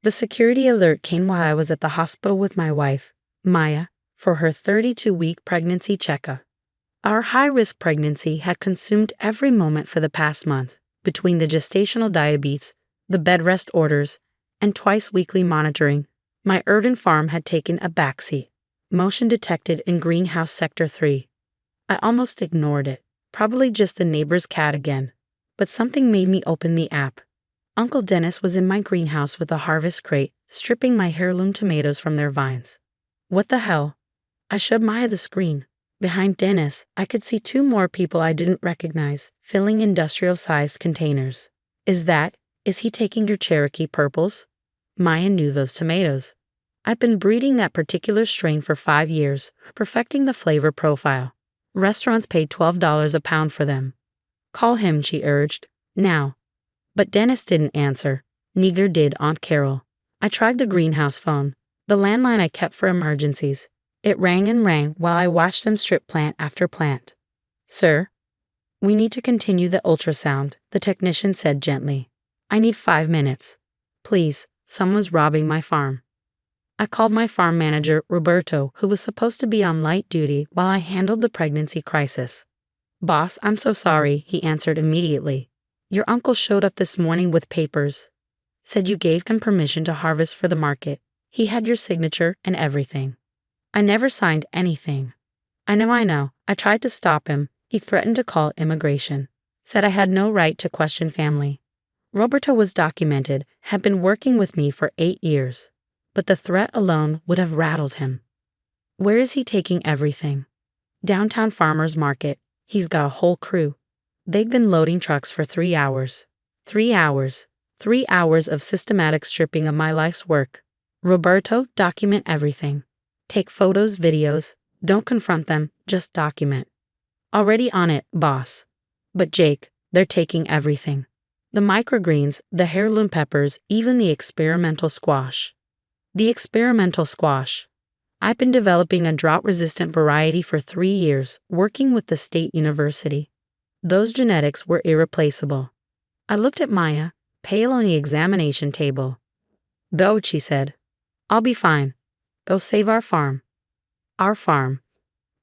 The security alert came while I was at the hospital with my wife, Maya, for her 32-week pregnancy checkup. Our high-risk pregnancy had consumed every moment for the past month, between the gestational diabetes, the bed rest orders, and twice-weekly monitoring. My urban farm had taken a backseat. Motion detected in greenhouse sector 3. I almost ignored it, probably just the neighbor's cat again. But something made me open the app. Uncle Dennis was in my greenhouse with a harvest crate, stripping my heirloom tomatoes from their vines. What the hell? I showed Maya the screen. Behind Dennis, I could see 2 more people I didn't recognize, filling industrial-sized containers. Is he taking your Cherokee purples? Maya knew those tomatoes. I've been breeding that particular strain for 5 years, perfecting the flavor profile. Restaurants paid $12 a pound for them. Call him, she urged. Now. But Dennis didn't answer. Neither did Aunt Carol. I tried the greenhouse phone, the landline I kept for emergencies. It rang and rang while I watched them strip plant after plant. Sir? We need to continue the ultrasound, the technician said gently. I need 5 minutes. Please, someone's robbing my farm. I called my farm manager, Roberto, who was supposed to be on light duty while I handled the pregnancy crisis. Boss, I'm so sorry, he answered immediately. Your uncle showed up this morning with papers. Said you gave him permission to harvest for the market. He had your signature and everything. I never signed anything. I know. I tried to stop him. He threatened to call immigration. Said I had no right to question family. Roberto was documented, had been working with me for 8 years. But the threat alone would have rattled him. Where is he taking everything? Downtown Farmers Market. He's got a whole crew. They've been loading trucks for 3 hours. 3 hours. 3 hours of systematic stripping of my life's work. Roberto, document everything. Take photos, videos. Don't confront them, just document. Already on it, boss. But Jake, they're taking everything. The microgreens, the heirloom peppers, even the experimental squash. The experimental squash. I've been developing a drought-resistant variety for 3 years, working with the state university. Those genetics were irreplaceable. I looked at Maya, pale on the examination table. Go, she said. I'll be fine. Go save our farm. Our farm.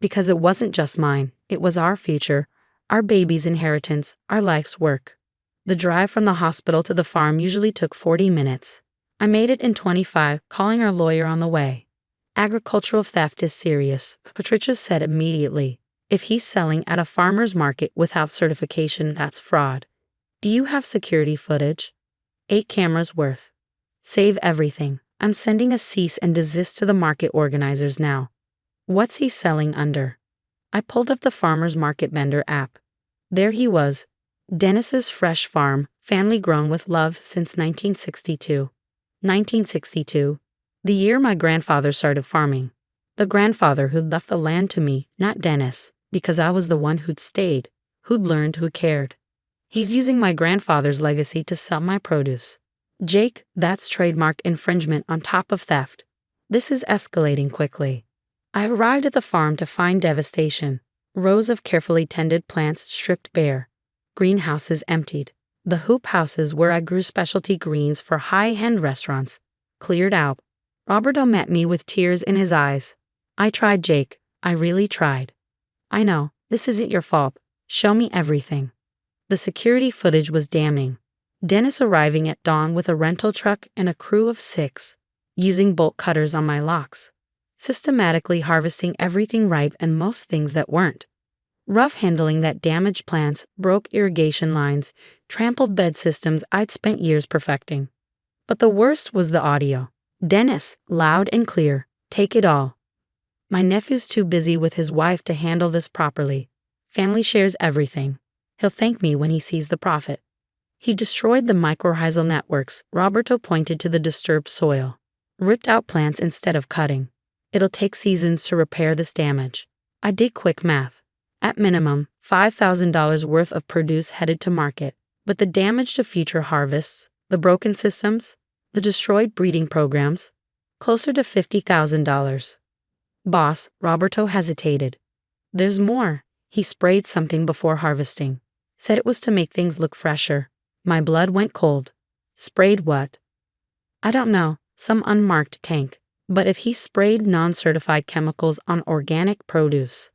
Because it wasn't just mine, it was our future, our baby's inheritance, our life's work. The drive from the hospital to the farm usually took 40 minutes. I made it in 25, calling our lawyer on the way. Agricultural theft is serious, Patricia said immediately. If he's selling at a farmer's market without certification, that's fraud. Do you have security footage? 8 cameras worth. Save everything. I'm sending a cease and desist to the market organizers now. What's he selling under? I pulled up the farmer's market vendor app. There he was. Dennis's Fresh Farm, family grown with love since 1962. 1962. The year my grandfather started farming. The grandfather who'd left the land to me, not Dennis, because I was the one who'd stayed, who'd learned, who cared. He's using my grandfather's legacy to sell my produce. Jake, that's trademark infringement on top of theft. This is escalating quickly. I arrived at the farm to find devastation. Rows of carefully tended plants stripped bare. Greenhouses emptied. The hoop houses where I grew specialty greens for high-end restaurants cleared out. Roberto met me with tears in his eyes. I tried, Jake. I really tried. I know, this isn't your fault. Show me everything. The security footage was damning. Dennis arriving at dawn with a rental truck and a crew of 6, using bolt cutters on my locks, systematically harvesting everything ripe and most things that weren't. Rough handling that damaged plants, broke irrigation lines, trampled bed systems I'd spent years perfecting. But the worst was the audio. Dennis, loud and clear, take it all. My nephew's too busy with his wife to handle this properly. Family shares everything. He'll thank me when he sees the profit. He destroyed the mycorrhizal networks. Roberto pointed to the disturbed soil. Ripped out plants instead of cutting. It'll take seasons to repair this damage. I did quick math. At minimum, $5,000 worth of produce headed to market. But the damage to future harvests, the broken systems, the destroyed breeding programs, closer to $50,000. Boss, Roberto hesitated. There's more. He sprayed something before harvesting. Said it was to make things look fresher. My blood went cold. Sprayed what? I don't know, some unmarked tank. But if he sprayed non-certified chemicals on organic produce.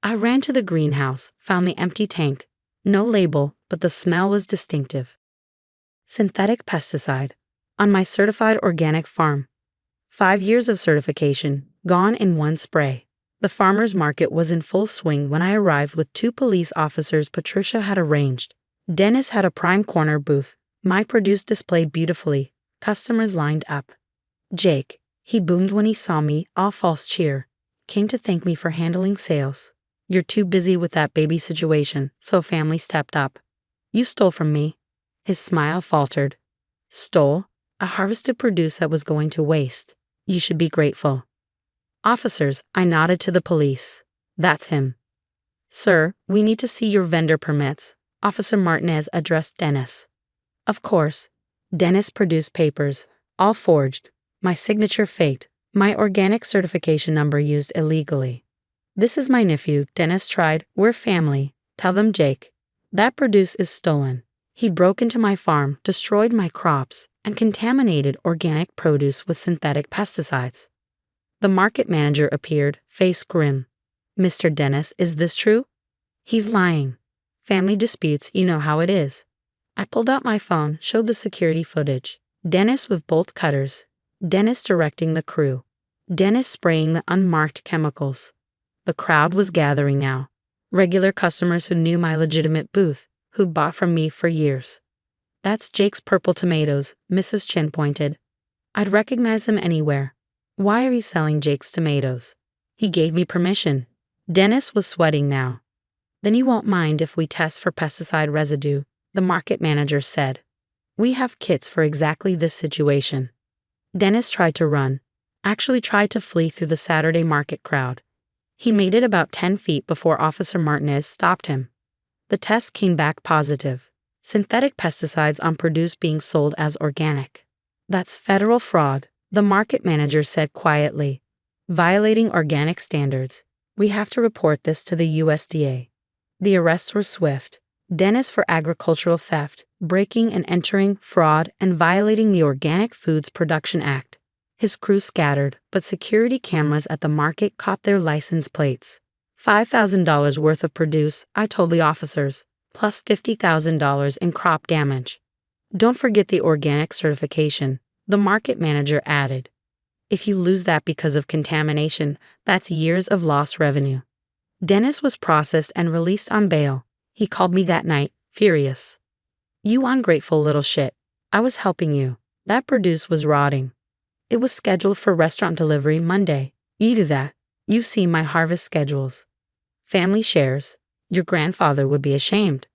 I ran to the greenhouse, found the empty tank. No label, but the smell was distinctive. Synthetic pesticide. On my certified organic farm. 5 years of certification, gone in one spray. The farmer's market was in full swing when I arrived with 2 police officers Patricia had arranged. Dennis had a prime corner booth. My produce displayed beautifully. Customers lined up. Jake, he boomed when he saw me, all false cheer. Came to thank me for handling sales. You're too busy with that baby situation, so family stepped up. You stole from me. His smile faltered. Stole? I harvested produce that was going to waste. You should be grateful. Officers, I nodded to the police. That's him. Sir, we need to see your vendor permits. Officer Martinez addressed Dennis. Of course. Dennis produced papers, all forged. My signature faked, my organic certification number used illegally. This is my nephew, Dennis tried. We're family. Tell them Jake. That produce is stolen. He broke into my farm, destroyed my crops, and contaminated organic produce with synthetic pesticides. The market manager appeared, face grim. Mr. Dennis, is this true? He's lying. Family disputes, you know how it is. I pulled out my phone, showed the security footage. Dennis with bolt cutters. Dennis directing the crew. Dennis spraying the unmarked chemicals. The crowd was gathering now. Regular customers who knew my legitimate booth, who'd bought from me for years. That's Jake's purple tomatoes, Mrs. Chin pointed. I'd recognize them anywhere. Why are you selling Jake's tomatoes? He gave me permission. Dennis was sweating now. Then you won't mind if we test for pesticide residue, the market manager said. We have kits for exactly this situation. Dennis tried to run, actually tried to flee through the Saturday market crowd. He made it about 10 feet before Officer Martinez stopped him. The test came back positive. Synthetic pesticides on produce being sold as organic. That's federal fraud, the market manager said quietly. Violating organic standards. We have to report this to the USDA. The arrests were swift. Dennis for agricultural theft, breaking and entering, fraud, and violating the Organic Foods Production Act. His crew scattered, but security cameras at the market caught their license plates. $5,000 worth of produce, I told the officers, plus $50,000 in crop damage. Don't forget the organic certification, the market manager added. If you lose that because of contamination, that's years of lost revenue. Dennis was processed and released on bail. He called me that night, furious. You ungrateful little shit. I was helping you. That produce was rotting. It was scheduled for restaurant delivery Monday. You do that. You see my harvest schedules. Family shares. Your grandfather would be ashamed.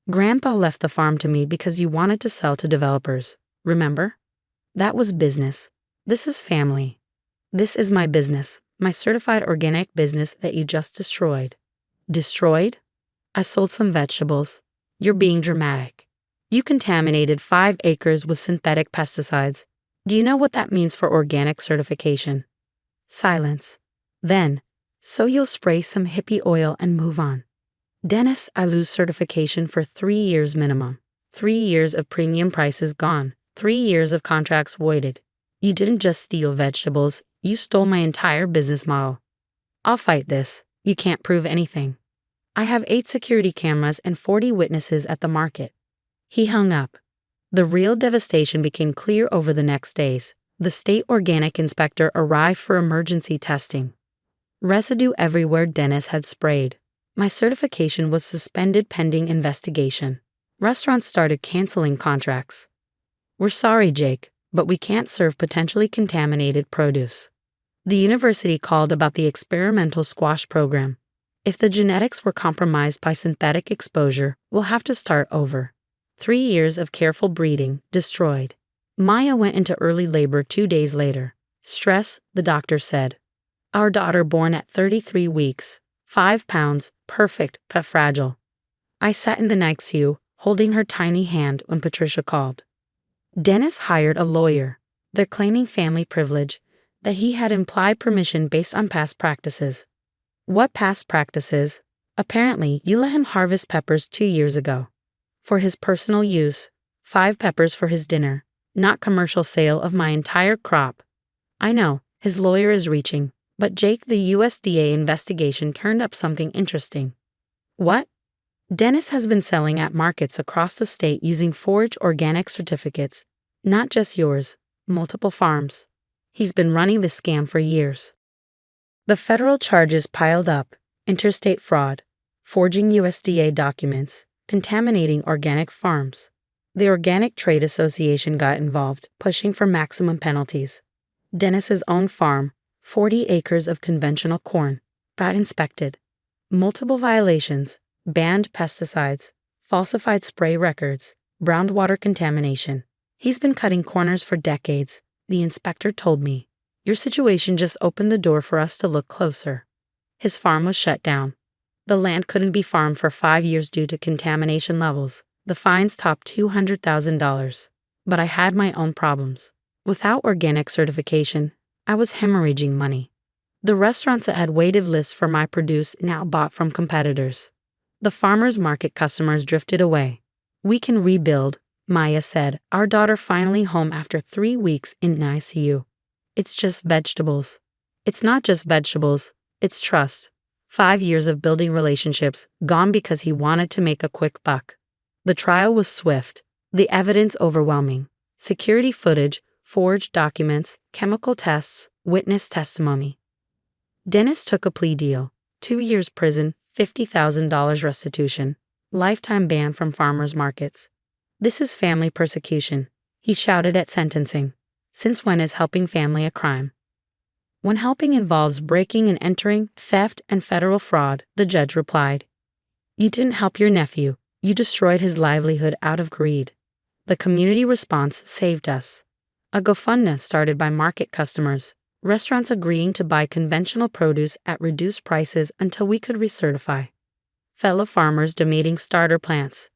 Grandpa left the farm to me because you wanted to sell to developers. Remember? That was business. This is family. This is my business, my certified organic business that you just destroyed. Destroyed? I sold some vegetables. You're being dramatic. You contaminated 5 acres with synthetic pesticides. Do you know what that means for organic certification? Silence. Then, so you'll spray some hippie oil and move on. Dennis, I lose certification for 3 years minimum. 3 years of premium prices gone. 3 years of contracts voided. You didn't just steal vegetables, you stole my entire business model. I'll fight this. You can't prove anything. I have 8 security cameras and 40 witnesses at the market. He hung up. The real devastation became clear over the next days. The state organic inspector arrived for emergency testing. Residue everywhere Dennis had sprayed. My certification was suspended pending investigation. Restaurants started canceling contracts. We're sorry, Jake, but we can't serve potentially contaminated produce. The university called about the experimental squash program. If the genetics were compromised by synthetic exposure, we'll have to start over. 3 years of careful breeding, destroyed. Maya went into early labor 2 days later. Stress, the doctor said. Our daughter born at 33 weeks, 5 pounds, perfect but fragile. I sat in the NICU, holding her tiny hand when Patricia called. Dennis hired a lawyer. They're claiming family privilege, that he had implied permission based on past practices. What past practices? Apparently, you let him harvest peppers 2 years ago. For his personal use, 5 peppers for his dinner, not commercial sale of my entire crop. I know, his lawyer is reaching, but Jake, the USDA investigation turned up something interesting. What? Dennis has been selling at markets across the state using forged organic certificates, not just yours, multiple farms. He's been running this scam for years. The federal charges piled up: interstate fraud, forging USDA documents, contaminating organic farms. The Organic Trade Association got involved, pushing for maximum penalties. Dennis's own farm, 40 acres of conventional corn, got inspected. Multiple violations: banned pesticides, falsified spray records, groundwater contamination. He's been cutting corners for decades, the inspector told me. Your situation just opened the door for us to look closer. His farm was shut down. The land couldn't be farmed for 5 years due to contamination levels. The fines topped $200,000. But I had my own problems. Without organic certification, I was hemorrhaging money. The restaurants that had waited lists for my produce now bought from competitors. The farmers market customers drifted away. We can rebuild, Maya said, our daughter finally home after 3 weeks in ICU. It's just vegetables. It's not just vegetables, it's trust. 5 years of building relationships, gone because he wanted to make a quick buck. The trial was swift, the evidence overwhelming. Security footage, forged documents, chemical tests, witness testimony. Dennis took a plea deal: 2 years prison, $50,000 restitution, lifetime ban from farmers markets. This is family persecution, he shouted at sentencing. Since when is helping family a crime? When helping involves breaking and entering, theft, and federal fraud, the judge replied. You didn't help your nephew, you destroyed his livelihood out of greed. The community response saved us. A GoFundMe started by market customers, restaurants agreeing to buy conventional produce at reduced prices until we could recertify. Fellow farmers donating starter plants.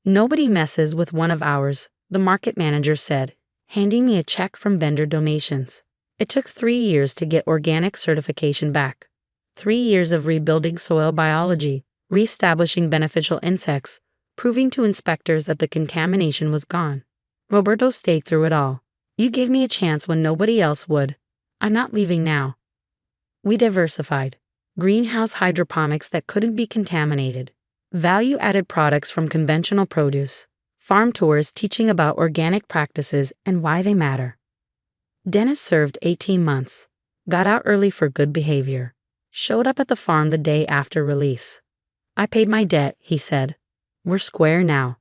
Nobody messes with one of ours, the market manager said, handing me a check from vendor donations. It took 3 years to get organic certification back. 3 years of rebuilding soil biology, reestablishing beneficial insects, proving to inspectors that the contamination was gone. Roberto stayed through it all. You gave me a chance when nobody else would. I'm not leaving now. We diversified. Greenhouse hydroponics that couldn't be contaminated. Value-added products from conventional produce. Farm tours teaching about organic practices and why they matter. Dennis served 18 months. Got out early for good behavior. Showed up at the farm the day after release. I paid my debt, he said. We're square now.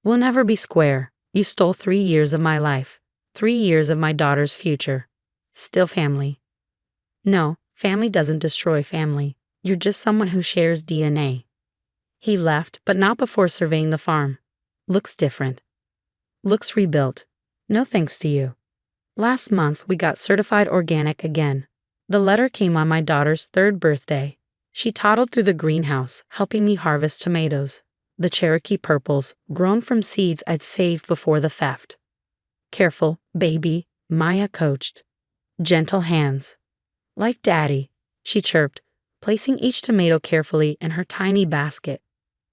We'll never be square. You stole 3 years of my life. 3 years of my daughter's future. Still family. No, family doesn't destroy family. You're just someone who shares DNA. He left, but not before surveying the farm. Looks different. Looks rebuilt. No thanks to you. Last month we got certified organic again. The letter came on my daughter's 3rd birthday. She toddled through the greenhouse, helping me harvest tomatoes. The Cherokee purples, grown from seeds I'd saved before the theft. Careful, baby, Maya coached. Gentle hands. Like Daddy, she chirped, placing each tomato carefully in her tiny basket.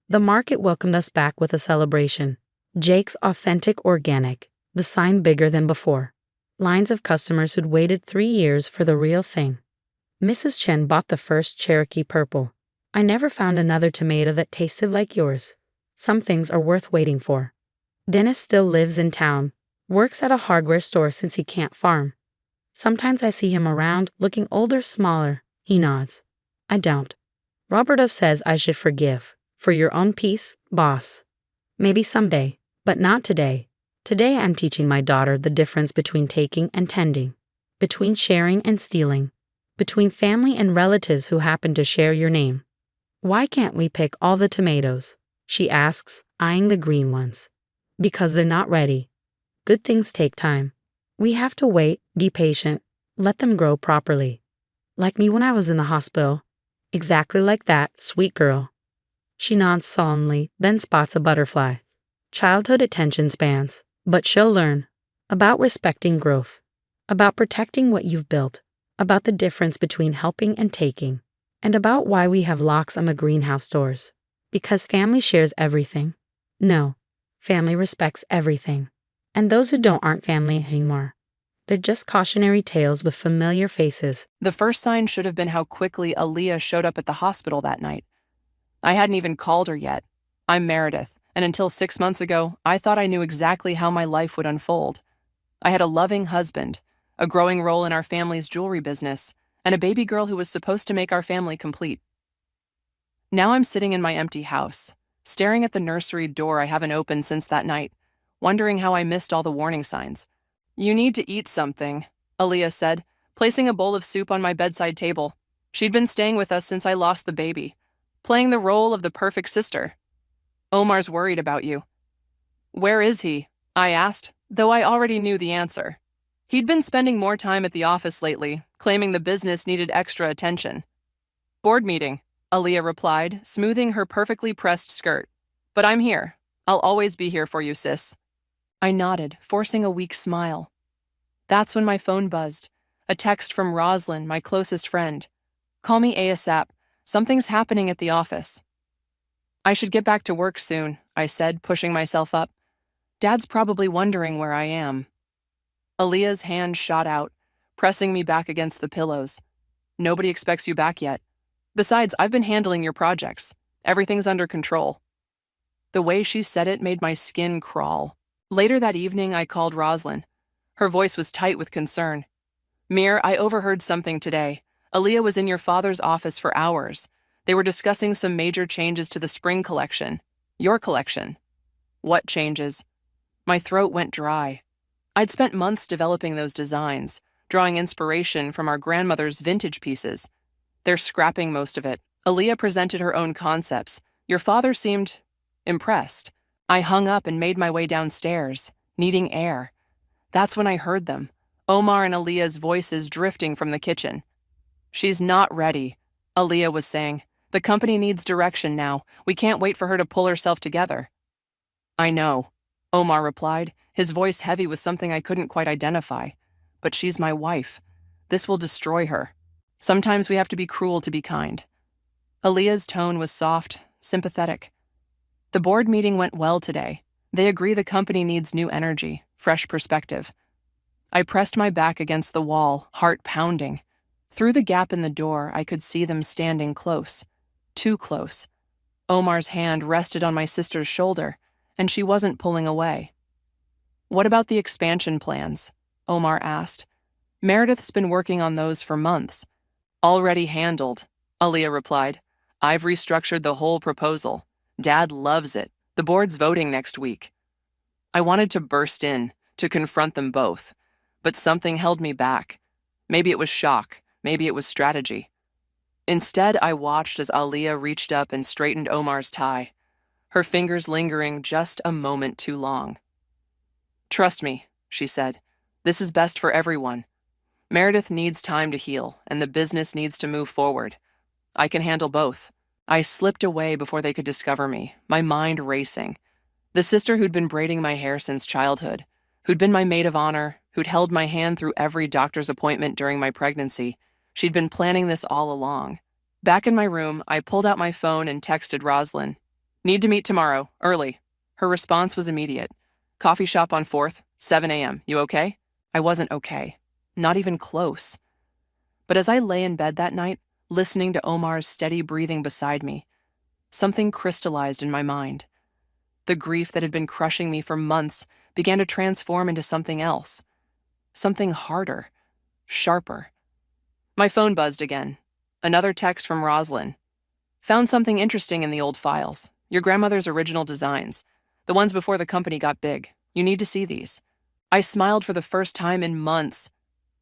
The market welcomed us back with a celebration. Jake's Authentic Organic, the sign bigger than before. Lines of customers who'd waited 3 years for the real thing. Mrs. Chen bought the first Cherokee Purple. I never found another tomato that tasted like yours. Some things are worth waiting for. Dennis still lives in town, works at a hardware store since he can't farm. Sometimes I see him around, looking older, smaller. He nods. I don't. Roberto says I should forgive. For your own peace, boss. Maybe someday, but not today. Today I'm teaching my daughter the difference between taking and tending, between sharing and stealing, between family and relatives who happen to share your name. Why can't we pick all the tomatoes? She asks, eyeing the green ones. Because they're not ready. Good things take time. We have to wait, be patient, let them grow properly. Like me when I was in the hospital. Exactly like that, sweet girl. She nods solemnly, then spots a butterfly. Childhood attention spans, but she'll learn. About respecting growth. About protecting what you've built. About the difference between helping and taking. And about why we have locks on the greenhouse doors. Because family shares everything. No, family respects everything. And those who don't aren't family anymore. They're just cautionary tales with familiar faces. The first sign should have been how quickly Aaliyah showed up at the hospital that night. I hadn't even called her yet. I'm Meredith, and until 6 months ago, I thought I knew exactly how my life would unfold. I had a loving husband, a growing role in our family's jewelry business, and a baby girl who was supposed to make our family complete. Now I'm sitting in my empty house, staring at the nursery door I haven't opened since that night, wondering how I missed all the warning signs. "You need to eat something," Aaliyah said, placing a bowl of soup on my bedside table. She'd been staying with us since I lost the baby, playing the role of the perfect sister. "Omar's worried about you." "Where is he?" I asked, though I already knew the answer. He'd been spending more time at the office lately, claiming the business needed extra attention. "Board meeting," Aaliyah replied, smoothing her perfectly pressed skirt. "But I'm here. I'll always be here for you, sis." I nodded, forcing a weak smile. That's when my phone buzzed. A text from Roslyn, my closest friend. "Call me ASAP. Something's happening at the office." "I should get back to work soon," I said, pushing myself up. "Dad's probably wondering where I am." Aaliyah's hand shot out, pressing me back against the pillows. "Nobody expects you back yet. Besides, I've been handling your projects. Everything's under control." The way she said it made my skin crawl. Later that evening, I called Roslyn. Her voice was tight with concern. "Mir, I overheard something today. Aaliyah was in your father's office for hours. They were discussing some major changes to the spring collection. Your collection." "What changes?" My throat went dry. I'd spent months developing those designs, drawing inspiration from our grandmother's vintage pieces. They're scrapping most of it. Aaliyah presented her own concepts. Your father seemed impressed. I hung up and made my way downstairs, needing air. That's when I heard them, Omar and Aaliyah's voices drifting from the kitchen. "She's not ready," Aaliyah was saying. "The company needs direction now. We can't wait for her to pull herself together." "I know," Omar replied, his voice heavy with something I couldn't quite identify. "But she's my wife. This will destroy her. Sometimes we have to be cruel to be kind." Aaliyah's tone was soft, sympathetic. "The board meeting went well today. They agree the company needs new energy, fresh perspective." I pressed my back against the wall, heart pounding. Through the gap in the door, I could see them standing close. Too close. Omar's hand rested on my sister's shoulder, and she wasn't pulling away. "What about the expansion plans?" Omar asked. "Meredith's been working on those for months." "Already handled," Aaliyah replied. "I've restructured the whole proposal. Dad loves it. The board's voting next week." I wanted to burst in, to confront them both, but something held me back. Maybe it was shock, maybe it was strategy. Instead, I watched as Aaliyah reached up and straightened Omar's tie, her fingers lingering just a moment too long. "Trust me," she said. "This is best for everyone. Meredith needs time to heal, and the business needs to move forward. I can handle both." I slipped away before they could discover me, my mind racing. The sister who'd been braiding my hair since childhood, who'd been my maid of honor, who'd held my hand through every doctor's appointment during my pregnancy, she'd been planning this all along. Back in my room, I pulled out my phone and texted Roslyn. "Need to meet tomorrow, early." Her response was immediate. "Coffee shop on 4th, 7 a.m. You okay?" I wasn't okay. Not even close. But as I lay in bed that night, listening to Omar's steady breathing beside me, something crystallized in my mind. The grief that had been crushing me for months began to transform into something else. Something harder, sharper. My phone buzzed again. Another text from Roslyn. "Found something interesting in the old files. Your grandmother's original designs. The ones before the company got big. You need to see these." I smiled for the first time in months.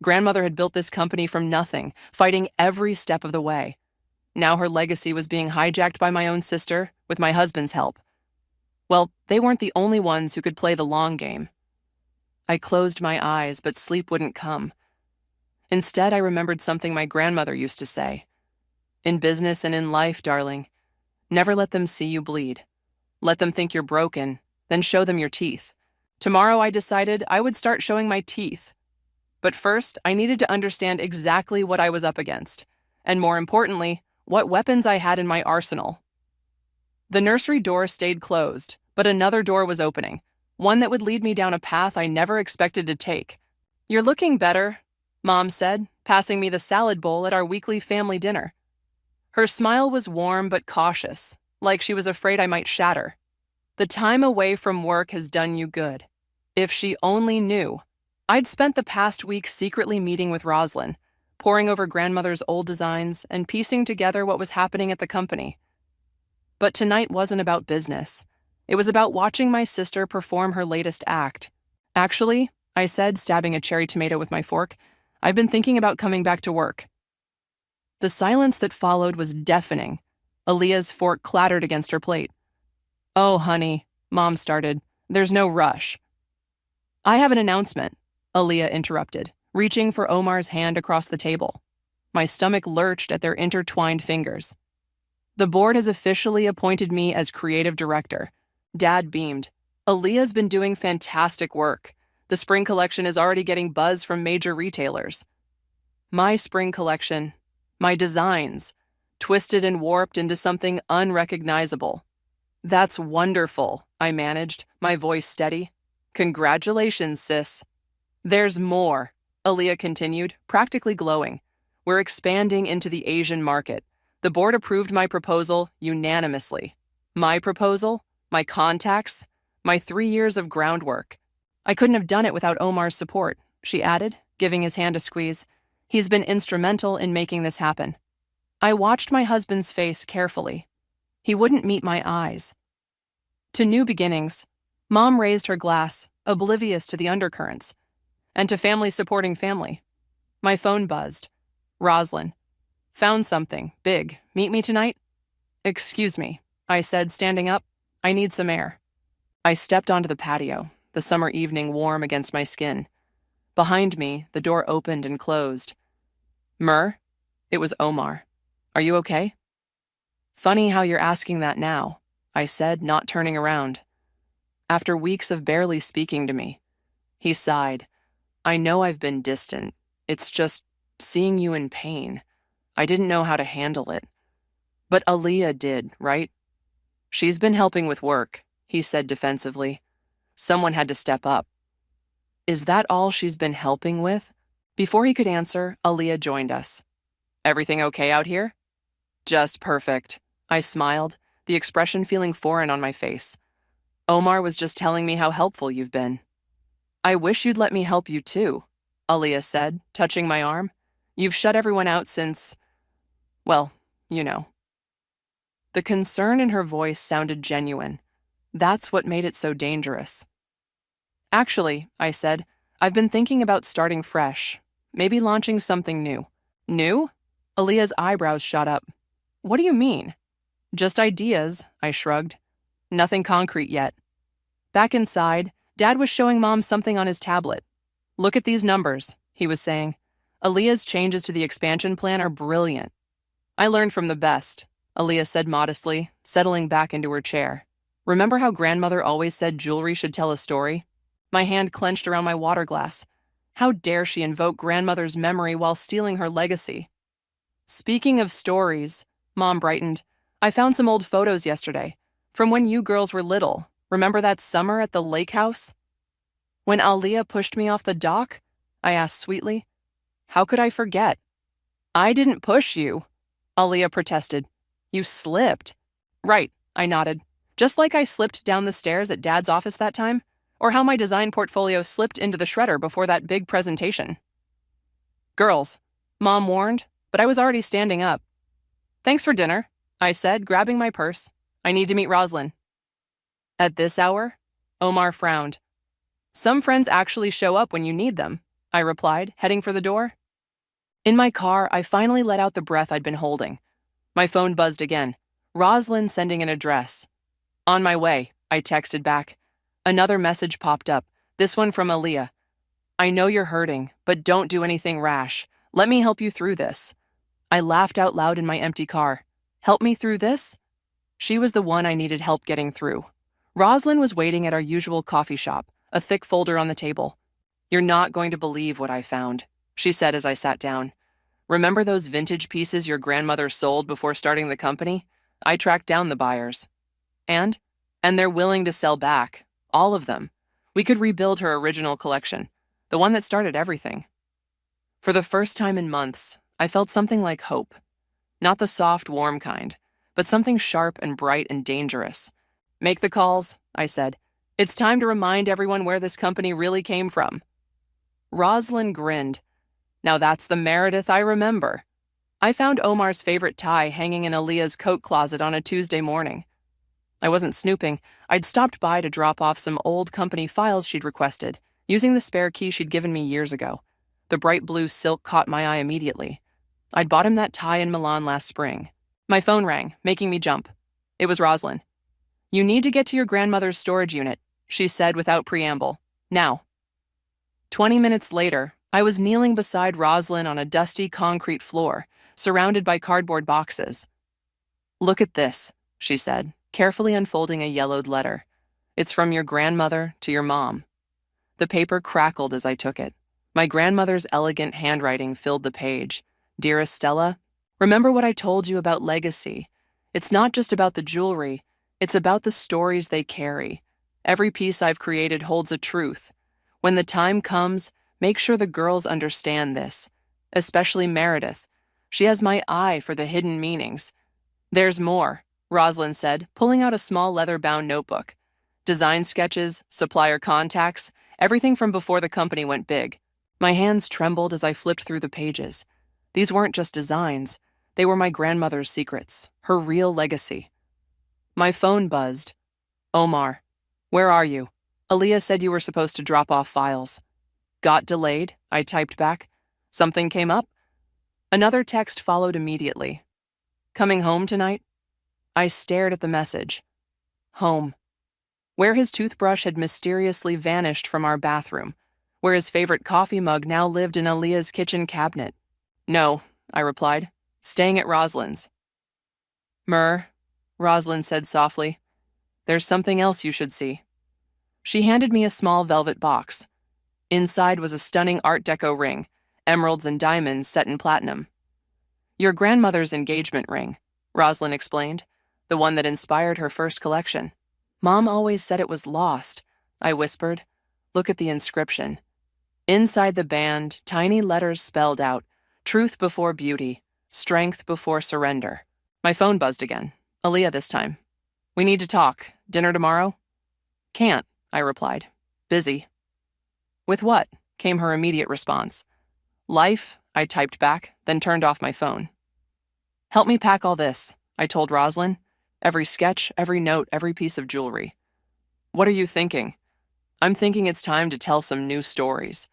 Grandmother had built this company from nothing, fighting every step of the way. Now her legacy was being hijacked by my own sister, with my husband's help. Well, they weren't the only ones who could play the long game. I closed my eyes, but sleep wouldn't come. Instead, I remembered something my grandmother used to say. "In business and in life, darling, never let them see you bleed. Let them think you're broken, then show them your teeth." Tomorrow, I decided I would start showing my teeth. But first, I needed to understand exactly what I was up against, and more importantly, what weapons I had in my arsenal. The nursery door stayed closed, but another door was opening. one that would lead me down a path I never expected to take. "You're looking better," Mom said, passing me the salad bowl at our weekly family dinner. Her smile was warm but cautious, like she was afraid I might shatter. "The time away from work has done you good." If she only knew. I'd spent the past week secretly meeting with Roslyn, poring over grandmother's old designs and piecing together what was happening at the company. But tonight wasn't about business. It was about watching my sister perform her latest act. "Actually," I said, stabbing a cherry tomato with my fork, "I've been thinking about coming back to work." The silence that followed was deafening. Aaliyah's fork clattered against her plate. "Oh, honey," Mom started, "there's no rush." "I have an announcement," Aaliyah interrupted, reaching for Omar's hand across the table. My stomach lurched at their intertwined fingers. "The board has officially appointed me as creative director." Dad beamed. "Aaliyah's been doing fantastic work. The spring collection is already getting buzz from major retailers." My spring collection, my designs, twisted and warped into something unrecognizable. "That's wonderful," I managed, my voice steady. "Congratulations, sis." "There's more," Aaliyah continued, practically glowing. "We're expanding into the Asian market. The board approved my proposal unanimously. My proposal, my contacts, my 3 years of groundwork. I couldn't have done it without Omar's support," she added, giving his hand a squeeze. "He's been instrumental in making this happen." I watched my husband's face carefully. He wouldn't meet my eyes. To new beginnings, Mom raised her glass, oblivious to the undercurrents. And to family supporting family. My phone buzzed. "Roslyn. Found something. Big. Meet me tonight?" "Excuse me," I said, standing up. "I need some air." I stepped onto the patio, the summer evening warm against my skin. Behind me, the door opened and closed. "Mur?" It was Omar. "Are you okay?" "Funny how you're asking that now," I said, not turning around. "After weeks of barely speaking to me." He sighed. "I know I've been distant. It's just seeing you in pain. I didn't know how to handle it. But Aaliyah did, right?" "She's been helping with work," he said defensively. "Someone had to step up." "Is that all she's been helping with?" Before he could answer, Aaliyah joined us. "Everything okay out here?" "Just perfect." I smiled, the expression feeling foreign on my face. "Omar was just telling me how helpful you've been." "I wish you'd let me help you too," Aaliyah said, touching my arm. "You've shut everyone out since, well, you know." The concern in her voice sounded genuine. That's what made it so dangerous. "Actually," I said, "I've been thinking about starting fresh, maybe launching something new." "New?" Aaliyah's eyebrows shot up. "What do you mean?" "Just ideas," I shrugged. "Nothing concrete yet." Back inside, Dad was showing Mom something on his tablet. "Look at these numbers," he was saying. "Aaliyah's changes to the expansion plan are brilliant." "I learned from the best," Aaliyah said modestly, settling back into her chair. "Remember how grandmother always said jewelry should tell a story?" My hand clenched around my water glass. How dare she invoke grandmother's memory while stealing her legacy? "Speaking of stories," Mom brightened, "I found some old photos yesterday, from when you girls were little. Remember that summer at the lake house?" "When Aaliyah pushed me off the dock?" I asked sweetly. "How could I forget?" "I didn't push you," Aaliyah protested. "You slipped." "Right," I nodded. "Just like I slipped down the stairs at Dad's office that time, or how my design portfolio slipped into the shredder before that big presentation." "Girls," Mom warned, but I was already standing up. "Thanks for dinner," I said, grabbing my purse. "I need to meet Roslyn." "At this hour?" Omar frowned. "Some friends actually show up when you need them," I replied, heading for the door. In my car, I finally let out the breath I'd been holding. My phone buzzed again. Roslyn sending an address. "On my way," I texted back. Another message popped up, this one from Aaliyah. "I know you're hurting, but don't do anything rash. Let me help you through this." I laughed out loud in my empty car. Help me through this? She was the one I needed help getting through. Roslyn was waiting at our usual coffee shop, a thick folder on the table. "You're not going to believe what I found," she said as I sat down. "Remember those vintage pieces your grandmother sold before starting the company? I tracked down the buyers. And they're willing to sell back. All of them. We could rebuild her original collection, the one that started everything. For the first time in months, I felt something like hope. Not the soft, warm kind, but something sharp and bright and dangerous. "Make the calls," I said. "It's time to remind everyone where this company really came from." Rosalind grinned. "Now that's the Meredith I remember." I found Omar's favorite tie hanging in Aaliyah's coat closet on a Tuesday morning. I wasn't snooping. I'd stopped by to drop off some old company files she'd requested, using the spare key she'd given me years ago. The bright blue silk caught my eye immediately. I'd bought him that tie in Milan last spring. My phone rang, making me jump. It was Rosalind. "You need to get to your grandmother's storage unit," she said without preamble. "Now." 20 minutes later, I was kneeling beside Rosalind on a dusty concrete floor, surrounded by cardboard boxes. "Look at this," she said, carefully unfolding a yellowed letter. "It's from your grandmother to your mom." The paper crackled as I took it. My grandmother's elegant handwriting filled the page. "Dearest Stella, remember what I told you about legacy. It's not just about the jewelry, it's about the stories they carry. Every piece I've created holds a truth. When the time comes, make sure the girls understand this, especially Meredith. She has my eye for the hidden meanings." "There's more," Rosalind said, pulling out a small leather-bound notebook. "Design sketches, supplier contacts, everything from before the company went big." My hands trembled as I flipped through the pages. These weren't just designs. They were my grandmother's secrets, her real legacy. My phone buzzed. "Omar, where are you? Aaliyah said you were supposed to drop off files." "Got delayed," I typed back. "Something came up?" Another text followed immediately. "Coming home tonight?" I stared at the message. Home. Where his toothbrush had mysteriously vanished from our bathroom, where his favorite coffee mug now lived in Aaliyah's kitchen cabinet. "No," I replied, "staying at Rosalind's." Rosalind said softly. "There's something else you should see." She handed me a small velvet box. Inside was a stunning Art Deco ring, emeralds and diamonds set in platinum. "Your grandmother's engagement ring," Rosalind explained, "the one that inspired her first collection." "Mom always said it was lost," I whispered. "Look at the inscription." Inside the band, tiny letters spelled out, "Truth before beauty, strength before surrender." My phone buzzed again. Aaliyah this time. "We need to talk. Dinner tomorrow?" "Can't," I replied. "Busy." "With what?" came her immediate response. "Life," I typed back, then turned off my phone. "Help me pack all this," I told Rosalind. "Every sketch, every note, every piece of jewelry." "What are you thinking?" "I'm thinking it's time to tell some new stories."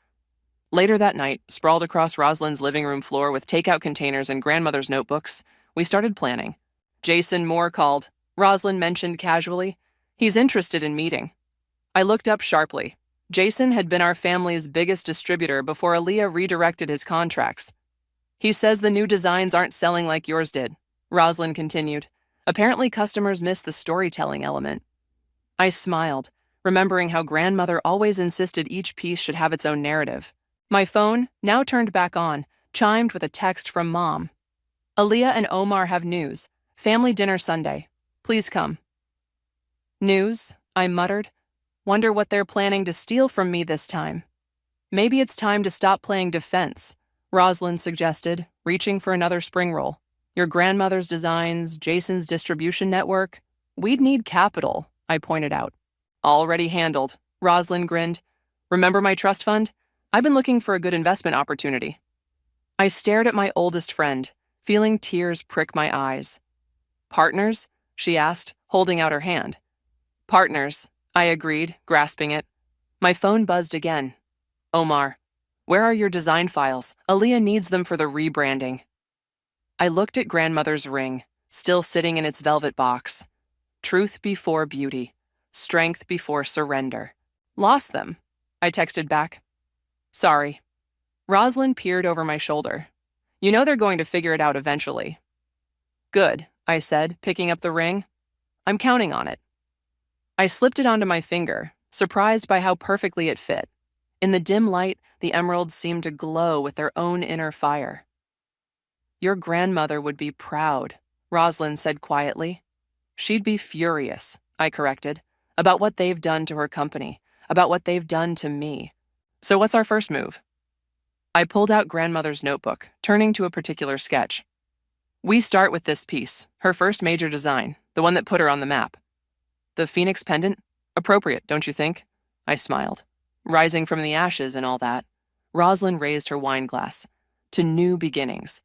Later that night, sprawled across Rosalind's living room floor with takeout containers and grandmother's notebooks, we started planning. "Jason Moore called," Rosalind mentioned casually. "He's interested in meeting." I looked up sharply. Jason had been our family's biggest distributor before Aaliyah redirected his contracts. "He says the new designs aren't selling like yours did," Rosalind continued. "Apparently customers miss the storytelling element." I smiled, remembering how grandmother always insisted each piece should have its own narrative. My phone, now turned back on, chimed with a text from Mom. "Aaliyah and Omar have news. Family dinner Sunday. Please come." "News?" I muttered. "Wonder what they're planning to steal from me this time." "Maybe it's time to stop playing defense," Rosalind suggested, reaching for another spring roll. "Your grandmother's designs, Jason's distribution network. We'd need capital," I pointed out. "Already handled," Rosalind grinned. "Remember my trust fund? I've been looking for a good investment opportunity." I stared at my oldest friend, feeling tears prick my eyes. "Partners?" she asked, holding out her hand. "Partners," I agreed, grasping it. My phone buzzed again. "Omar, where are your design files? Aaliyah needs them for the rebranding." I looked at grandmother's ring, still sitting in its velvet box. Truth before beauty, strength before surrender. "Lost them," I texted back. "Sorry." Rosalind peered over my shoulder. "You know they're going to figure it out eventually." "Good," I said, picking up the ring. "I'm counting on it." I slipped it onto my finger, surprised by how perfectly it fit. In the dim light, the emeralds seemed to glow with their own inner fire. "Your grandmother would be proud," Rosalind said quietly. "She'd be furious," I corrected, "about what they've done to her company, about what they've done to me. So what's our first move? I pulled out grandmother's notebook, turning to a particular sketch. We start with this piece, her first major design, the one that put her on the map. The phoenix pendant? Appropriate, don't you think? I smiled. Rising from the ashes and all that. Rosalind raised her wine glass. To new beginnings.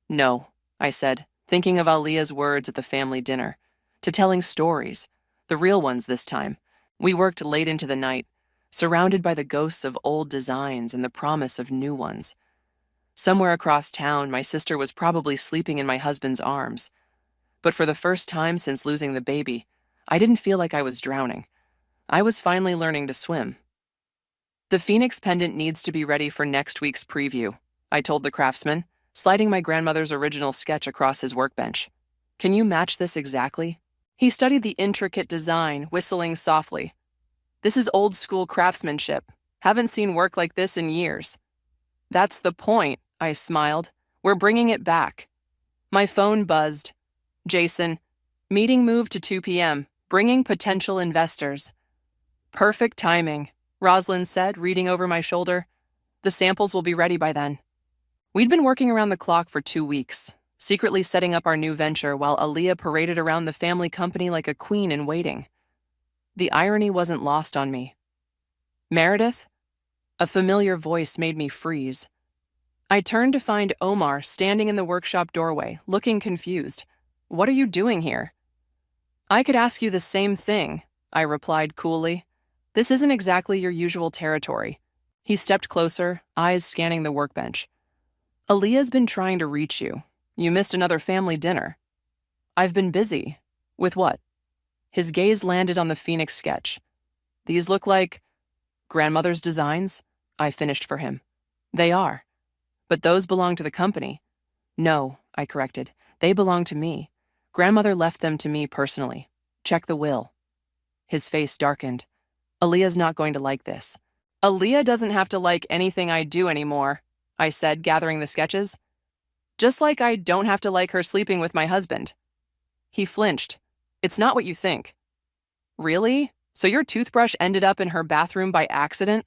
No, I said, thinking of Alia's words at the family dinner. To telling stories. The real ones this time. We worked late into the night, surrounded by the ghosts of old designs and the promise of new ones. Somewhere across town, my sister was probably sleeping in my husband's arms. But for the first time since losing the baby, I didn't feel like I was drowning. I was finally learning to swim. The phoenix pendant needs to be ready for next week's preview, I told the craftsman, sliding my grandmother's original sketch across his workbench. Can you match this exactly? He studied the intricate design, whistling softly. This is old-school craftsmanship. Haven't seen work like this in years. That's the point, I smiled. We're bringing it back. My phone buzzed. Jason, meeting moved to 2 p.m., bringing potential investors. Perfect timing, Rosalind said, reading over my shoulder. The samples will be ready by then. We'd been working around the clock for 2 weeks, secretly setting up our new venture while Aaliyah paraded around the family company like a queen in waiting. The irony wasn't lost on me. Meredith? A familiar voice made me freeze. I turned to find Omar standing in the workshop doorway, looking confused. What are you doing here? I could ask you the same thing, I replied coolly. This isn't exactly your usual territory. He stepped closer, eyes scanning the workbench. Aaliyah's been trying to reach you. You missed another family dinner. I've been busy. With what? His gaze landed on the phoenix sketch. These look like grandmother's designs, I finished for him. They are. But those belong to the company. No, I corrected. They belong to me. Grandmother left them to me personally. Check the will. His face darkened. Aaliyah's not going to like this. Aaliyah doesn't have to like anything I do anymore, I said, gathering the sketches. Just like I don't have to like her sleeping with my husband. He flinched. It's not what you think. Really? So your toothbrush ended up in her bathroom by accident?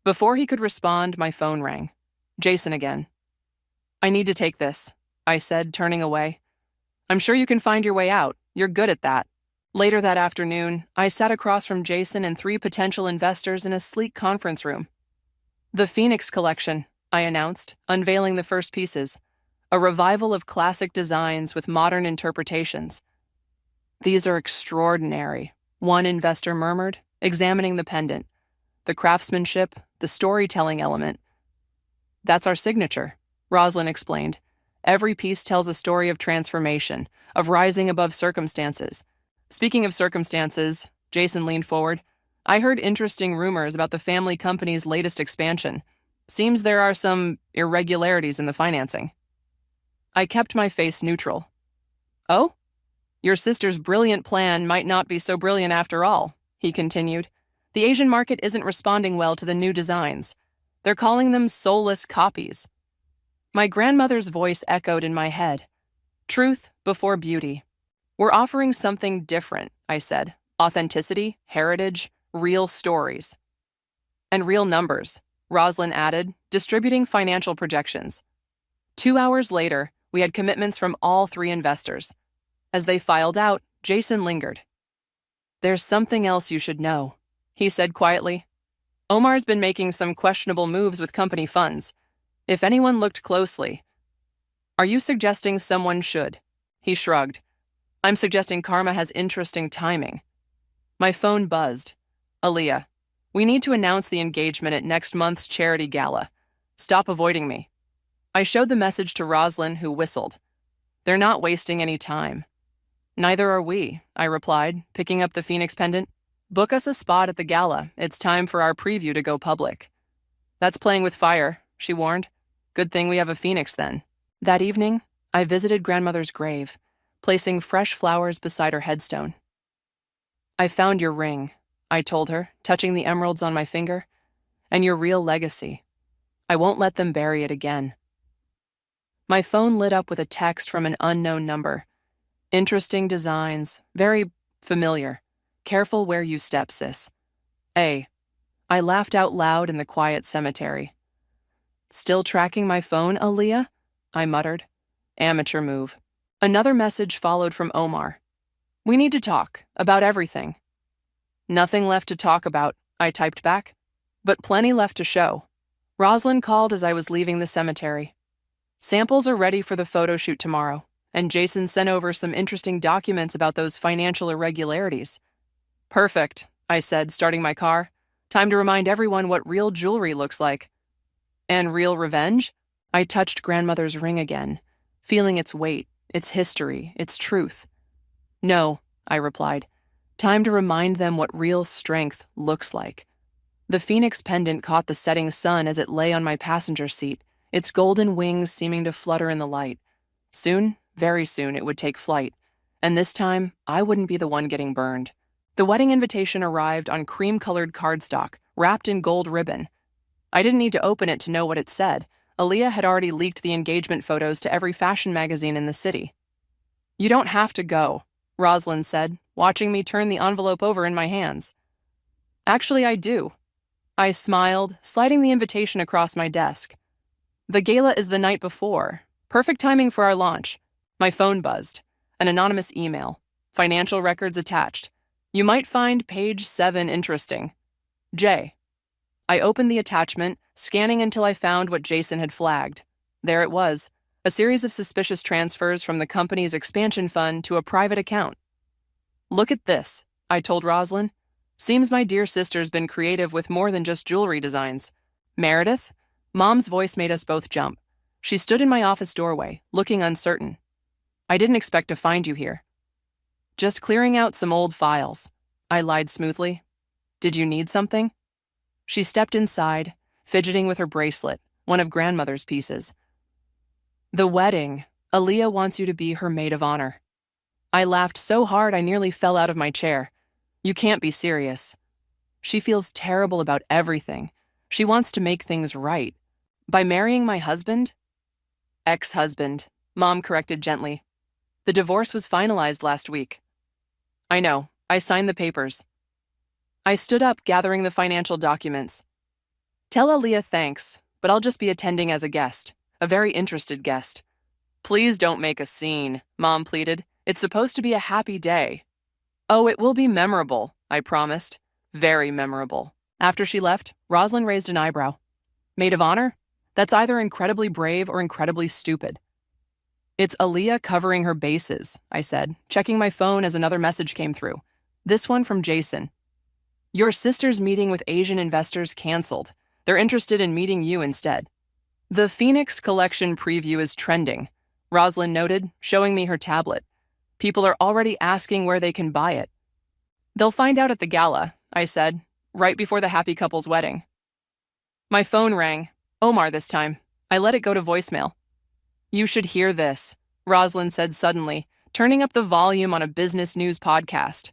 Before he could respond, my phone rang. Jason again. I need to take this, I said, turning away. I'm sure you can find your way out. You're good at that. Later that afternoon, I sat across from Jason and 3 potential investors in a sleek conference room. The Phoenix Collection, I announced, unveiling the first pieces. A revival of classic designs with modern interpretations. These are extraordinary, one investor murmured, examining the pendant. The craftsmanship, the storytelling element. That's our signature, Rosalind explained. Every piece tells a story of transformation, of rising above circumstances. Speaking of circumstances, Jason leaned forward. I heard interesting rumors about the family company's latest expansion. Seems there are some irregularities in the financing. I kept my face neutral. Oh? Your sister's brilliant plan might not be so brilliant after all, he continued. The Asian market isn't responding well to the new designs. They're calling them soulless copies. My grandmother's voice echoed in my head. Truth before beauty. We're offering something different, I said. Authenticity, heritage, real stories. And real numbers, Rosalind added, distributing financial projections. 2 hours later, we had commitments from all 3 investors. As they filed out, Jason lingered. There's something else you should know, he said quietly. Omar's been making some questionable moves with company funds. If anyone looked closely. Are you suggesting someone should? He shrugged. I'm suggesting karma has interesting timing. My phone buzzed. Aaliyah, we need to announce the engagement at next month's charity gala. Stop avoiding me. I showed the message to Rosalind, who whistled. They're not wasting any time. Neither are we, I replied, picking up the Phoenix pendant. Book us a spot at the gala. It's time for our preview to go public. That's playing with fire, she warned. Good thing we have a phoenix then. That evening, I visited grandmother's grave, placing fresh flowers beside her headstone. I found your ring, I told her, touching the emeralds on my finger, and your real legacy. I won't let them bury it again. My phone lit up with a text from an unknown number. Interesting designs, very familiar. Careful where you step, sis. A. I laughed out loud in the quiet cemetery. Still tracking my phone, Aaliyah? I muttered. Amateur move. Another message followed from Omar. We need to talk, about everything. Nothing left to talk about, I typed back, but plenty left to show. Rosalind called as I was leaving the cemetery. Samples are ready for the photo shoot tomorrow, and Jason sent over some interesting documents about those financial irregularities. Perfect, I said, starting my car. Time to remind everyone what real jewelry looks like. And real revenge? I touched grandmother's ring again, feeling its weight, its history, its truth. No, I replied. Time to remind them what real strength looks like. The phoenix pendant caught the setting sun as it lay on my passenger seat, its golden wings seeming to flutter in the light. Soon, very soon, it would take flight, and this time, I wouldn't be the one getting burned. The wedding invitation arrived on cream-colored cardstock, wrapped in gold ribbon. I didn't need to open it to know what it said. Aaliyah had already leaked the engagement photos to every fashion magazine in the city. You don't have to go, Rosalind said, watching me turn the envelope over in my hands. Actually, I do. I smiled, sliding the invitation across my desk. The gala is the night before. Perfect timing for our launch. My phone buzzed. An anonymous email. Financial records attached. You might find page 7 interesting. J. I opened the attachment, scanning until I found what Jason had flagged. There it was, a series of suspicious transfers from the company's expansion fund to a private account. Look at this, I told Rosalind. Seems my dear sister's been creative with more than just jewelry designs. Meredith? Mom's voice made us both jump. She stood in my office doorway, looking uncertain. I didn't expect to find you here. Just clearing out some old files. I lied smoothly. Did you need something? She stepped inside, fidgeting with her bracelet, one of grandmother's pieces. The wedding. Aaliyah wants you to be her maid of honor. I laughed so hard I nearly fell out of my chair. You can't be serious. She feels terrible about everything. She wants to make things right. By marrying my husband? Ex-husband, Mom corrected gently. The divorce was finalized last week. I know. I signed the papers. I stood up, gathering the financial documents. Tell Aaliyah thanks, but I'll just be attending as a guest, a very interested guest. Please don't make a scene, Mom pleaded. It's supposed to be a happy day. Oh, it will be memorable, I promised. Very memorable. After she left, Rosalind raised an eyebrow. Maid of honor? That's either incredibly brave or incredibly stupid. It's Aaliyah covering her bases, I said, checking my phone as another message came through. This one from Jason. Your sister's meeting with Asian investors canceled. They're interested in meeting you instead. The Phoenix Collection preview is trending, Rosalind noted, showing me her tablet. People are already asking where they can buy it. They'll find out at the gala, I said, right before the happy couple's wedding. My phone rang. Omar this time. I let it go to voicemail. You should hear this, Rosalind said suddenly, turning up the volume on a business news podcast.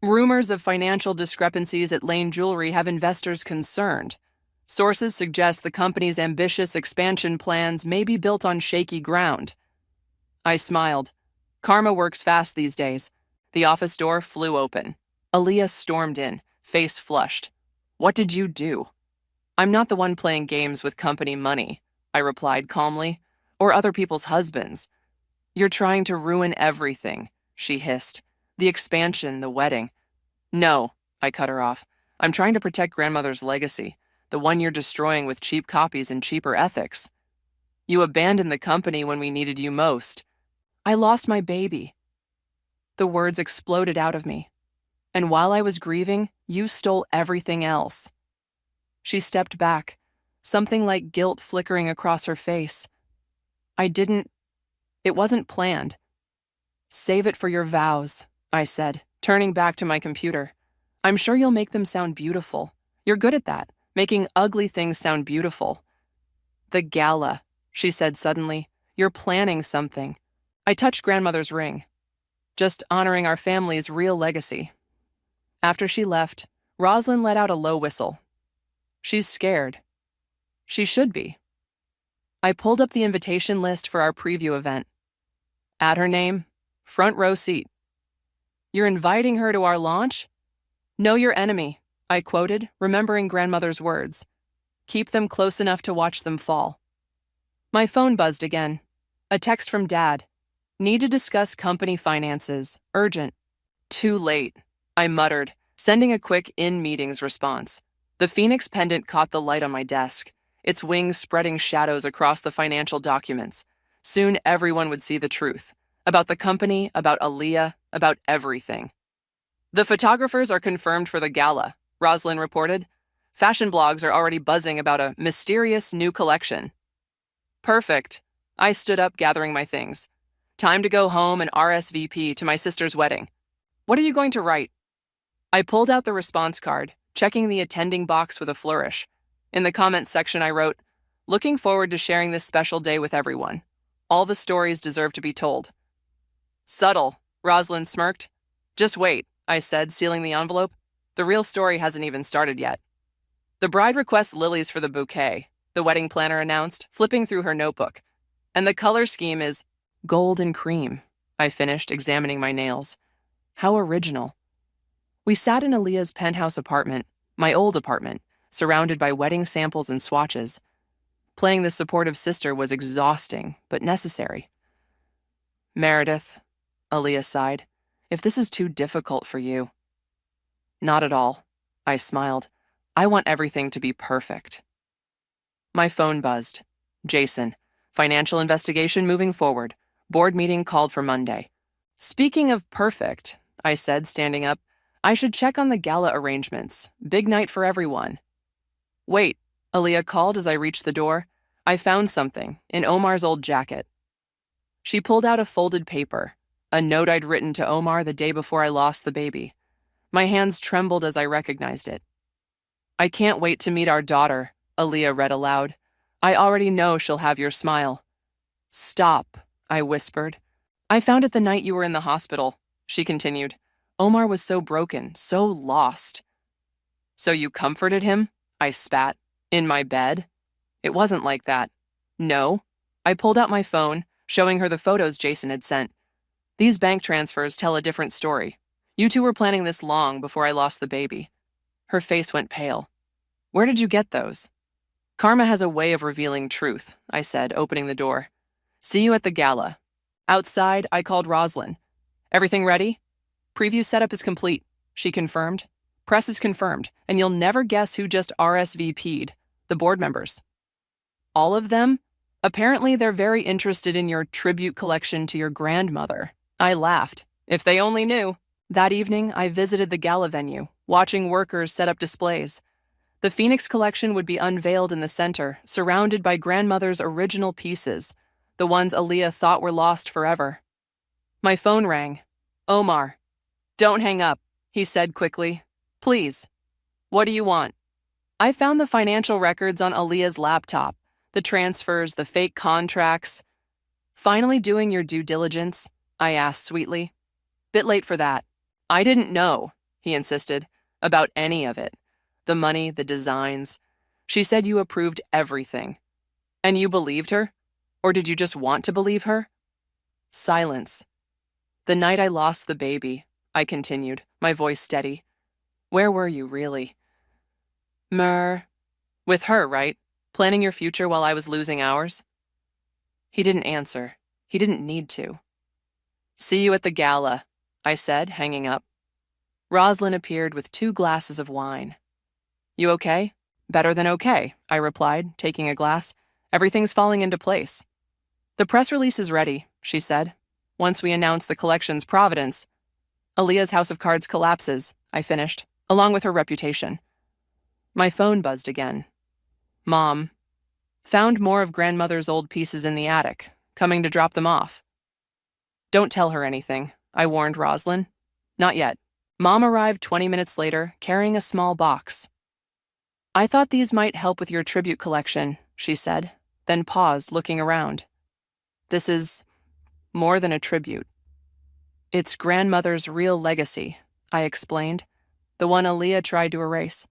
Rumors of financial discrepancies at Lane Jewelry have investors concerned. Sources suggest the company's ambitious expansion plans may be built on shaky ground. I smiled. Karma works fast these days. The office door flew open. Aaliyah stormed in, face flushed. What did you do? I'm not the one playing games with company money, I replied calmly, or other people's husbands. You're trying to ruin everything, she hissed. The expansion, the wedding. No, I cut her off. I'm trying to protect grandmother's legacy, the one you're destroying with cheap copies and cheaper ethics. You abandoned the company when we needed you most. I lost my baby. The words exploded out of me. And while I was grieving, you stole everything else. She stepped back, something like guilt flickering across her face. It wasn't planned. Save it for your vows, I said, turning back to my computer. I'm sure you'll make them sound beautiful. You're good at that, making ugly things sound beautiful. The gala, she said suddenly. You're planning something. I touched grandmother's ring. Just honoring our family's real legacy. After she left, Rosalind let out a low whistle. She's scared. She should be. I pulled up the invitation list for our preview event. Add her name, front row seat. You're inviting her to our launch? Know your enemy, I quoted, remembering grandmother's words. Keep them close enough to watch them fall. My phone buzzed again. A text from Dad. Need to discuss company finances. Urgent. Too late, I muttered, sending a quick in-meetings response. The phoenix pendant caught the light on my desk, its wings spreading shadows across the financial documents. Soon everyone would see the truth. About the company, about Aaliyah, about everything. The photographers are confirmed for the gala, Roslyn reported. Fashion blogs are already buzzing about a mysterious new collection. Perfect. I stood up, gathering my things. Time to go home and RSVP to my sister's wedding. What are you going to write? I pulled out the response card, checking the attending box with a flourish. In the comments section, I wrote, looking forward to sharing this special day with everyone. All the stories deserve to be told. Subtle, Roslyn smirked. Just wait, I said, sealing the envelope. The real story hasn't even started yet. The bride requests lilies for the bouquet, the wedding planner announced, flipping through her notebook. And the color scheme is gold and cream, I finished, examining my nails. How original. We sat in Aaliyah's penthouse apartment, my old apartment, surrounded by wedding samples and swatches. Playing the supportive sister was exhausting, but necessary. Meredith, Aaliyah sighed, if this is too difficult for you. Not at all, I smiled. I want everything to be perfect. My phone buzzed. Jason, financial investigation moving forward. Board meeting called for Monday. Speaking of perfect, I said, standing up, I should check on the gala arrangements. Big night for everyone. Wait, Aaliyah called as I reached the door. I found something in Omar's old jacket. She pulled out a folded paper, a note I'd written to Omar the day before I lost the baby. My hands trembled as I recognized it. I can't wait to meet our daughter, Aaliyah read aloud. I already know she'll have your smile. Stop, I whispered. I found it the night you were in the hospital, she continued. Omar was so broken, so lost. So you comforted him? I spat. In my bed? It wasn't like that. No. I pulled out my phone, showing her the photos Jason had sent. These bank transfers tell a different story. You two were planning this long before I lost the baby. Her face went pale. Where did you get those? Karma has a way of revealing truth, I said, opening the door. See you at the gala. Outside, I called Roslyn. Everything ready? Preview setup is complete, she confirmed. Press is confirmed, and you'll never guess who just RSVP'd. The board members. All of them? Apparently, they're very interested in your tribute collection to your grandmother. I laughed. If they only knew. That evening, I visited the gala venue, watching workers set up displays. The Phoenix collection would be unveiled in the center, surrounded by grandmother's original pieces, the ones Aaliyah thought were lost forever. My phone rang. Omar. Don't hang up, he said quickly. Please. What do you want? I found the financial records on Aaliyah's laptop, the transfers, the fake contracts. Finally doing your due diligence? I asked sweetly. Bit late for that. I didn't know, he insisted, about any of it. The money, the designs. She said you approved everything. And you believed her? Or did you just want to believe her? Silence. The night I lost the baby, I continued, my voice steady. Where were you, really? With her, right? Planning your future while I was losing ours? He didn't answer. He didn't need to. See you at the gala, I said, hanging up. Roslyn appeared with 2 glasses of wine. You okay? Better than okay, I replied, taking a glass. Everything's falling into place. The press release is ready, she said. Once we announce the collection's provenance. Aaliyah's house of cards collapses, I finished, along with her reputation. My phone buzzed again. Mom. Found more of grandmother's old pieces in the attic, coming to drop them off. Don't tell her anything, I warned Roslyn. Not yet. Mom arrived 20 minutes later, carrying a small box. I thought these might help with your tribute collection, she said, then paused, looking around. This is more than a tribute. It's grandmother's real legacy, I explained, the one Aaliyah tried to erase.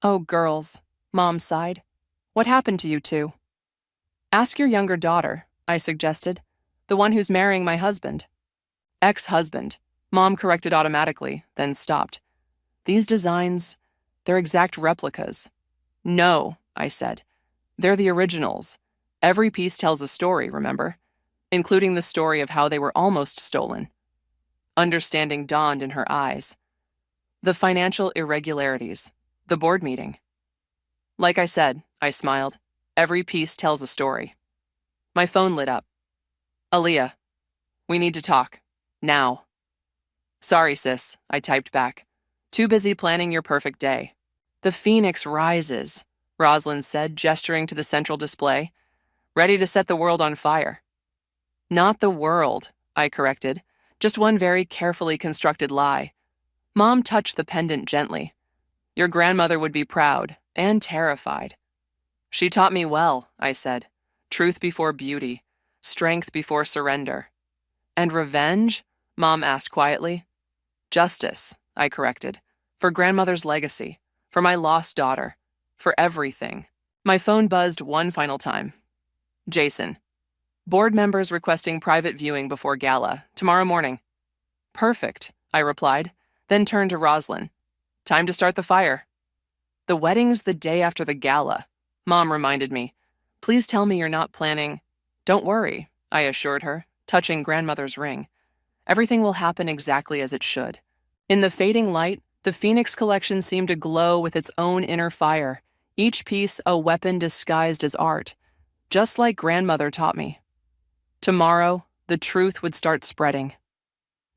Oh, girls, Mom sighed. What happened to you two? Ask your younger daughter, I suggested, the one who's marrying my husband. Ex-husband, Mom corrected automatically, then stopped. These designs, They're exact replicas. No, I said. They're the originals. Every piece tells a story, remember? Including the story of how they were almost stolen. Understanding dawned in her eyes. The financial irregularities. The board meeting. Like I said, I smiled. Every piece tells a story. My phone lit up. Aaliyah, we need to talk. Now. Sorry, sis, I typed back. Too busy planning your perfect day. The phoenix rises, Rosalind said, gesturing to the central display. Ready to set the world on fire. Not the world, I corrected. Just one very carefully constructed lie. Mom touched the pendant gently. Your grandmother would be proud and terrified. She taught me well, I said. Truth before beauty, strength before surrender. And revenge? Mom asked quietly. Justice, I corrected. For grandmother's legacy, for my lost daughter, for everything. My phone buzzed one final time. Jason. Board members requesting private viewing before gala, tomorrow morning. Perfect, I replied, then turned to Rosalind. Time to start the fire. The wedding's the day after the gala, Mom reminded me. Please tell me you're not planning. Don't worry, I assured her, touching grandmother's ring. Everything will happen exactly as it should. In the fading light, the Phoenix collection seemed to glow with its own inner fire, each piece a weapon disguised as art, just like grandmother taught me. Tomorrow, the truth would start spreading.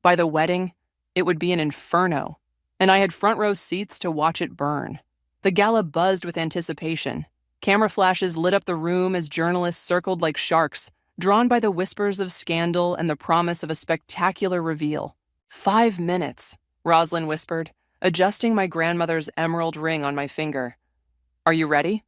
By the wedding, it would be an inferno, and I had front row seats to watch it burn. The gala buzzed with anticipation. Camera flashes lit up the room as journalists circled like sharks, drawn by the whispers of scandal and the promise of a spectacular reveal. 5 minutes, Rosalind whispered, adjusting my grandmother's emerald ring on my finger. Are you ready?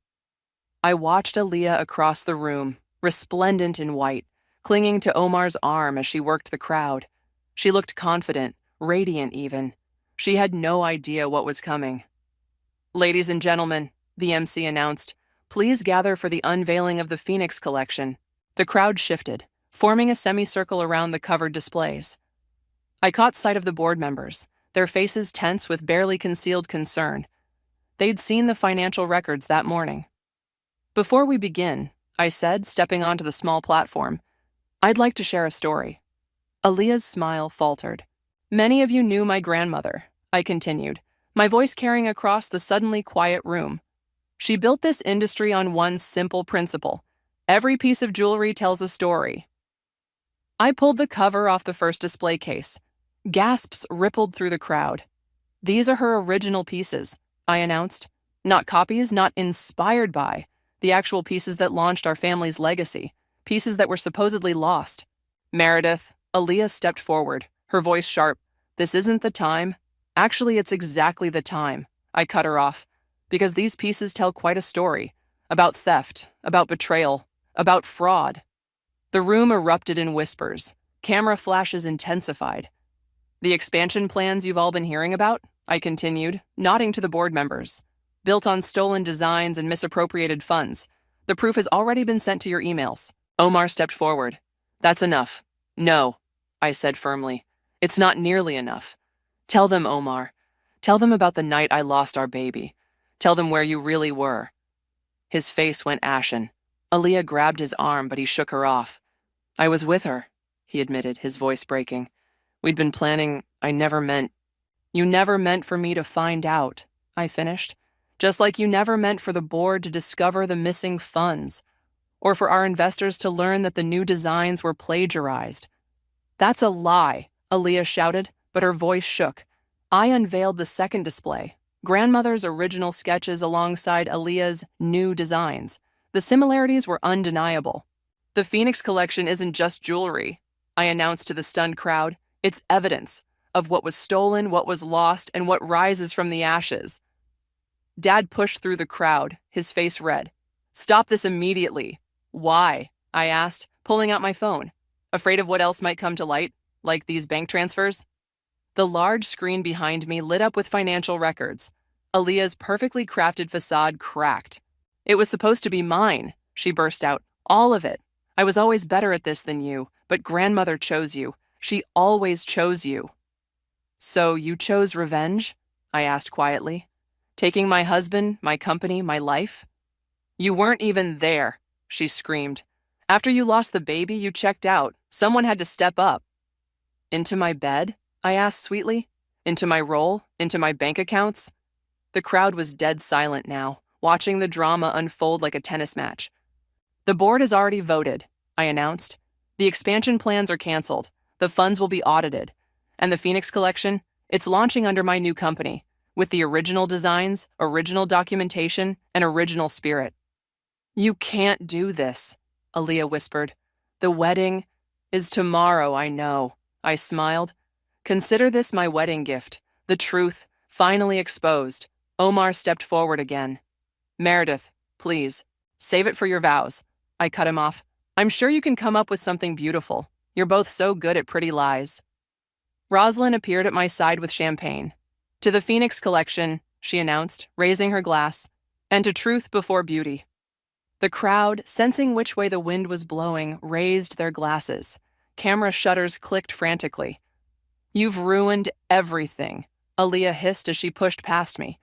I watched Aaliyah across the room, resplendent in white, clinging to Omar's arm as she worked the crowd. She looked confident, radiant even. She had no idea what was coming. Ladies and gentlemen, the MC announced, please gather for the unveiling of the Phoenix collection. The crowd shifted, forming a semicircle around the covered displays. I caught sight of the board members, their faces tense with barely concealed concern. They'd seen the financial records that morning. Before we begin, I said, stepping onto the small platform, I'd like to share a story. Aaliyah's smile faltered. Many of you knew my grandmother, I continued, my voice carrying across the suddenly quiet room. She built this industry on one simple principle. Every piece of jewelry tells a story. I pulled the cover off the first display case. Gasps rippled through the crowd. These are her original pieces, I announced. Not copies, not inspired by. The actual pieces that launched our family's legacy. Pieces that were supposedly lost. Meredith, Aaliyah stepped forward, her voice sharp. This isn't the time. Actually, it's exactly the time. I cut her off. Because these pieces tell quite a story. About theft, about betrayal, about fraud. The room erupted in whispers. Camera flashes intensified. The expansion plans you've all been hearing about? I continued, nodding to the board members. Built on stolen designs and misappropriated funds. The proof has already been sent to your emails. Omar stepped forward. That's enough. No, I said firmly. It's not nearly enough. Tell them, Omar. Tell them about the night I lost our baby. Tell them where you really were. His face went ashen. Aaliyah grabbed his arm, but he shook her off. I was with her, he admitted, his voice breaking. We'd been planning. I never meant. You never meant for me to find out, I finished. Just like you never meant for the board to discover the missing funds, or for our investors to learn that the new designs were plagiarized. That's a lie, Aaliyah shouted, but her voice shook. I unveiled the second display, grandmother's original sketches alongside Aaliyah's new designs. The similarities were undeniable. The Phoenix collection isn't just jewelry, I announced to the stunned crowd. It's evidence of what was stolen, what was lost, and what rises from the ashes. Dad pushed through the crowd, his face red. Stop this immediately. Why? I asked, pulling out my phone. Afraid of what else might come to light, like these bank transfers? The large screen behind me lit up with financial records. Aaliyah's perfectly crafted facade cracked. It was supposed to be mine, she burst out. All of it. I was always better at this than you, but grandmother chose you. She always chose you. So you chose revenge? I asked quietly. Taking my husband, my company, my life? You weren't even there, she screamed. After you lost the baby, you checked out. Someone had to step up. Into my bed? I asked sweetly. Into my role? Into my bank accounts? The crowd was dead silent now, watching the drama unfold like a tennis match. The board has already voted, I announced. The expansion plans are canceled. The funds will be audited. And the Phoenix Collection? It's launching under my new company, with the original designs, original documentation, and original spirit. You can't do this, Aaliyah whispered. The wedding is tomorrow, I know. I smiled. Consider this my wedding gift. The truth, finally exposed. Omar stepped forward again. Meredith, please, save it for your vows. I cut him off. I'm sure you can come up with something beautiful. You're both so good at pretty lies. Rosalind appeared at my side with champagne. To the Phoenix Collection, she announced, raising her glass, and to truth before beauty. The crowd, sensing which way the wind was blowing, raised their glasses. Camera shutters clicked frantically. You've ruined everything, Aaliyah hissed as she pushed past me.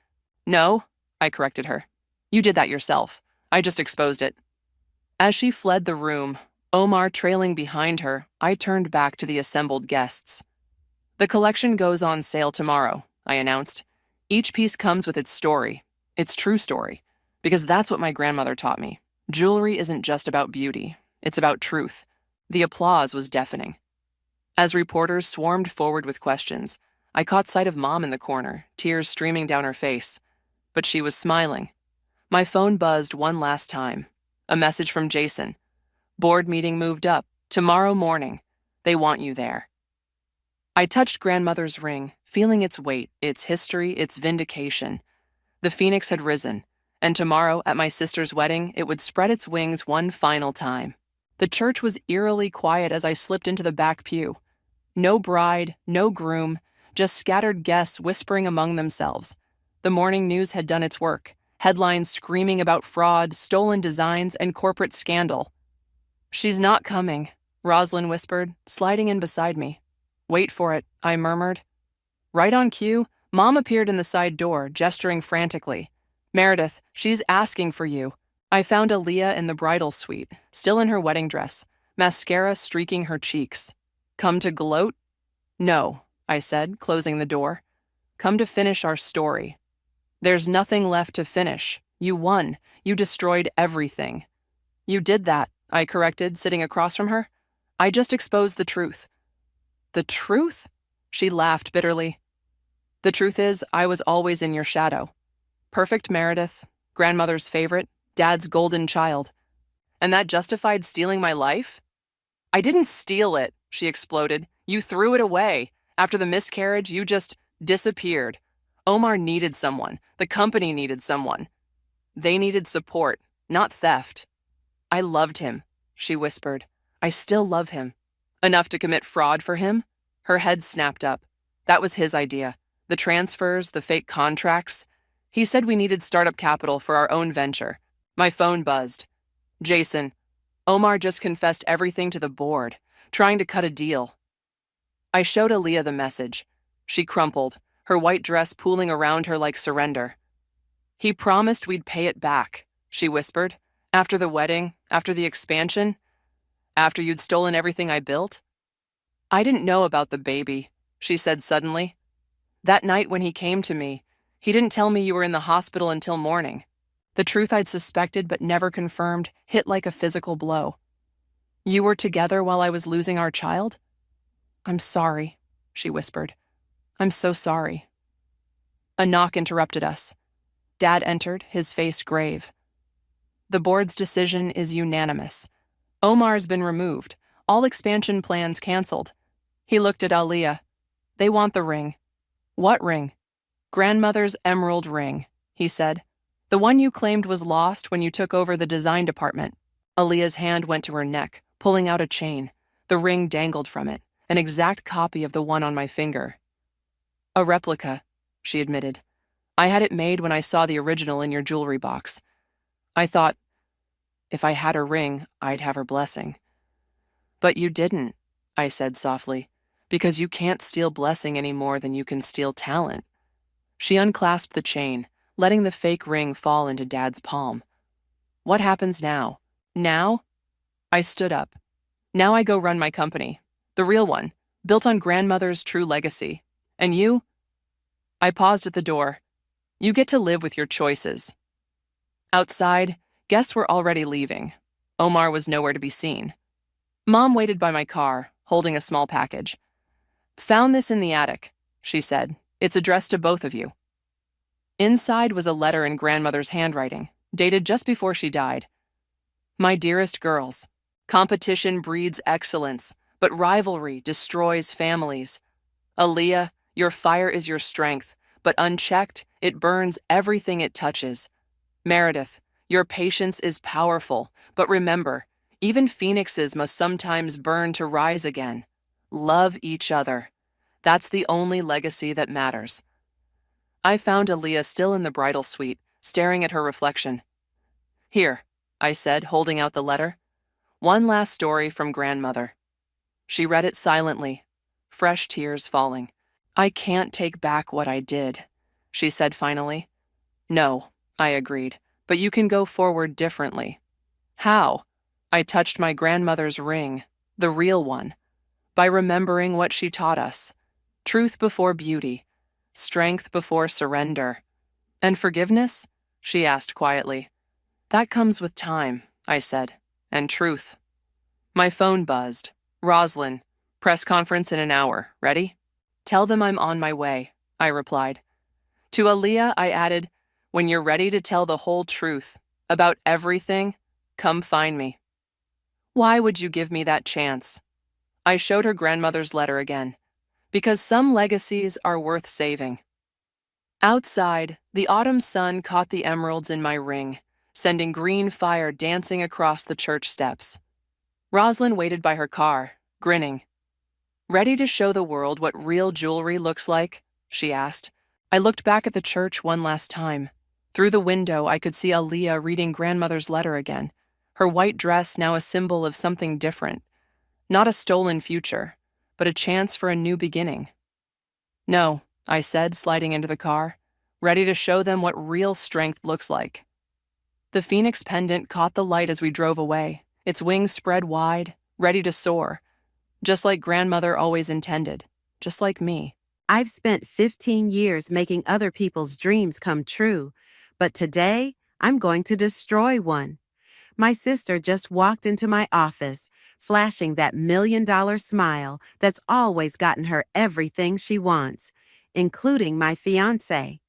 No, I corrected her. You did that yourself. I just exposed it. As she fled the room, Omar trailing behind her, I turned back to the assembled guests. The collection goes on sale tomorrow, I announced. Each piece comes with its story, its true story, because that's what my grandmother taught me. Jewelry isn't just about beauty, it's about truth. The applause was deafening. As reporters swarmed forward with questions, I caught sight of Mom in the corner, tears streaming down her face. But she was smiling. My phone buzzed one last time. A message from Jason. Board meeting moved up. Tomorrow morning. They want you there. I touched grandmother's ring, feeling its weight, its history, its vindication. The phoenix had risen, and tomorrow, at my sister's wedding, it would spread its wings one final time. The church was eerily quiet as I slipped into the back pew. No bride, no groom, just scattered guests whispering among themselves. The morning news had done its work, headlines screaming about fraud, stolen designs, and corporate scandal. She's not coming, Rosalind whispered, sliding in beside me. Wait for it, I murmured. Right on cue, Mom appeared in the side door, gesturing frantically. Meredith, she's asking for you. I found Aaliyah in the bridal suite, still in her wedding dress, mascara streaking her cheeks. Come to gloat? No, I said, closing the door. Come to finish our story. There's nothing left to finish. You won. You destroyed everything. You did that, I corrected, sitting across from her. I just exposed the truth. The truth? She laughed bitterly. The truth is, I was always in your shadow. Perfect Meredith, grandmother's favorite, Dad's golden child. And that justified stealing my life? I didn't steal it, she exploded. You threw it away. After the miscarriage, you just disappeared. Omar needed someone. The company needed someone. They needed support, not theft. I loved him, she whispered. I still love him. Enough to commit fraud for him? Her head snapped up. That was his idea. The transfers, the fake contracts. He said we needed startup capital for our own venture. My phone buzzed. Jason, Omar just confessed everything to the board, trying to cut a deal. I showed Aaliyah the message. She crumpled, her white dress pooling around her like surrender. He promised we'd pay it back, she whispered. After the wedding, after the expansion, after you'd stolen everything I built. I didn't know about the baby, she said suddenly. That night when he came to me, he didn't tell me you were in the hospital until morning. The truth I'd suspected but never confirmed hit like a physical blow. You were together while I was losing our child? I'm sorry, she whispered. I'm so sorry. A knock interrupted us. Dad entered, his face grave. The board's decision is unanimous. Omar's been removed, all expansion plans canceled. He looked at Aaliyah. They want the ring. What ring? Grandmother's emerald ring, he said. The one you claimed was lost when you took over the design department. Aaliyah's hand went to her neck, pulling out a chain. The ring dangled from it, an exact copy of the one on my finger. A replica, she admitted. I had it made when I saw the original in your jewelry box. I thought, if I had her ring, I'd have her blessing. But you didn't, I said softly, because you can't steal blessing any more than you can steal talent. She unclasped the chain, letting the fake ring fall into Dad's palm. What happens now? Now? I stood up. Now I go run my company. The real one, built on grandmother's true legacy. And you? I paused at the door. You get to live with your choices. Outside, guests were already leaving. Omar was nowhere to be seen. Mom waited by my car, holding a small package. Found this in the attic, she said. It's addressed to both of you. Inside was a letter in grandmother's handwriting, dated just before she died. My dearest girls, competition breeds excellence, but rivalry destroys families. Aaliyah, your fire is your strength, but unchecked, it burns everything it touches. Meredith, your patience is powerful, but remember, even phoenixes must sometimes burn to rise again. Love each other. That's the only legacy that matters. I found Aaliyah still in the bridal suite, staring at her reflection. Here, I said, holding out the letter. One last story from grandmother. She read it silently, fresh tears falling. I can't take back what I did, she said finally. No, I agreed, but you can go forward differently. How? I touched my grandmother's ring, the real one, by remembering what she taught us. Truth before beauty, strength before surrender. And forgiveness? She asked quietly. That comes with time, I said, and truth. My phone buzzed. Roslyn, press conference in an hour. Ready? Tell them I'm on my way, I replied. To Aaliyah, I added, when you're ready to tell the whole truth about everything, come find me. Why would you give me that chance? I showed her grandmother's letter again. Because some legacies are worth saving. Outside, the autumn sun caught the emeralds in my ring, sending green fire dancing across the church steps. Roslyn waited by her car, grinning. Ready to show the world what real jewelry looks like? She asked. I looked back at the church one last time. Through the window, I could see Aaliyah reading grandmother's letter again, her white dress now a symbol of something different. Not a stolen future, but a chance for a new beginning. No, I said, sliding into the car, ready to show them what real strength looks like. The phoenix pendant caught the light as we drove away, its wings spread wide, ready to soar, just like grandmother always intended, just like me. I've spent 15 years making other people's dreams come true, but today I'm going to destroy one. My sister just walked into my office, flashing that $1,000,000 smile that's always gotten her everything she wants, including my fiancé.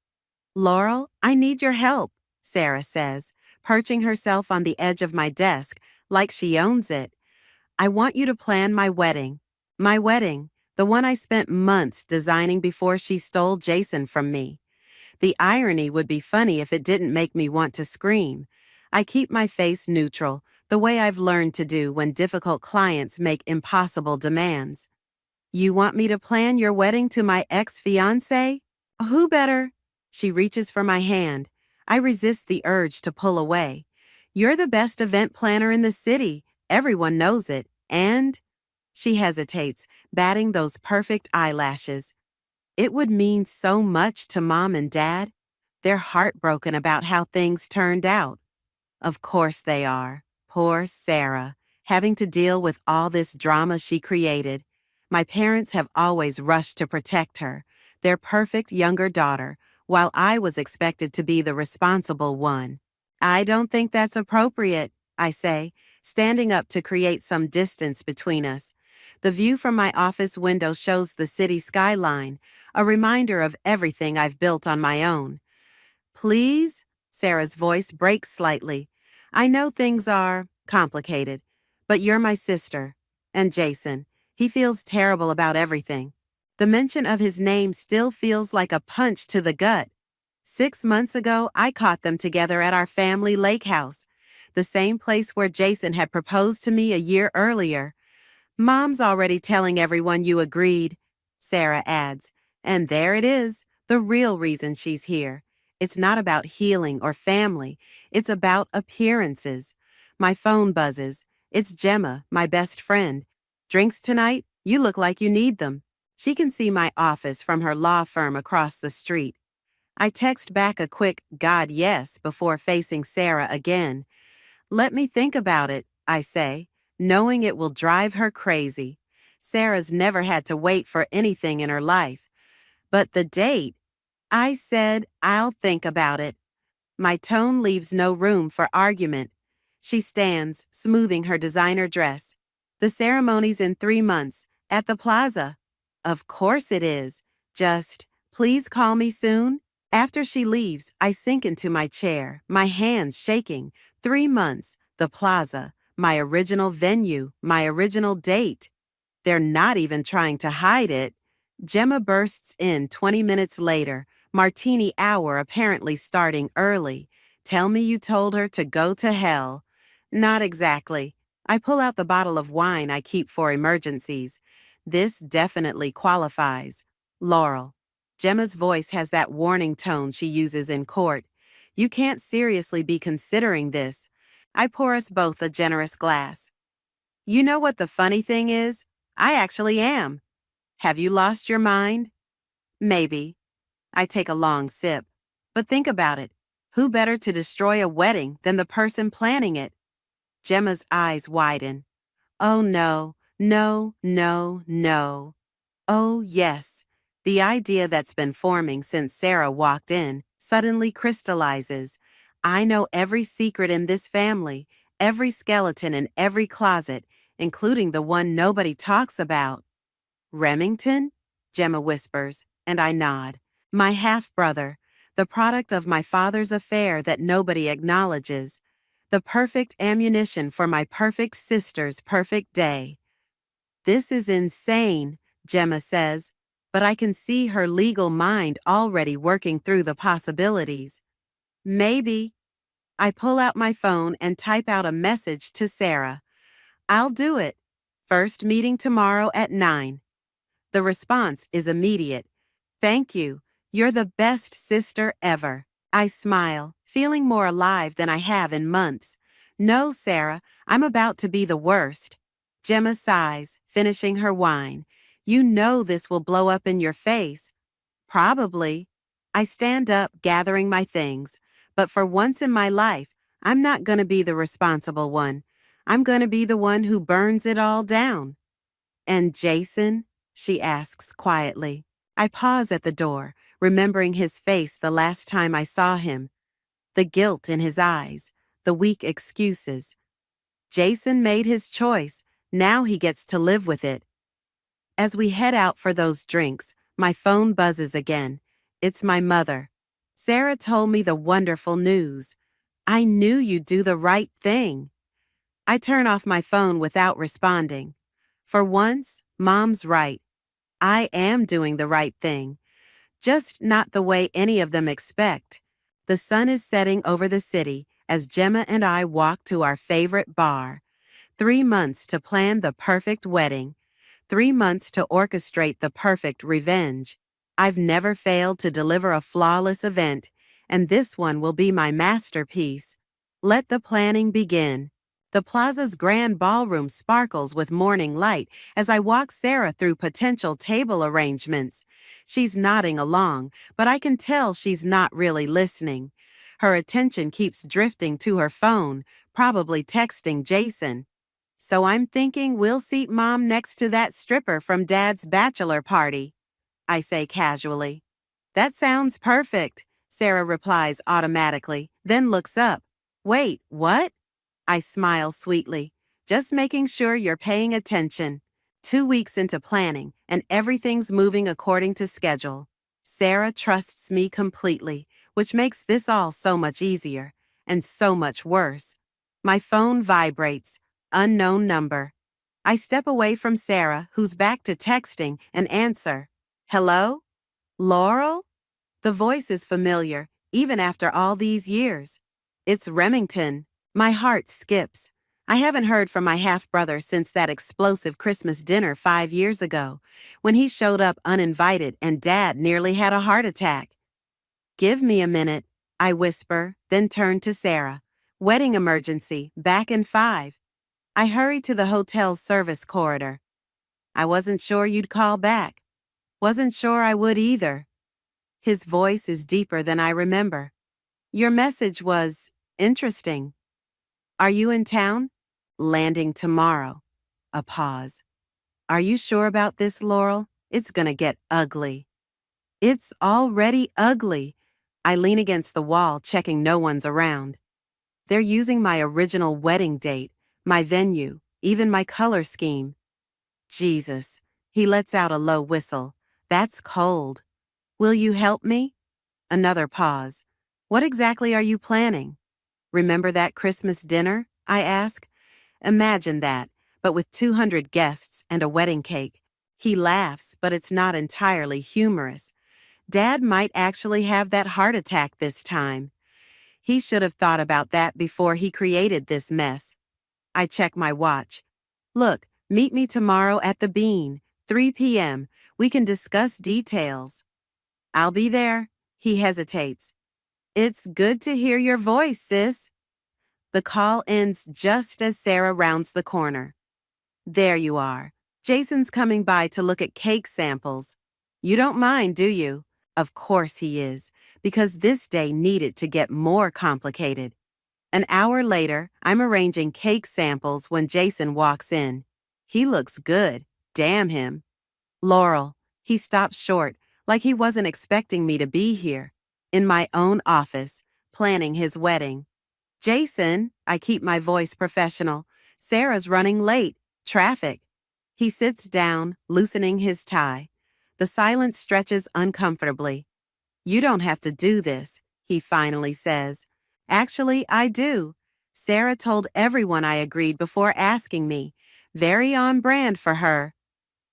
Laurel, I need your help, Sarah says, perching herself on the edge of my desk like she owns it. I want you to plan my wedding. My wedding, the one I spent months designing before she stole Jason from me. The irony would be funny if it didn't make me want to scream. I keep my face neutral, the way I've learned to do when difficult clients make impossible demands. You want me to plan your wedding to my ex-fiancé? Who better? She reaches for my hand. I resist the urge to pull away. You're the best event planner in the city. Everyone knows it. And? She hesitates, batting those perfect eyelashes. It would mean so much to Mom and Dad. They're heartbroken about how things turned out. Of course they are. Poor Sarah, having to deal with all this drama she created. My parents have always rushed to protect her, their perfect younger daughter, while I was expected to be the responsible one. I don't think that's appropriate, I say, standing up to create some distance between us. The view from my office window shows the city skyline, a reminder of everything I've built on my own. Please? Sarah's voice breaks slightly. I know things are complicated, but you're my sister. And Jason, he feels terrible about everything. The mention of his name still feels like a punch to the gut. 6 months ago, I caught them together at our family lake house, the same place where Jason had proposed to me a year earlier. Mom's already telling everyone you agreed, Sarah adds. And there it is, the real reason she's here. It's not about healing or family. It's about appearances. My phone buzzes. It's Gemma, my best friend. Drinks tonight? You look like you need them. She can see my office from her law firm across the street. I text back a quick "God, yes" before facing Sarah again. Let me think about it, I say, knowing it will drive her crazy. Sarah's never had to wait for anything in her life. But the date, I said, I'll think about it. My tone leaves no room for argument. She stands, smoothing her designer dress. The ceremony's in 3 months, at the plaza. Of course it is. Just, please call me soon. After she leaves, I sink into my chair, my hands shaking. 3 months, the plaza, my original venue, my original date. They're not even trying to hide it. Gemma bursts in 20 minutes later, martini hour apparently starting early. Tell me you told her to go to hell. Not exactly. I pull out the bottle of wine I keep for emergencies. This definitely qualifies. Laurel. Gemma's voice has that warning tone she uses in court. You can't seriously be considering this. I pour us both a generous glass. You know what the funny thing is? I actually am. Have you lost your mind? Maybe. I take a long sip. But think about it. Who better to destroy a wedding than the person planning it? Gemma's eyes widen. Oh no, no, no, no. Oh yes. The idea that's been forming since Sarah walked in suddenly crystallizes. I know every secret in this family, every skeleton in every closet, including the one nobody talks about. Remington? Gemma whispers, and I nod. My half-brother, the product of my father's affair that nobody acknowledges. The perfect ammunition for my perfect sister's perfect day. This is insane, Gemma says, but I can see her legal mind already working through the possibilities. Maybe. I pull out my phone and type out a message to Sarah. I'll do it. First meeting tomorrow at 9. The response is immediate. Thank you. You're the best sister ever. I smile, feeling more alive than I have in months. No, Sarah, I'm about to be the worst. Gemma sighs, finishing her wine. You know this will blow up in your face. Probably. I stand up, gathering my things. But for once in my life, I'm not going to be the responsible one. I'm going to be the one who burns it all down. And Jason? She asks quietly. I pause at the door, remembering his face the last time I saw him. The guilt in his eyes, the weak excuses. Jason made his choice. Now he gets to live with it. As we head out for those drinks, my phone buzzes again. It's my mother. Sarah told me the wonderful news. I knew you'd do the right thing. I turn off my phone without responding. For once, Mom's right. I am doing the right thing. Just not the way any of them expect. The sun is setting over the city as Gemma and I walk to our favorite bar. 3 months to plan the perfect wedding. 3 months to orchestrate the perfect revenge. I've never failed to deliver a flawless event, and this one will be my masterpiece. Let the planning begin. The plaza's grand ballroom sparkles with morning light as I walk Sarah through potential table arrangements. She's nodding along, but I can tell she's not really listening. Her attention keeps drifting to her phone, probably texting Jason. So I'm thinking we'll seat Mom next to that stripper from Dad's bachelor party, I say casually. That sounds perfect, Sarah replies automatically, then looks up. Wait, what? I smile sweetly, just making sure you're paying attention. 2 weeks into planning, and everything's moving according to schedule. Sarah trusts me completely, which makes this all so much easier, and so much worse. My phone vibrates. Unknown number. I step away from Sarah, who's back to texting, and answer. Hello? Laurel? The voice is familiar, even after all these years. It's Remington. My heart skips. I haven't heard from my half-brother since that explosive Christmas dinner 5 years ago, when he showed up uninvited and Dad nearly had a heart attack. Give me a minute, I whisper, then turn to Sarah. Wedding emergency, back in 5. I hurry to the hotel's service corridor. I wasn't sure you'd call back. Wasn't sure I would either. His voice is deeper than I remember. Your message was interesting. Are you in town? Landing tomorrow. A pause. Are you sure about this, Laurel? It's gonna get ugly. It's already ugly. I lean against the wall, checking no one's around. They're using my original wedding date, my venue, even my color scheme. Jesus. He lets out a low whistle. That's cold. Will you help me? Another pause. What exactly are you planning? Remember that Christmas dinner? I ask. Imagine that, but with 200 guests and a wedding cake. He laughs, but it's not entirely humorous. Dad might actually have that heart attack this time. He should have thought about that before he created this mess. I check my watch. Look, meet me tomorrow at the Bean, 3 p.m. We can discuss details. I'll be there. He hesitates. It's good to hear your voice, sis. The call ends just as Sarah rounds the corner. There you are. Jason's coming by to look at cake samples. You don't mind, do you? Of course he is, because this day needed to get more complicated. An hour later, I'm arranging cake samples when Jason walks in. He looks good. Damn him. Laurel. He stops short, like he wasn't expecting me to be here. In my own office, planning his wedding. Jason, I keep my voice professional. Sarah's running late. Traffic. He sits down, loosening his tie. The silence stretches uncomfortably. You don't have to do this, he finally says. Actually, I do. Sarah told everyone I agreed before asking me. Very on brand for her.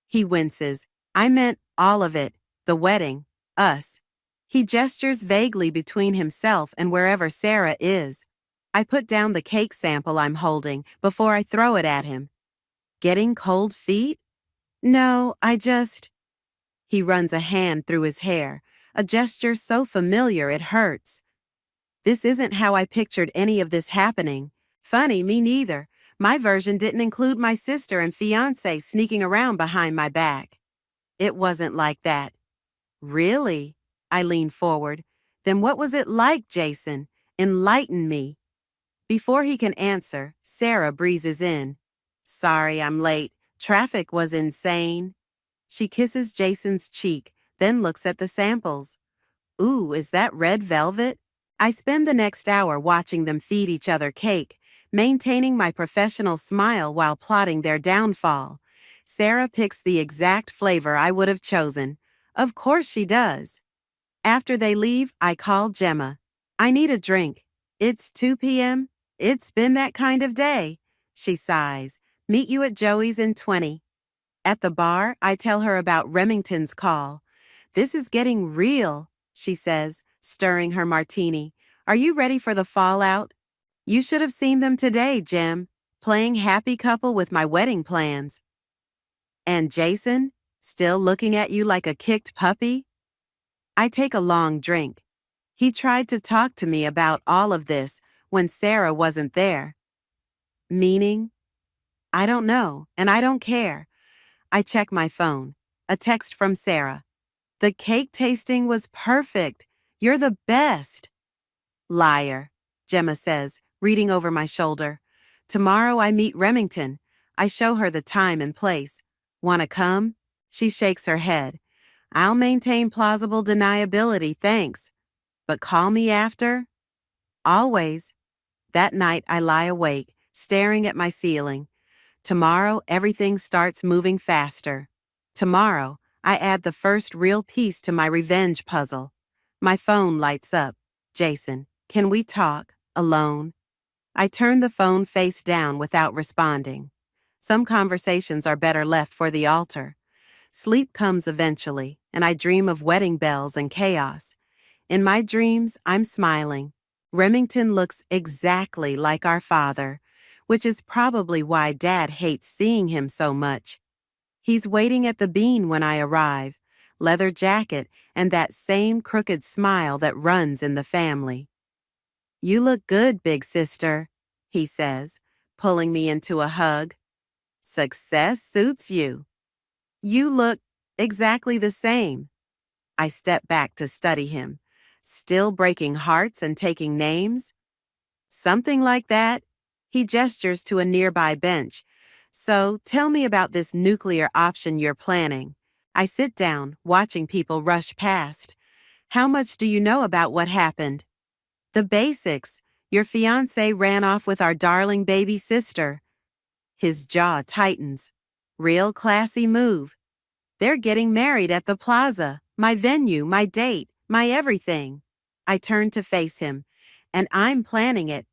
He winces. I meant all of it. The wedding. Us. He gestures vaguely between himself and wherever Sarah is. I put down the cake sample I'm holding before I throw it at him. Getting cold feet? No, He runs a hand through his hair, a gesture so familiar it hurts. This isn't how I pictured any of this happening. Funny, me neither. My version didn't include my sister and fiancé sneaking around behind my back. It wasn't like that. Really? I lean forward. Then what was it like, Jason? Enlighten me. Before he can answer, Sarah breezes in. Sorry I'm late. Traffic was insane. She kisses Jason's cheek, then looks at the samples. Ooh, is that red velvet? I spend the next hour watching them feed each other cake, maintaining my professional smile while plotting their downfall. Sarah picks the exact flavor I would have chosen. Of course she does. After they leave, I call Gemma. I need a drink. It's 2 p.m. It's been that kind of day. She sighs. Meet you at Joey's in 20. At the bar, I tell her about Remington's call. This is getting real, she says, stirring her martini. Are you ready for the fallout? You should have seen them today, Gem. Playing happy couple with my wedding plans. And Jason, still looking at you like a kicked puppy? I take a long drink. He tried to talk to me about all of this when Sarah wasn't there. Meaning? I don't know, and I don't care. I check my phone. A text from Sarah. The cake tasting was perfect. You're the best. Liar, Gemma says, reading over my shoulder. Tomorrow I meet Remington. I show her the time and place. Wanna come? She shakes her head. I'll maintain plausible deniability, thanks. But call me after? Always. That night I lie awake, staring at my ceiling. Tomorrow everything starts moving faster. Tomorrow I add the first real piece to my revenge puzzle. My phone lights up. Jason, can we talk? Alone? I turn the phone face down without responding. Some conversations are better left for the altar. Sleep comes eventually, and I dream of wedding bells and chaos. In my dreams, I'm smiling. Remington looks exactly like our father, which is probably why Dad hates seeing him so much. He's waiting at the Bean when I arrive, leather jacket and that same crooked smile that runs in the family. You look good, big sister, he says, pulling me into a hug. Success suits you. You look exactly the same. I step back to study him. Still breaking hearts and taking names? Something like that. He gestures to a nearby bench. So, tell me about this nuclear option you're planning. I sit down, watching people rush past. How much do you know about what happened? The basics. Your fiancé ran off with our darling baby sister. His jaw tightens. Real classy move. They're getting married at the plaza. My venue, my date, my everything. I turn to face him. And I'm planning it.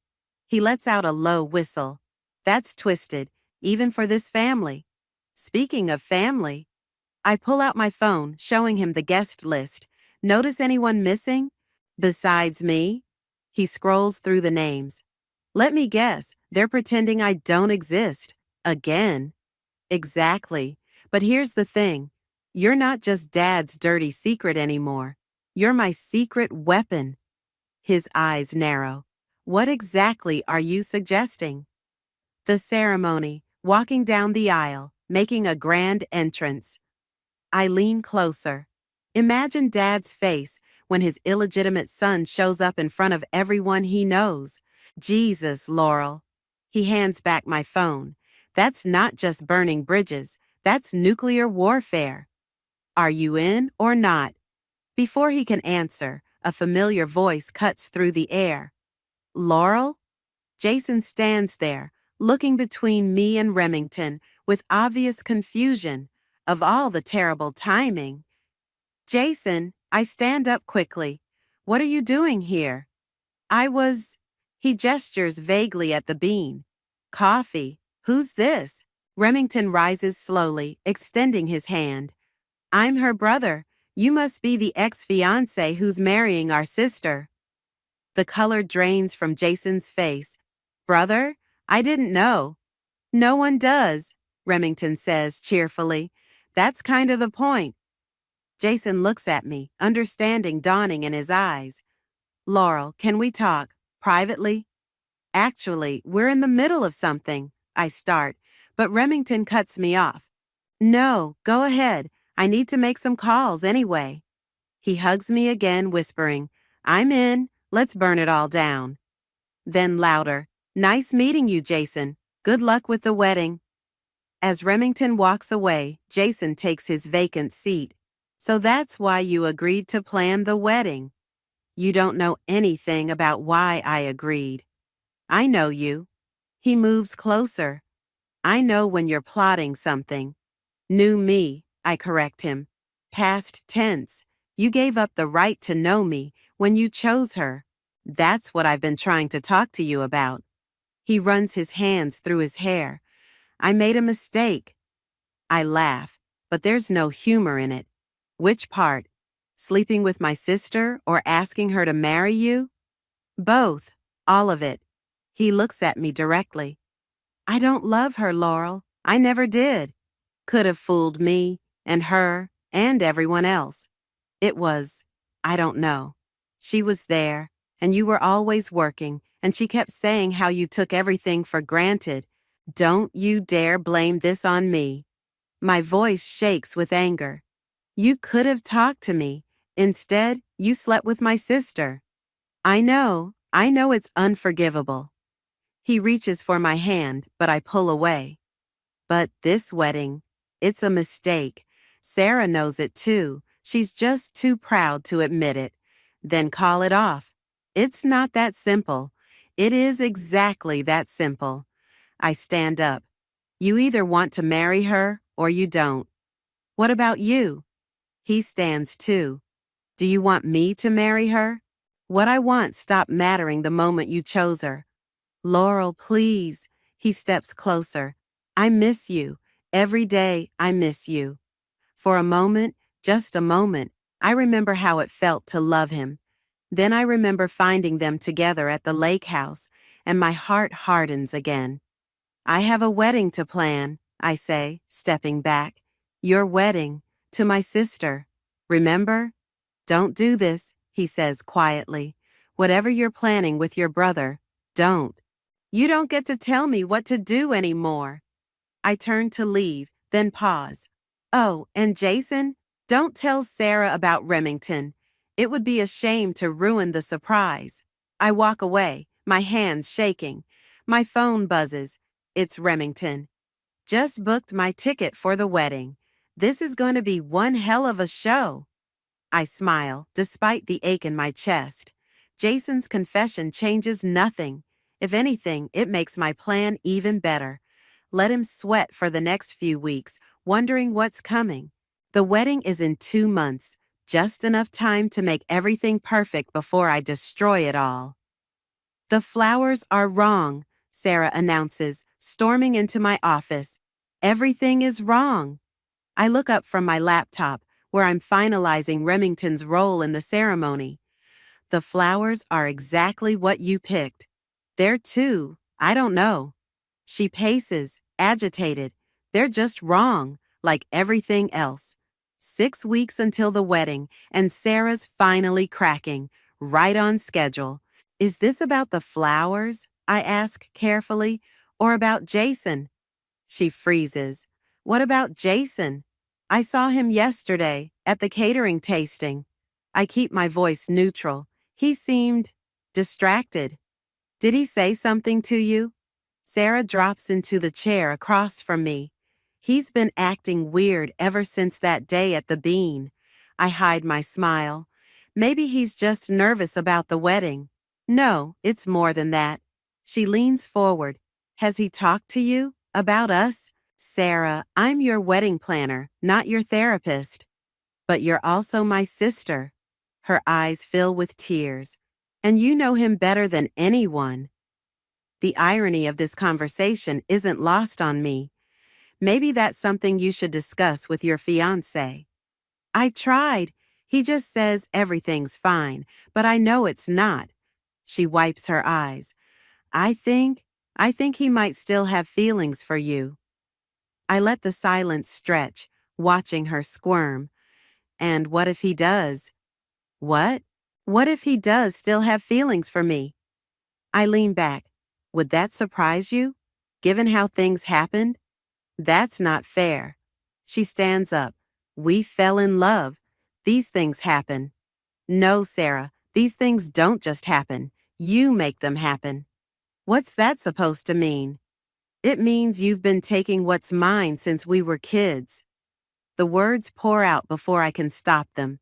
He lets out a low whistle. That's twisted, even for this family. Speaking of family, I pull out my phone, showing him the guest list. Notice anyone missing? Besides me? He scrolls through the names. Let me guess, they're pretending I don't exist. Again. Exactly. But here's the thing. You're not just Dad's dirty secret anymore. You're my secret weapon. His eyes narrow. What exactly are you suggesting? The ceremony, walking down the aisle, making a grand entrance. I lean closer. Imagine Dad's face when his illegitimate son shows up in front of everyone he knows. Jesus, Laurel. He hands back my phone. That's not just burning bridges. That's nuclear warfare. Are you in or not? Before he can answer, a familiar voice cuts through the air. Laurel? Jason stands there, looking between me and Remington with obvious confusion. Of all the terrible timing. Jason, I stand up quickly. What are you doing here? He gestures vaguely at the bean. Coffee. Who's this? Remington rises slowly, extending his hand. I'm her brother. You must be the ex-fiancé who's marrying our sister. The color drains from Jason's face. Brother? I didn't know. No one does, Remington says cheerfully. That's kind of the point. Jason looks at me, understanding dawning in his eyes. Laurel, can we talk? Privately? Actually, we're in the middle of something. I start, but Remington cuts me off. No, go ahead. I need to make some calls anyway. He hugs me again, whispering, I'm in. Let's burn it all down. Then louder, nice meeting you, Jason. Good luck with the wedding. As Remington walks away, Jason takes his vacant seat. So that's why you agreed to plan the wedding. You don't know anything about why I agreed. I know you. He moves closer. I know when you're plotting something. Knew me, I correct him. Past tense. You gave up the right to know me when you chose her. That's what I've been trying to talk to you about. He runs his hands through his hair. I made a mistake. I laugh, but there's no humor in it. Which part? Sleeping with my sister or asking her to marry you? Both. All of it. He looks at me directly. I don't love her, Laurel. I never did. Could have fooled me and her and everyone else. I don't know. She was there, and you were always working, and she kept saying how you took everything for granted. Don't you dare blame this on me. My voice shakes with anger. You could have talked to me. Instead, you slept with my sister. I know it's unforgivable. He reaches for my hand, but I pull away. But this wedding, it's a mistake. Sarah knows it too. She's just too proud to admit it. Then call it off. It's not that simple. It is exactly that simple. I stand up. You either want to marry her or you don't. What about you? He stands too. Do you want me to marry her? What I want stopped mattering the moment you chose her. Laurel, please. He steps closer. I miss you. Every day I miss you. For a moment, just a moment, I remember how it felt to love him. Then I remember finding them together at the lake house, and my heart hardens again. I have a wedding to plan, I say, stepping back. Your wedding, to my sister. Remember? Don't do this, he says quietly. Whatever you're planning with your brother, don't. You don't get to tell me what to do anymore. I turn to leave, then pause. Oh, and Jason? Don't tell Sarah about Remington. It would be a shame to ruin the surprise. I walk away, my hands shaking. My phone buzzes. It's Remington. Just booked my ticket for the wedding. This is going to be one hell of a show. I smile, despite the ache in my chest. Jason's confession changes nothing. If anything, it makes my plan even better. Let him sweat for the next few weeks, wondering what's coming. The wedding is in 2 months, just enough time to make everything perfect before I destroy it all. The flowers are wrong, Sarah announces, storming into my office. Everything is wrong. I look up from my laptop, where I'm finalizing Remington's role in the ceremony. The flowers are exactly what you picked. They're two, I don't know. She paces, agitated. They're just wrong, like everything else. 6 weeks until the wedding, and Sarah's finally cracking, right on schedule. Is this about the flowers, I ask carefully, or about Jason? She freezes. What about Jason? I saw him yesterday at the catering tasting. I keep my voice neutral. He seemed distracted. Did he say something to you? Sarah drops into the chair across from me. He's been acting weird ever since that day at the Bean. I hide my smile. Maybe he's just nervous about the wedding. No, it's more than that. She leans forward. Has he talked to you? About us? Sarah, I'm your wedding planner, not your therapist. But you're also my sister. Her eyes fill with tears. And you know him better than anyone. The irony of this conversation isn't lost on me. Maybe that's something you should discuss with your fiancé. I tried. He just says everything's fine, but I know it's not. She wipes her eyes. I think he might still have feelings for you. I let the silence stretch, watching her squirm. And what if he does? What? What if he does still have feelings for me? I lean back. Would that surprise you, given how things happened? That's not fair. She stands up. We fell in love. These things happen. No, Sarah, these things don't just happen. You make them happen. What's that supposed to mean? It means you've been taking what's mine since we were kids. The words pour out before I can stop them.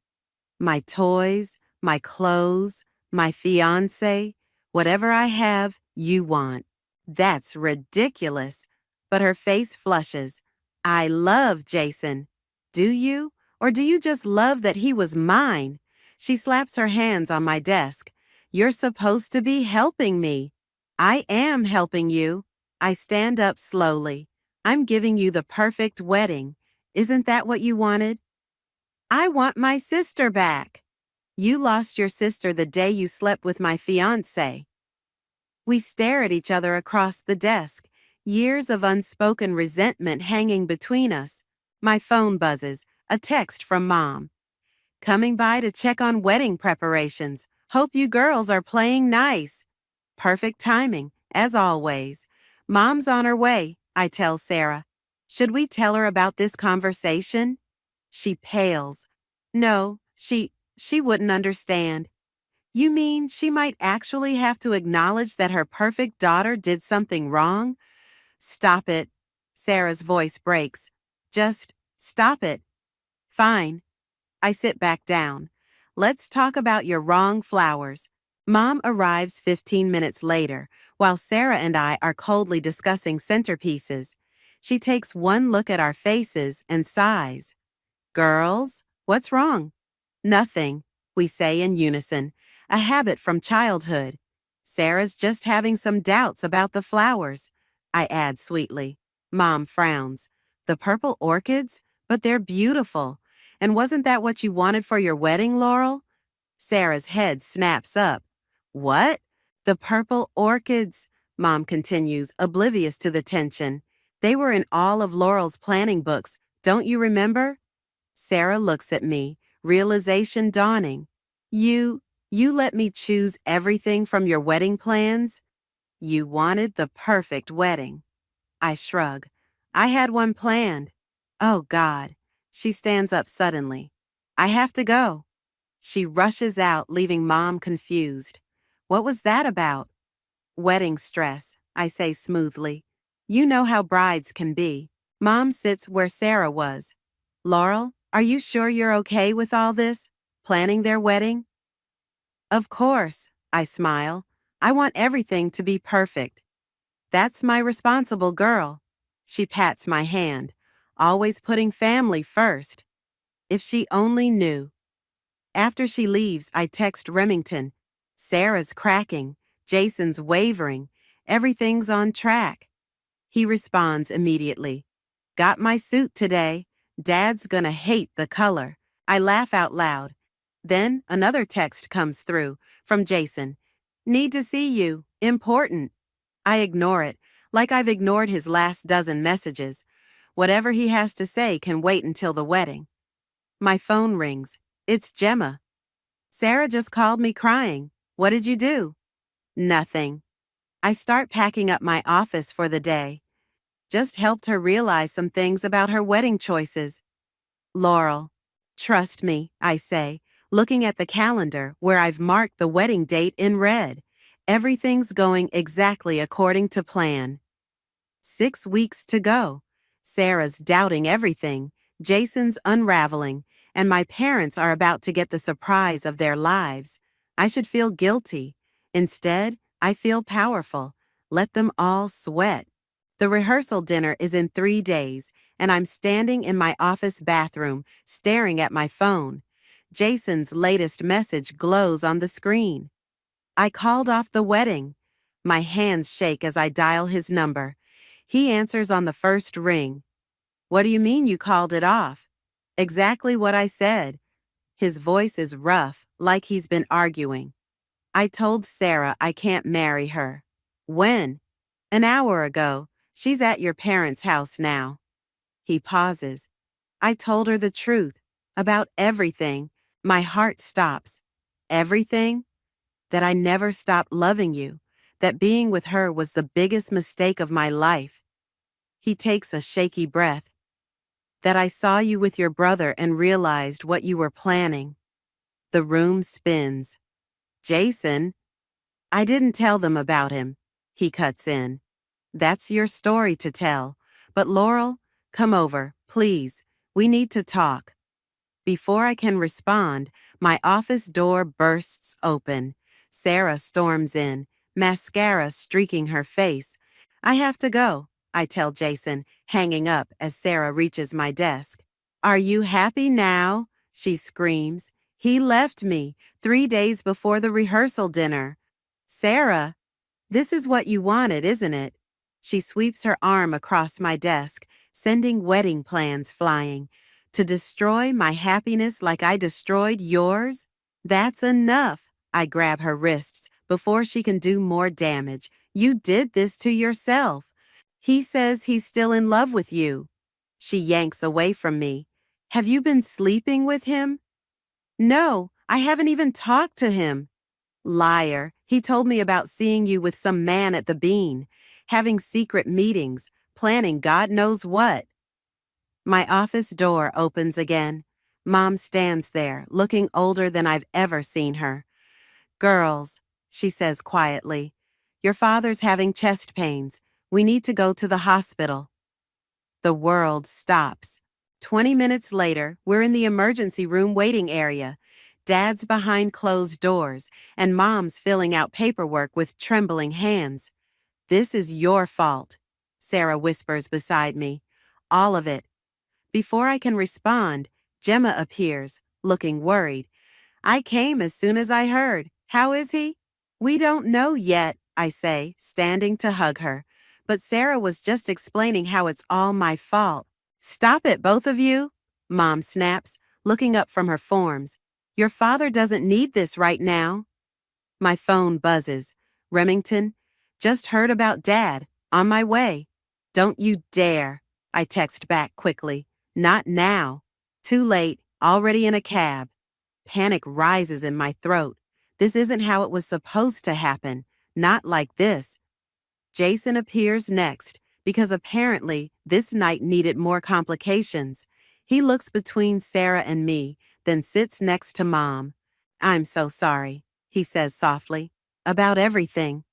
My toys, my clothes, my fiancé, whatever I have, you want. That's ridiculous. But her face flushes. I love Jason. Do you? Or do you just love that he was mine? She slaps her hands on my desk. You're supposed to be helping me. I am helping you. I stand up slowly. I'm giving you the perfect wedding. Isn't that what you wanted? I want my sister back. You lost your sister the day you slept with my fiancé. We stare at each other across the desk, years of unspoken resentment hanging between us. My phone buzzes, a text from Mom. Coming by to check on wedding preparations. Hope you girls are playing nice. Perfect timing, as always. Mom's on her way, I tell Sarah. Should we tell her about this conversation? She pales. No, she wouldn't understand. You mean she might actually have to acknowledge that her perfect daughter did something wrong? Stop it. Sarah's voice breaks. Just stop it. Fine. I sit back down. Let's talk about your wrong flowers. Mom arrives 15 minutes later, while Sarah and I are coldly discussing centerpieces. She takes one look at our faces and sighs. Girls, what's wrong? Nothing, we say in unison, a habit from childhood. Sarah's just having some doubts about the flowers, I add sweetly. Mom frowns. The purple orchids? But they're beautiful. And wasn't that what you wanted for your wedding, Laurel? Sarah's head snaps up. What? The purple orchids, Mom continues, oblivious to the tension. They were in all of Laurel's planning books, don't you remember? Sarah looks at me, realization dawning. You let me choose everything from your wedding plans? You wanted the perfect wedding. I shrug. I had one planned. Oh, God. She stands up suddenly. I have to go. She rushes out, leaving Mom confused. What was that about? Wedding stress, I say smoothly. You know how brides can be. Mom sits where Sarah was. Laurel, are you sure you're okay with all this? Planning their wedding? Of course, I smile. I want everything to be perfect. That's my responsible girl. She pats my hand, always putting family first. If she only knew. After she leaves, I text Remington. Sarah's cracking, Jason's wavering, everything's on track. He responds immediately. Got my suit today. Dad's gonna hate the color. I laugh out loud. Then another text comes through from Jason. Need to see you. Important. I ignore it, like I've ignored his last dozen messages. Whatever he has to say can wait until the wedding. My phone rings. It's Gemma. Sarah just called me crying. What did you do? Nothing. I start packing up my office for the day. Just helped her realize some things about her wedding choices. Laurel. Trust me, I say, looking at the calendar where I've marked the wedding date in red. Everything's going exactly according to plan. 6 weeks to go. Sarah's doubting everything. Jason's unraveling. And my parents are about to get the surprise of their lives. I should feel guilty. Instead, I feel powerful. Let them all sweat. The rehearsal dinner is in 3 days, and I'm standing in my office bathroom, staring at my phone. Jason's latest message glows on the screen. I called off the wedding. My hands shake as I dial his number. He answers on the first ring. What do you mean you called it off? Exactly what I said. His voice is rough, like he's been arguing. I told Sarah I can't marry her. When? An hour ago. She's at your parents' house now. He pauses. I told her the truth. About everything. My heart stops. Everything? That I never stopped loving you. That being with her was the biggest mistake of my life. He takes a shaky breath. That I saw you with your brother and realized what you were planning. The room spins. Jason? I didn't tell them about him. He cuts in. That's your story to tell. But Laurel, come over, please. We need to talk. Before I can respond, my office door bursts open. Sarah storms in, mascara streaking her face. I have to go, I tell Jason, hanging up as Sarah reaches my desk. Are you happy now? She screams. He left me 3 days before the rehearsal dinner. Sarah, this is what you wanted, isn't it? She sweeps her arm across my desk, sending wedding plans flying. To destroy my happiness like I destroyed yours? That's enough. I grab her wrists before she can do more damage. You did this to yourself. He says he's still in love with you. She yanks away from me. Have you been sleeping with him? No, I haven't even talked to him. Liar. He told me about seeing you with some man at the Bean, having secret meetings, planning God knows what. My office door opens again. Mom stands there, looking older than I've ever seen her. Girls, she says quietly, your father's having chest pains. We need to go to the hospital. The world stops. 20 minutes later, we're in the emergency room waiting area. Dad's behind closed doors, and Mom's filling out paperwork with trembling hands. This is your fault, Sarah whispers beside me. All of it. Before I can respond, Gemma appears, looking worried. I came as soon as I heard. How is he? We don't know yet, I say, standing to hug her. But Sarah was just explaining how it's all my fault. Stop it, both of you, Mom snaps, looking up from her forms. Your father doesn't need this right now. My phone buzzes. Remington, just heard about Dad. On my way. Don't you dare, I text back quickly. Not now. Too late, already in a cab. Panic rises in my throat. This isn't how it was supposed to happen. Not like this. Jason appears next, because apparently this night needed more complications. He looks between Sarah and me, then sits next to Mom. "I'm so sorry," he says softly, "about everything."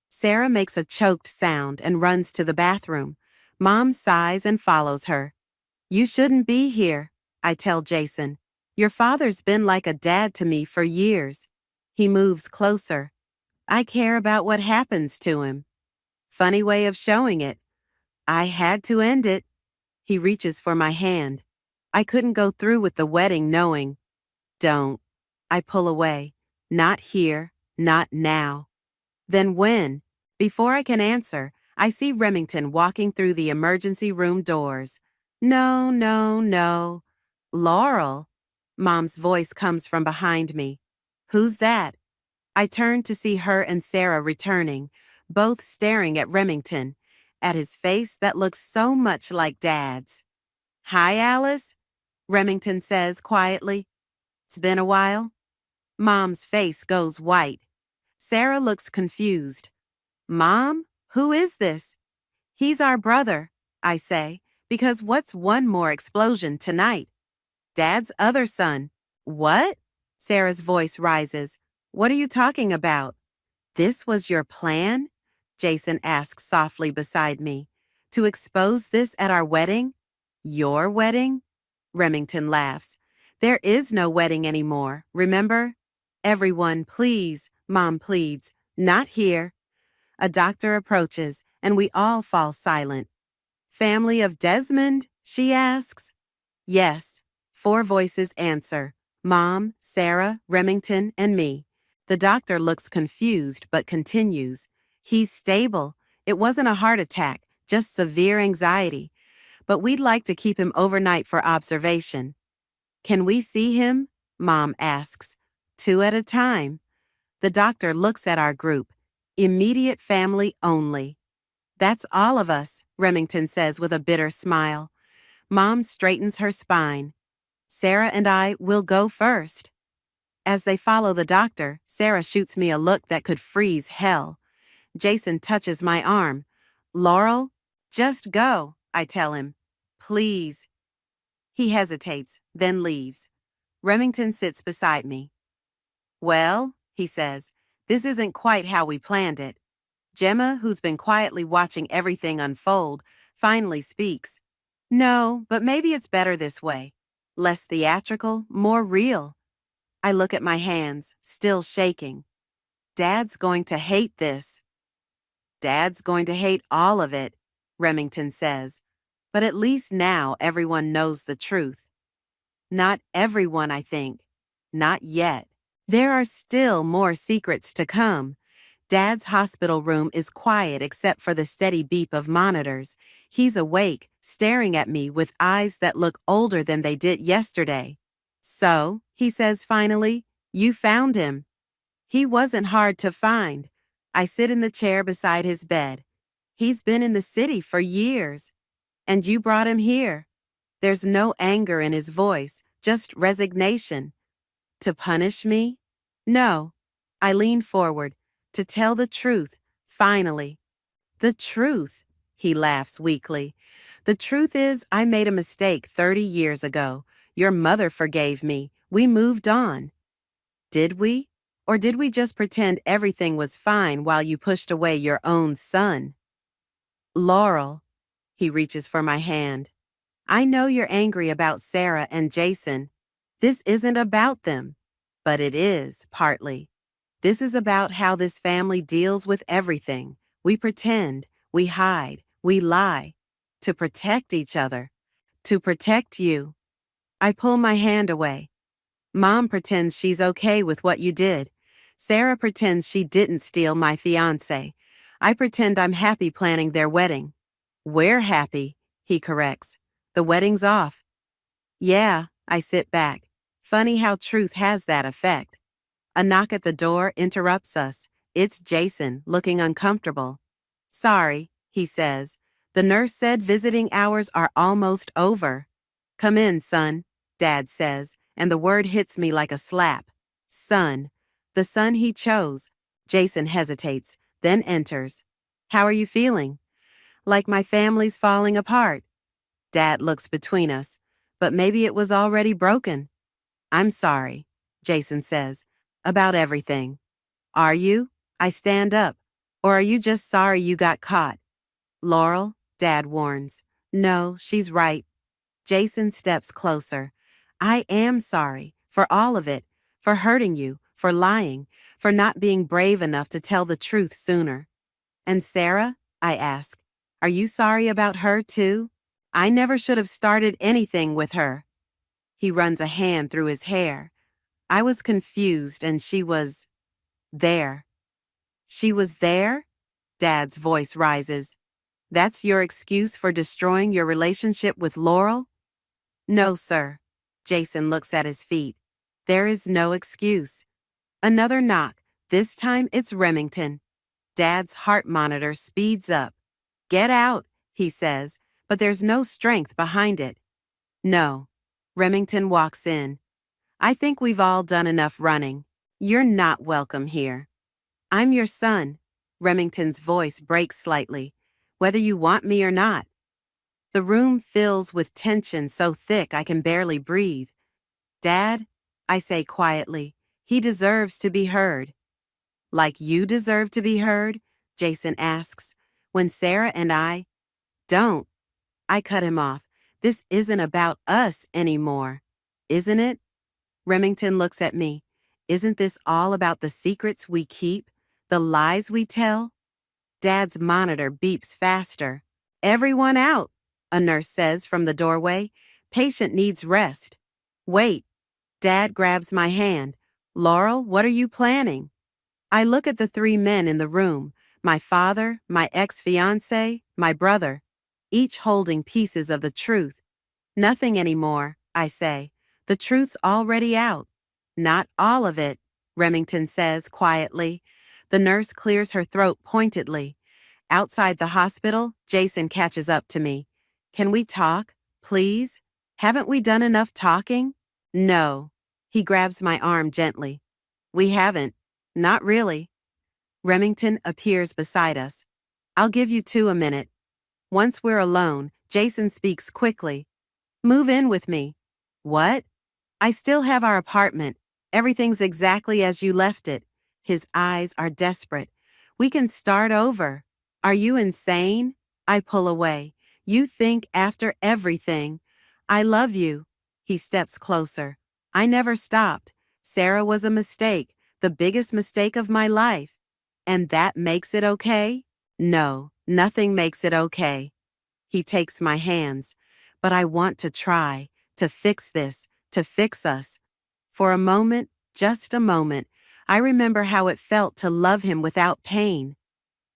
Sarah makes a choked sound and runs to the bathroom. Mom sighs and follows her. "You shouldn't be here," I tell Jason. "Your father's been like a dad to me for years." He moves closer. "I care about what happens to him." Funny way of showing it. I had to end it. He reaches for my hand. I couldn't go through with the wedding knowing. "Don't." I pull away. "Not here. Not now." "Then when?" Before I can answer, I see Remington walking through the emergency room doors. "No, no, no." "Laurel?" Mom's voice comes from behind me. "Who's that?" I turn to see her and Sarah returning, both staring at Remington, at his face that looks so much like Dad's. "Hi, Alice," Remington says quietly. "It's been a while." Mom's face goes white. Sarah looks confused. "Mom, who is this?" "He's our brother," I say, because what's one more explosion tonight? "Dad's other son." "What?" Sarah's voice rises. "What are you talking about?" "This was your plan?" Jason asks softly beside me. "To expose this at our wedding?" "Your wedding?" Remington laughs. "There is no wedding anymore, remember?" "Everyone, please," Mom pleads. "Not here." A doctor approaches, and we all fall silent. "Family of Desmond?" she asks. "Yes." 4 voices answer. Mom, Sarah, Remington, and me. The doctor looks confused but continues. "He's stable. It wasn't a heart attack, just severe anxiety. But we'd like to keep him overnight for observation." "Can we see him?" Mom asks. "2 at a time." The doctor looks at our group. "Immediate family only." "That's all of us," Remington says with a bitter smile. Mom straightens her spine. "Sarah and I will go first." As they follow the doctor, Sarah shoots me a look that could freeze hell. Jason touches my arm. "Laurel, just go," I tell him. "Please." He hesitates, then leaves. Remington sits beside me. "Well," he says, "this isn't quite how we planned it." Gemma, who's been quietly watching everything unfold, finally speaks. "No, but maybe it's better this way. Less theatrical, more real." I look at my hands, still shaking. "Dad's going to hate this." "Dad's going to hate all of it," Remington says. "But at least now everyone knows the truth." Not everyone, I think. Not yet. There are still more secrets to come. Dad's hospital room is quiet except for the steady beep of monitors. He's awake, staring at me with eyes that look older than they did yesterday. "So," he says finally, "you found him." He wasn't hard to find. I sit in the chair beside his bed. "He's been in the city for years." "And you brought him here." There's no anger in his voice, just resignation. "To punish me?" "No." I lean forward. "To tell the truth, finally." "The truth?" He laughs weakly. "The truth is I made a mistake 30 years ago. Your mother forgave me. We moved on." "Did we? Or did we just pretend everything was fine while you pushed away your own son?" "Laurel." He reaches for my hand. "I know you're angry about Sarah and Jason. This isn't about them. But it is, partly. This is about how this family deals with everything. We pretend, we hide, we lie. To protect each other. To protect you." I pull my hand away. "Mom pretends she's okay with what you did. Sarah pretends she didn't steal my fiancé. I pretend I'm happy planning their wedding." "We're happy," he corrects. "The wedding's off." "Yeah," I sit back. Funny how truth has that effect. A knock at the door interrupts us. It's Jason, looking uncomfortable. "Sorry," he says. "The nurse said visiting hours are almost over." "Come in, son," Dad says, and the word hits me like a slap. Son. The son he chose. Jason hesitates, then enters. "How are you feeling?" "Like my family's falling apart." Dad looks between us. "But maybe it was already broken." I'm sorry, Jason says, about everything. Are you? I stand up. Or are you just sorry you got caught? Laurel, Dad warns. No, she's right. Jason steps closer. I am sorry for all of it, for hurting you, for lying, for not being brave enough to tell the truth sooner. And Sarah? I ask. Are you sorry about her too? I never should have started anything with her. He runs a hand through his hair. I was confused and she was there. She was there? Dad's voice rises. That's your excuse for destroying your relationship with Laurel? No, sir. Jason looks at his feet. There is no excuse. Another knock. This time it's Remington. Dad's heart monitor speeds up. Get out, he says, but there's no strength behind it. No. Remington walks in. I think we've all done enough running. You're not welcome here. I'm your son. Remington's voice breaks slightly, whether you want me or not. The room fills with tension so thick I can barely breathe. Dad, I say quietly, he deserves to be heard. Like you deserve to be heard? Jason asks, when Sarah and I... Don't. I cut him off. This isn't about us anymore. Isn't it? Remington looks at me. Isn't this all about the secrets we keep? The lies we tell? Dad's monitor beeps faster. Everyone out, a nurse says from the doorway. Patient needs rest. Wait. Dad grabs my hand. Laurel, what are you planning? I look at the three men in the room, my father, my ex-fiancé, my brother, each holding pieces of the truth. Nothing anymore, I say. The truth's already out. Not all of it, Remington says quietly. The nurse clears her throat pointedly. Outside the hospital, Jason catches up to me. Can we talk, please? Haven't we done enough talking? No. He grabs my arm gently. We haven't. Not really. Remington appears beside us. I'll give you two a minute. Once we're alone, Jason speaks quickly. Move in with me. What? I still have our apartment. Everything's exactly as you left it. His eyes are desperate. We can start over. Are you insane? I pull away. You think after everything. I love you. He steps closer. I never stopped. Sarah was a mistake, the biggest mistake of my life. And that makes it okay? No, nothing makes it okay. He takes my hands. But I want to try, to fix this, to fix us. For a moment, just a moment, I remember how it felt to love him without pain.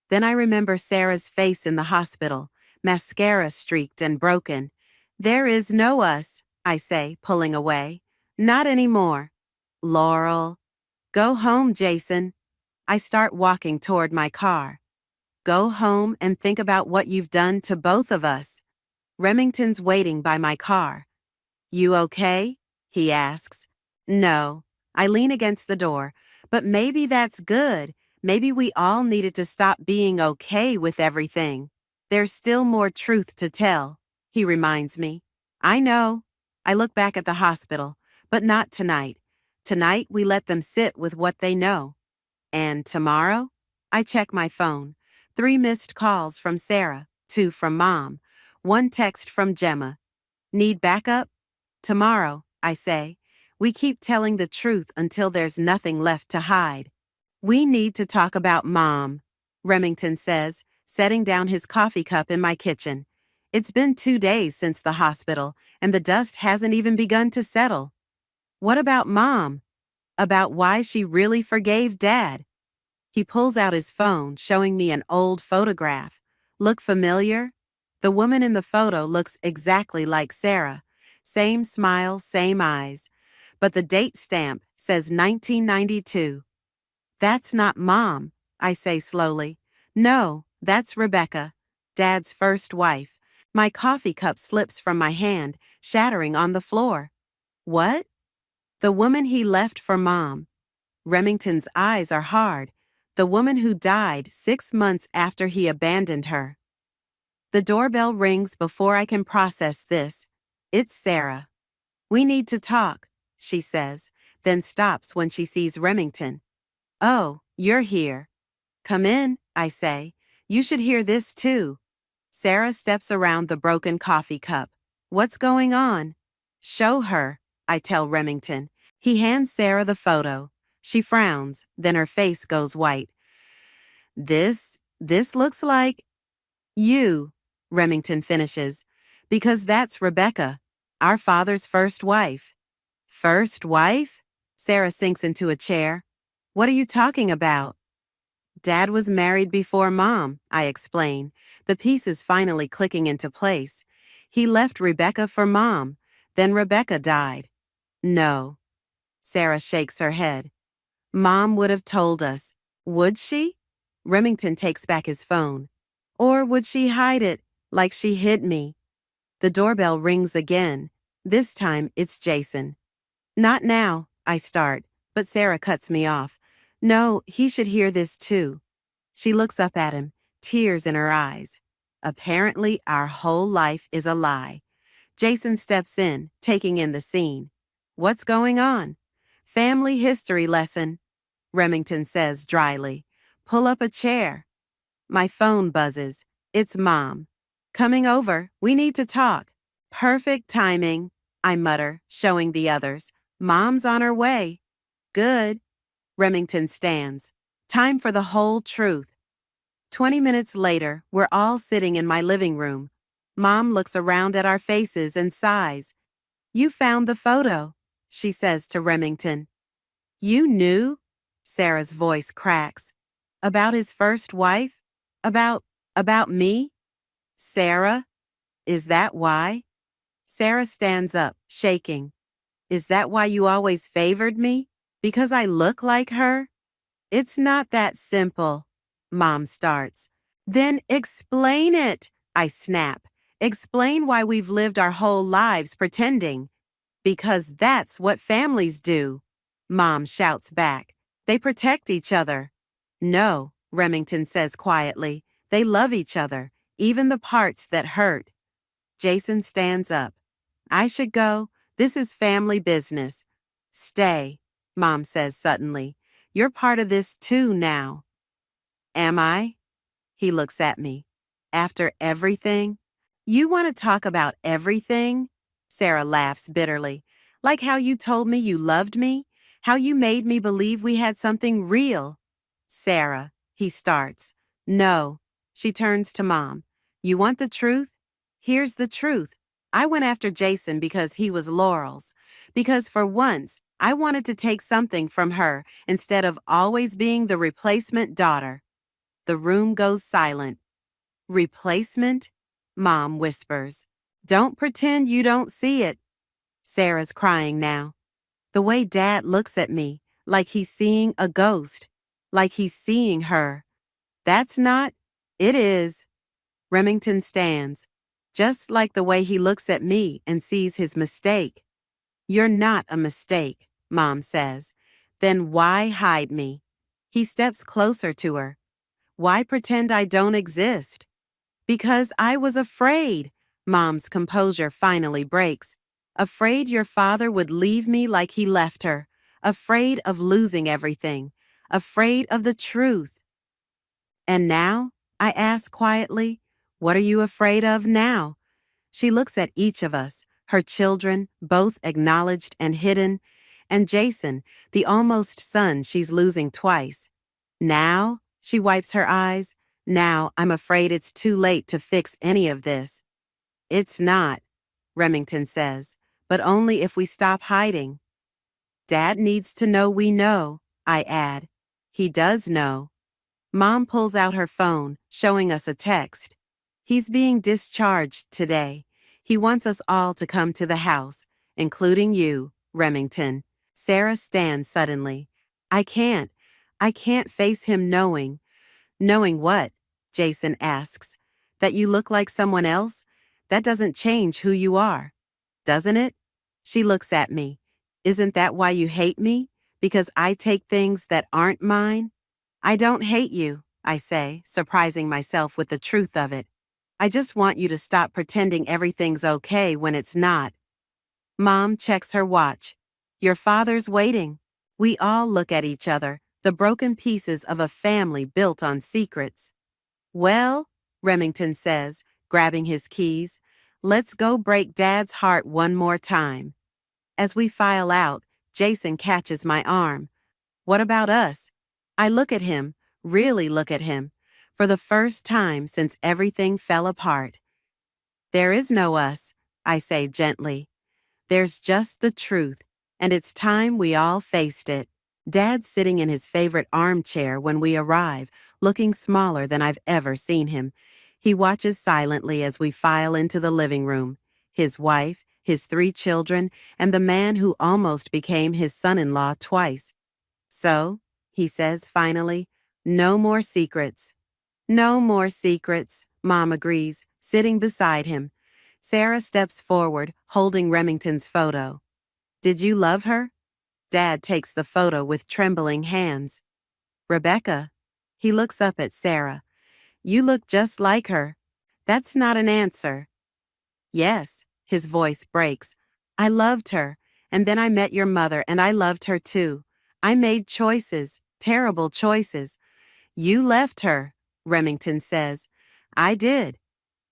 Then I remember Sarah's face in the hospital, mascara streaked and broken. There is no us, I say, pulling away. Not anymore. Laurel. Go home, Jason. I start walking toward my car. Go home and think about what you've done to both of us. Remington's waiting by my car. You okay? He asks. No. I lean against the door. But maybe that's good. Maybe we all needed to stop being okay with everything. There's still more truth to tell, he reminds me. I know. I look back at the hospital, but not tonight. Tonight we let them sit with what they know. And tomorrow? I check my phone. 3 missed calls from Sarah, 2 from Mom, 1 text from Gemma. Need backup? Tomorrow, I say. We keep telling the truth until there's nothing left to hide. We need to talk about Mom, Remington says, setting down his coffee cup in my kitchen. It's been 2 days since the hospital, and the dust hasn't even begun to settle. What about Mom? About why she really forgave Dad. He pulls out his phone, showing me an old photograph. Look familiar? The woman in the photo looks exactly like Sarah. Same smile, same eyes. But the date stamp says 1992. That's not Mom, I say slowly. No, that's Rebecca, Dad's first wife. My coffee cup slips from my hand, shattering on the floor. What? The woman he left for Mom. Remington's eyes are hard. The woman who died 6 months after he abandoned her. The doorbell rings before I can process this. It's Sarah. We need to talk, she says, then stops when she sees Remington. Oh, you're here. Come in, I say. You should hear this too. Sarah steps around the broken coffee cup. What's going on? Show her, I tell Remington. He hands Sarah the photo. She frowns, then her face goes white. This looks like you, Remington finishes, because that's Rebecca, our father's first wife. First wife? Sarah sinks into a chair. What are you talking about? Dad was married before Mom, I explain, the pieces finally clicking into place. He left Rebecca for Mom, then Rebecca died. No. Sarah shakes her head. Mom would have told us. Would she? Remington takes back his phone. Or would she hide it, like she hid me? The doorbell rings again. This time it's Jason. Not now, I start, but Sarah cuts me off. No, he should hear this too. She looks up at him, tears in her eyes. Apparently, our whole life is a lie. Jason steps in, taking in the scene. What's going on? Family history lesson, Remington says dryly. Pull up a chair. My phone buzzes. It's Mom. Coming over. We need to talk. Perfect timing, I mutter, showing the others. Mom's on her way. Good. Remington stands. Time for the whole truth. 20 minutes later, we're all sitting in my living room. Mom looks around at our faces and sighs. You found the photo, she says to Remington. You knew? Sarah's voice cracks. About his first wife? About me? Sarah? Is that why? Sarah stands up, shaking. Is that why you always favored me? Because I look like her? It's not that simple, Mom starts. Then explain it, I snap. Explain why we've lived our whole lives pretending. Because that's what families do, Mom shouts back. They protect each other. No, Remington says quietly. They love each other, even the parts that hurt. Jason stands up. I should go. This is family business. Stay, Mom says suddenly. You're part of this too now. Am I? He looks at me. After everything? You want to talk about everything? Sarah laughs bitterly. Like how you told me you loved me? How you made me believe we had something real? Sarah, he starts. No. She turns to Mom. You want the truth? Here's the truth. I went after Jason because he was Laurel's. Because for once, I wanted to take something from her instead of always being the replacement daughter. The room goes silent. Replacement? Mom whispers. Don't pretend you don't see it. Sarah's crying now. The way Dad looks at me, like he's seeing a ghost, like he's seeing her. That's not. It is. Remington stands, just like the way he looks at me and sees his mistake. You're not a mistake, Mom says. Then why hide me? He steps closer to her. Why pretend I don't exist? Because I was afraid. Mom's composure finally breaks. Afraid your father would leave me like he left her. Afraid of losing everything. Afraid of the truth. And now? I ask quietly. What are you afraid of now? She looks at each of us, her children, both acknowledged and hidden, and Jason, the almost son she's losing twice. Now? She wipes her eyes. Now I'm afraid it's too late to fix any of this. It's not, Remington says, but only if we stop hiding. Dad needs to know we know, I add. He does know. Mom pulls out her phone, showing us a text. He's being discharged today. He wants us all to come to the house, including you, Remington. Sarah stands suddenly. I can't face him knowing. Knowing what? Jason asks. That you look like someone else? That doesn't change who you are, doesn't it? She looks at me. Isn't that why you hate me? Because I take things that aren't mine? I don't hate you, I say, surprising myself with the truth of it. I just want you to stop pretending everything's okay when it's not. Mom checks her watch. Your father's waiting. We all look at each other, the broken pieces of a family built on secrets. Well, Remington says, grabbing his keys, let's go break Dad's heart one more time. As we file out, Jason catches my arm. What about us? I look at him, really look at him, for the first time since everything fell apart. There is no us, I say gently. There's just the truth, and it's time we all faced it. Dad's sitting in his favorite armchair when we arrive, looking smaller than I've ever seen him. He watches silently as we file into the living room. His wife, his 3 children, and the man who almost became his son-in-law twice. So, he says finally, no more secrets. No more secrets, Mom agrees, sitting beside him. Sarah steps forward, holding Remington's photo. Did you love her? Dad takes the photo with trembling hands. Rebecca. He looks up at Sarah. You look just like her. That's not an answer. Yes, his voice breaks. I loved her, and then I met your mother and I loved her too. I made choices, terrible choices. You left her, Remington says. I did.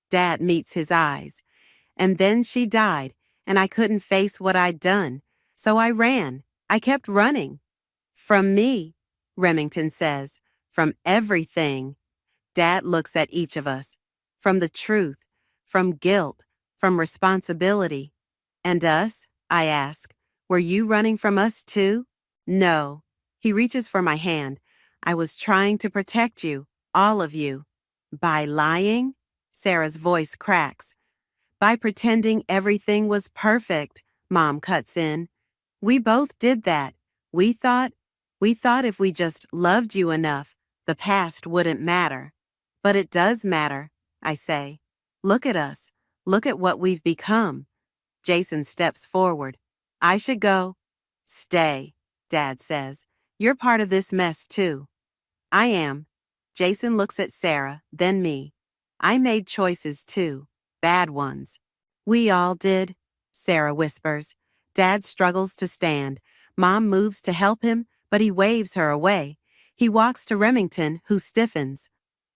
Dad meets his eyes. And then she died, and I couldn't face what I'd done. So I ran. I kept running. From me, Remington says. From everything. Dad looks at each of us. From the truth, from guilt, from responsibility. And us? I ask. Were you running from us too? No. He reaches for my hand. I was trying to protect you, all of you. By lying? Sarah's voice cracks. By pretending everything was perfect, Mom cuts in. We both did that. We thought if we just loved you enough, the past wouldn't matter. But it does matter, I say. Look at us. Look at what we've become. Jason steps forward. I should go. Stay, Dad says. You're part of this mess too. I am. Jason looks at Sarah, then me. I made choices too. Bad ones. We all did, Sarah whispers. Dad struggles to stand. Mom moves to help him, but he waves her away. He walks to Remington, who stiffens.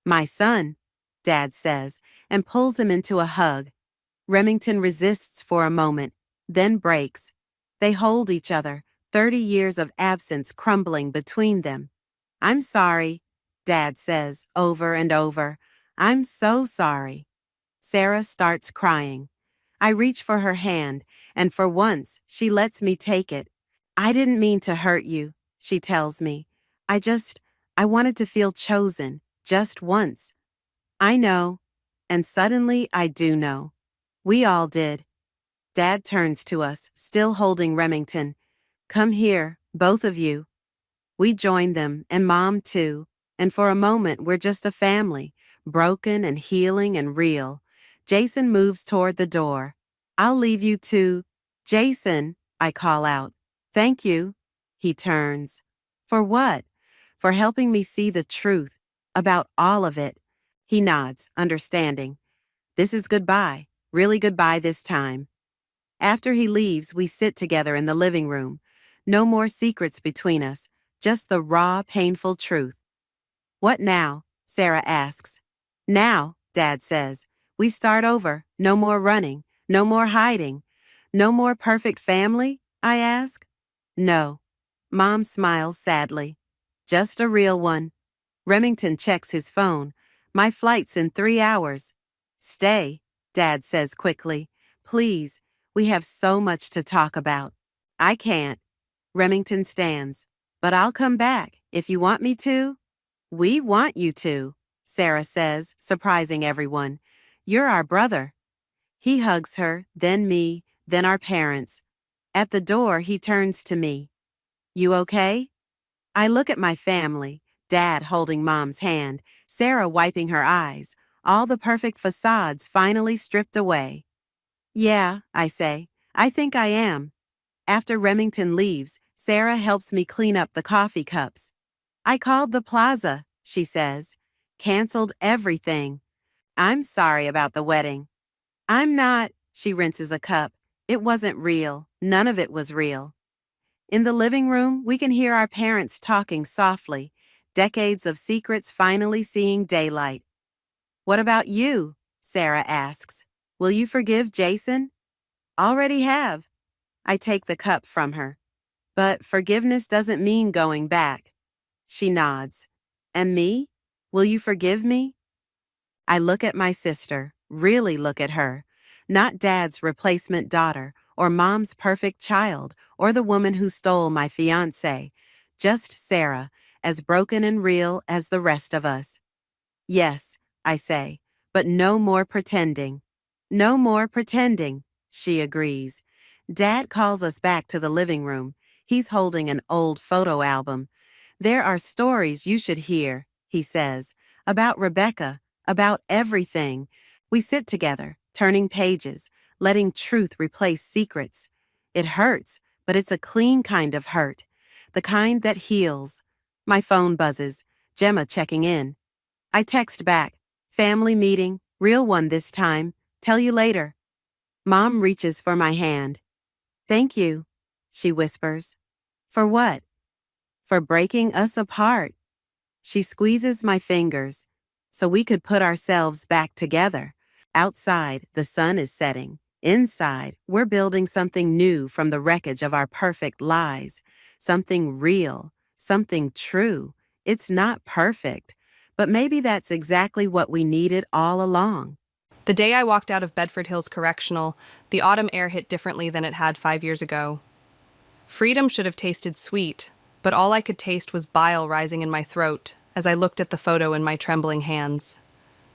My son, Dad says, and pulls him into a hug. Remington resists for a moment, then breaks. They hold each other, 30 years of absence crumbling between them. I'm sorry, Dad says over and over. I'm so sorry. Sarah starts crying. I reach for her hand, and for once, she lets me take it. I didn't mean to hurt you, she tells me. I wanted to feel chosen, just once. I know, and suddenly I do know. We all did. Dad turns to us, still holding Remington. Come here, both of you. We join them, and Mom too, and for a moment we're just a family, broken and healing and real. Jason moves toward the door. I'll leave you to... Jason, I call out. Thank you. He turns. For what? For helping me see the truth, about all of it. He nods, understanding. This is goodbye, really goodbye this time. After he leaves, we sit together in the living room. No more secrets between us, just the raw, painful truth. What now? Sarah asks. Now, Dad says. We start over, no more running, no more hiding. No more perfect family? I ask. No. Mom smiles sadly. Just a real one. Remington checks his phone. My flight's in 3 hours. Stay, Dad says quickly. Please, we have so much to talk about. I can't. Remington stands. But I'll come back, if you want me to. We want you to, Sarah says, surprising everyone. You're our brother. He hugs her, then me, then our parents. At the door, he turns to me. You okay? I look at my family, Dad holding Mom's hand, Sarah wiping her eyes, all the perfect facades finally stripped away. Yeah, I say. I think I am. After Remington leaves, Sarah helps me clean up the coffee cups. I called the plaza, she says. Canceled everything. I'm sorry about the wedding. I'm not, she rinses a cup. It wasn't real. None of it was real. In the living room, we can hear our parents talking softly, decades of secrets finally seeing daylight. "What about you?" Sarah asks. "Will you forgive Jason?" "Already have." I take the cup from her. "But forgiveness doesn't mean going back." She nods. "And me? Will you forgive me?" I look at my sister, really look at her, not Dad's replacement daughter or Mom's perfect child or the woman who stole my fiancé, just Sarah, as broken and real as the rest of us. "Yes," I say, "but no more pretending." "No more pretending," she agrees. Dad calls us back to the living room. He's holding an old photo album. "There are stories you should hear," he says, "about Rebecca, about everything." We sit together, turning pages, letting truth replace secrets. It hurts, but it's a clean kind of hurt, the kind that heals. My phone buzzes, Gemma checking in. I text back, "Family meeting, real one this time, tell you later." Mom reaches for my hand. "Thank you," she whispers. "For what?" "For breaking us apart." She squeezes my fingers, "So we could put ourselves back together." Outside, the sun is setting. Inside, we're building something new from the wreckage of our perfect lies. Something real, something true. It's not perfect, but maybe that's exactly what we needed all along. The day I walked out of Bedford Hills Correctional, the autumn air hit differently than it had 5 years ago. Freedom should have tasted sweet, but all I could taste was bile rising in my throat as I looked at the photo in my trembling hands.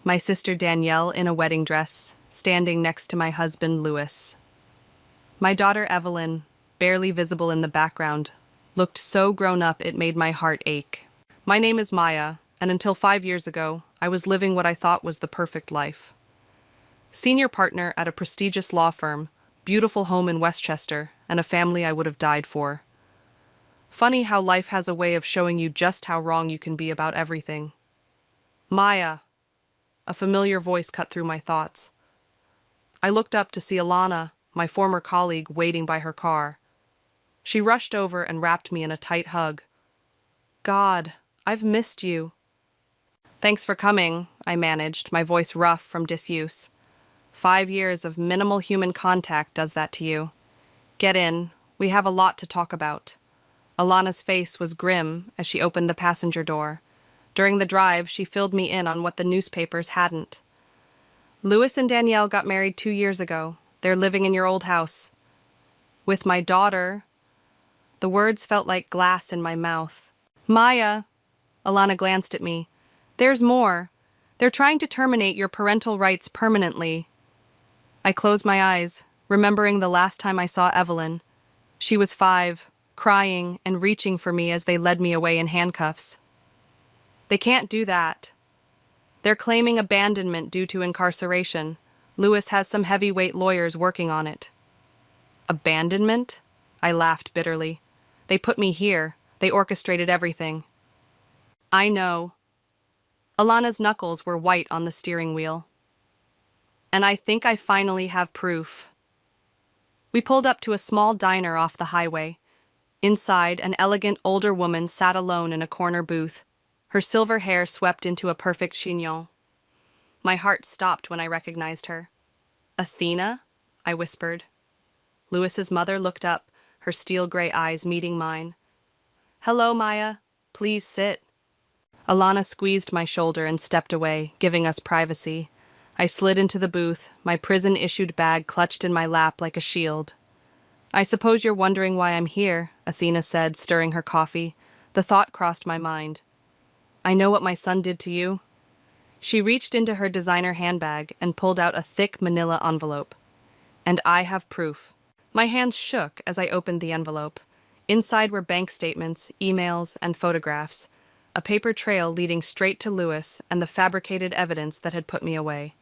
My sister Danielle in a wedding dress, standing next to my husband Louis. My daughter Evelyn, barely visible in the background, looked so grown up it made my heart ache. My name is Maya, and until 5 years ago, I was living what I thought was the perfect life. Senior partner at a prestigious law firm, beautiful home in Westchester, and a family I would have died for. Funny how life has a way of showing you just how wrong you can be about everything. "Maya," a familiar voice cut through my thoughts. I looked up to see Alana, my former colleague, waiting by her car. She rushed over and wrapped me in a tight hug. "God, I've missed you." "Thanks for coming," I managed, my voice rough from disuse. 5 years of minimal human contact does that to you. "Get in. We have a lot to talk about." Alana's face was grim as she opened the passenger door. During the drive, she filled me in on what the newspapers hadn't. "Louis and Danielle got married 2 years ago. They're living in your old house." "With my daughter." The words felt like glass in my mouth. "Maya," Alana glanced at me. "There's more. They're trying to terminate your parental rights permanently." I closed my eyes, remembering the last time I saw Evelyn. She was 5, crying and reaching for me as they led me away in handcuffs. "They can't do that. They're claiming abandonment due to incarceration. Louis has some heavyweight lawyers working on it." "Abandonment?" I laughed bitterly. "They put me here. They orchestrated everything." "I know." Alana's knuckles were white on the steering wheel. "And I think I finally have proof." We pulled up to a small diner off the highway. Inside, an elegant older woman sat alone in a corner booth, her silver hair swept into a perfect chignon. My heart stopped when I recognized her. "Athena?" I whispered. Louis's mother looked up, her steel-gray eyes meeting mine. "Hello, Maya. Please sit." Alana squeezed my shoulder and stepped away, giving us privacy. I slid into the booth, my prison-issued bag clutched in my lap like a shield. "I suppose you're wondering why I'm here," Athena said, stirring her coffee. The thought crossed my mind. "I know what my son did to you." She reached into her designer handbag and pulled out a thick manila envelope. "And I have proof." My hands shook as I opened the envelope. Inside were bank statements, emails, and photographs, a paper trail leading straight to Louis and the fabricated evidence that had put me away.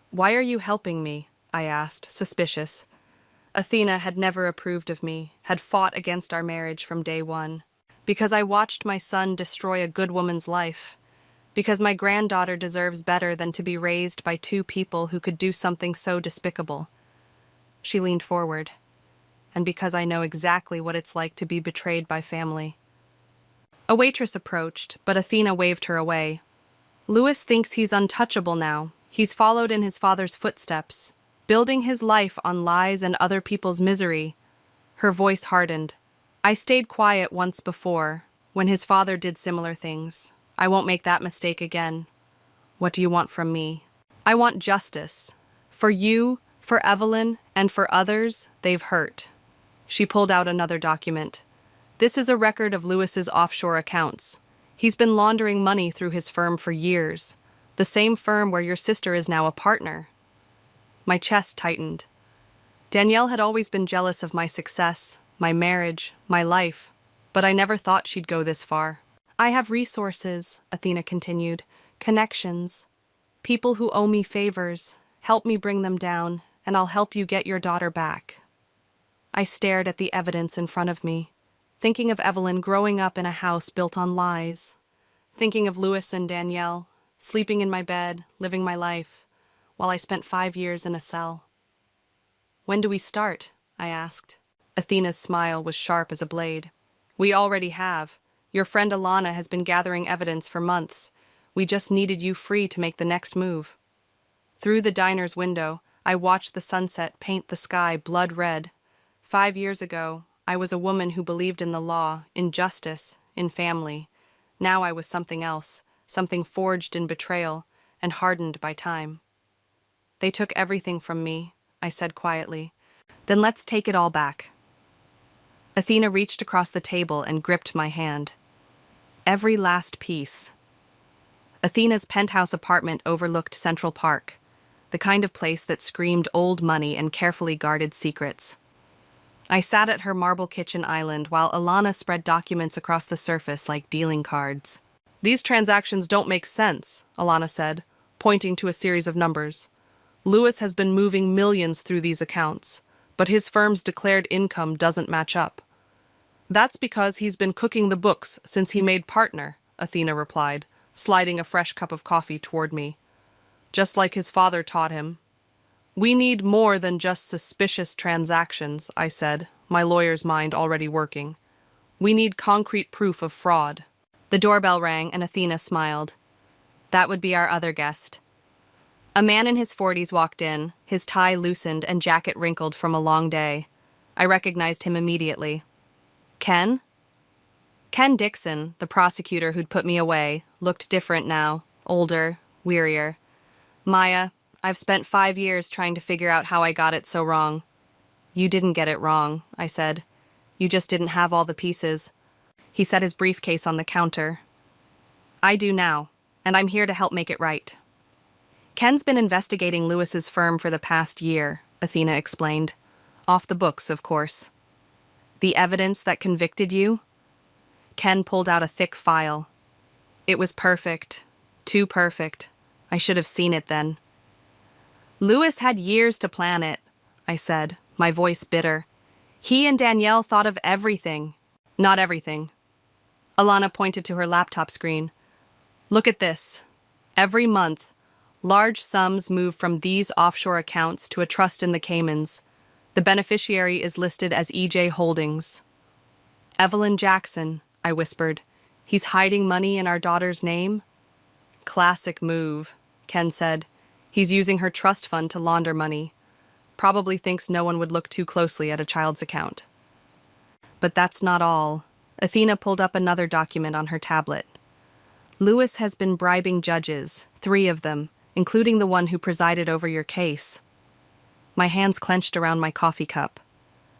"Why are you helping me?" I asked, suspicious. Athena had never approved of me, had fought against our marriage from day one. "Because I watched my son destroy a good woman's life. Because my granddaughter deserves better than to be raised by two people who could do something so despicable." She leaned forward. and because I know exactly what it's like to be betrayed by family. A waitress approached, but Athena waved her away. Louis thinks he's untouchable now. He's followed in his father's footsteps, building his life on lies and other people's misery. Her voice hardened. I stayed quiet once before, when his father did similar things. I won't make that mistake again. What do you want from me? I want justice. For you, for Evelyn, and for others they've hurt. She pulled out another document. This is a record of Louis's offshore accounts. He's been laundering money through his firm for years, the same firm where your sister is now a partner. My chest tightened. Danielle had always been jealous of my success, my marriage, my life, but I never thought she'd go this far. I have resources, Athena continued, connections, people who owe me favors. Help me bring them down, and I'll help you get your daughter back. I stared at the evidence in front of me, thinking of Evelyn growing up in a house built on lies, thinking of Louis and Danielle, sleeping in my bed, living my life, while I spent 5 years in a cell. When do we start? I asked. Athena's smile was sharp as a blade. We already have. Your friend Alana has been gathering evidence for months. We just needed you free to make the next move. Through the diner's window, I watched the sunset paint the sky blood red. 5 years ago, I was a woman who believed in the law, in justice, in family. Now I was something else, something forged in betrayal and hardened by time. They took everything from me, I said quietly. Then let's take it all back. Athena reached across the table and gripped my hand. Every last piece. Athena's penthouse apartment overlooked Central Park, the kind of place that screamed old money and carefully guarded secrets. I sat at her marble kitchen island while Alana spread documents across the surface like dealing cards. These transactions don't make sense, Alana said, pointing to a series of numbers. Louis has been moving millions through these accounts, but his firm's declared income doesn't match up. That's because he's been cooking the books since he made partner, Athena replied, sliding a fresh cup of coffee toward me. Just like his father taught him. We need more than just suspicious transactions, I said, my lawyer's mind already working. We need concrete proof of fraud. The doorbell rang and Athena smiled. That would be our other guest. A man in his 40s walked in, his tie loosened and jacket wrinkled from a long day. I recognized him immediately. Ken? Ken Dixon, the prosecutor who'd put me away, looked different now, older, wearier. Maya, I've spent 5 years trying to figure out how I got it so wrong. You didn't get it wrong, I said. You just didn't have all the pieces. He set his briefcase on the counter. I do now, and I'm here to help make it right. Ken's been investigating Louis's firm for the past year, Athena explained. Off the books, of course. The evidence that convicted you? Ken pulled out a thick file. It was perfect. Too perfect. I should have seen it then. Louis had years to plan it, I said, my voice bitter. He and Danielle thought of everything. Not everything. Alana pointed to her laptop screen. Look at this. Every month, large sums move from these offshore accounts to a trust in the Caymans. The beneficiary is listed as EJ Holdings. Evelyn Jackson, I whispered. He's hiding money in our daughter's name? Classic move, Ken said. He's using her trust fund to launder money. Probably thinks no one would look too closely at a child's account. But that's not all. Athena pulled up another document on her tablet. Louis has been bribing judges, 3 of them, including the one who presided over your case. My hands clenched around my coffee cup.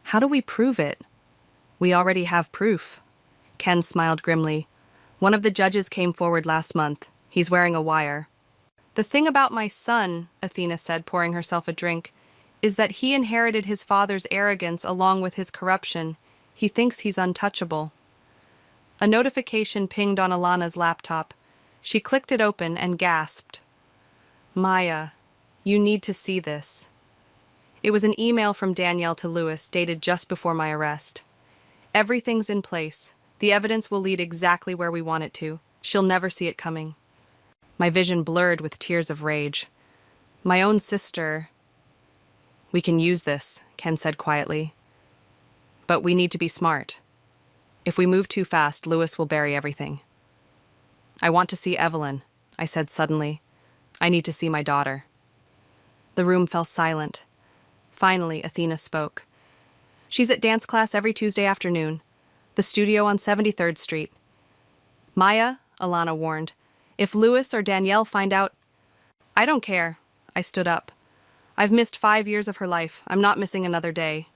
How do we prove it? We already have proof. Ken smiled grimly. One of the judges came forward last month. He's wearing a wire. The thing about my son, Athena said, pouring herself a drink, is that he inherited his father's arrogance along with his corruption. He thinks he's untouchable. A notification pinged on Alana's laptop. She clicked it open and gasped. Maya, you need to see this. It was an email from Danielle to Louis dated just before my arrest. Everything's in place. The evidence will lead exactly where we want it to. She'll never see it coming. My vision blurred with tears of rage. My own sister... We can use this, Ken said quietly. but we need to be smart. If we move too fast, Lewis will bury everything. I want to see Evelyn, I said suddenly. I need to see my daughter. The room fell silent. Finally, Athena spoke. She's at dance class every Tuesday afternoon. The studio on 73rd Street. Maya, Alana warned, if Lewis or Danielle find out... I don't care. I stood up. I've missed 5 years of her life. I'm not missing another day.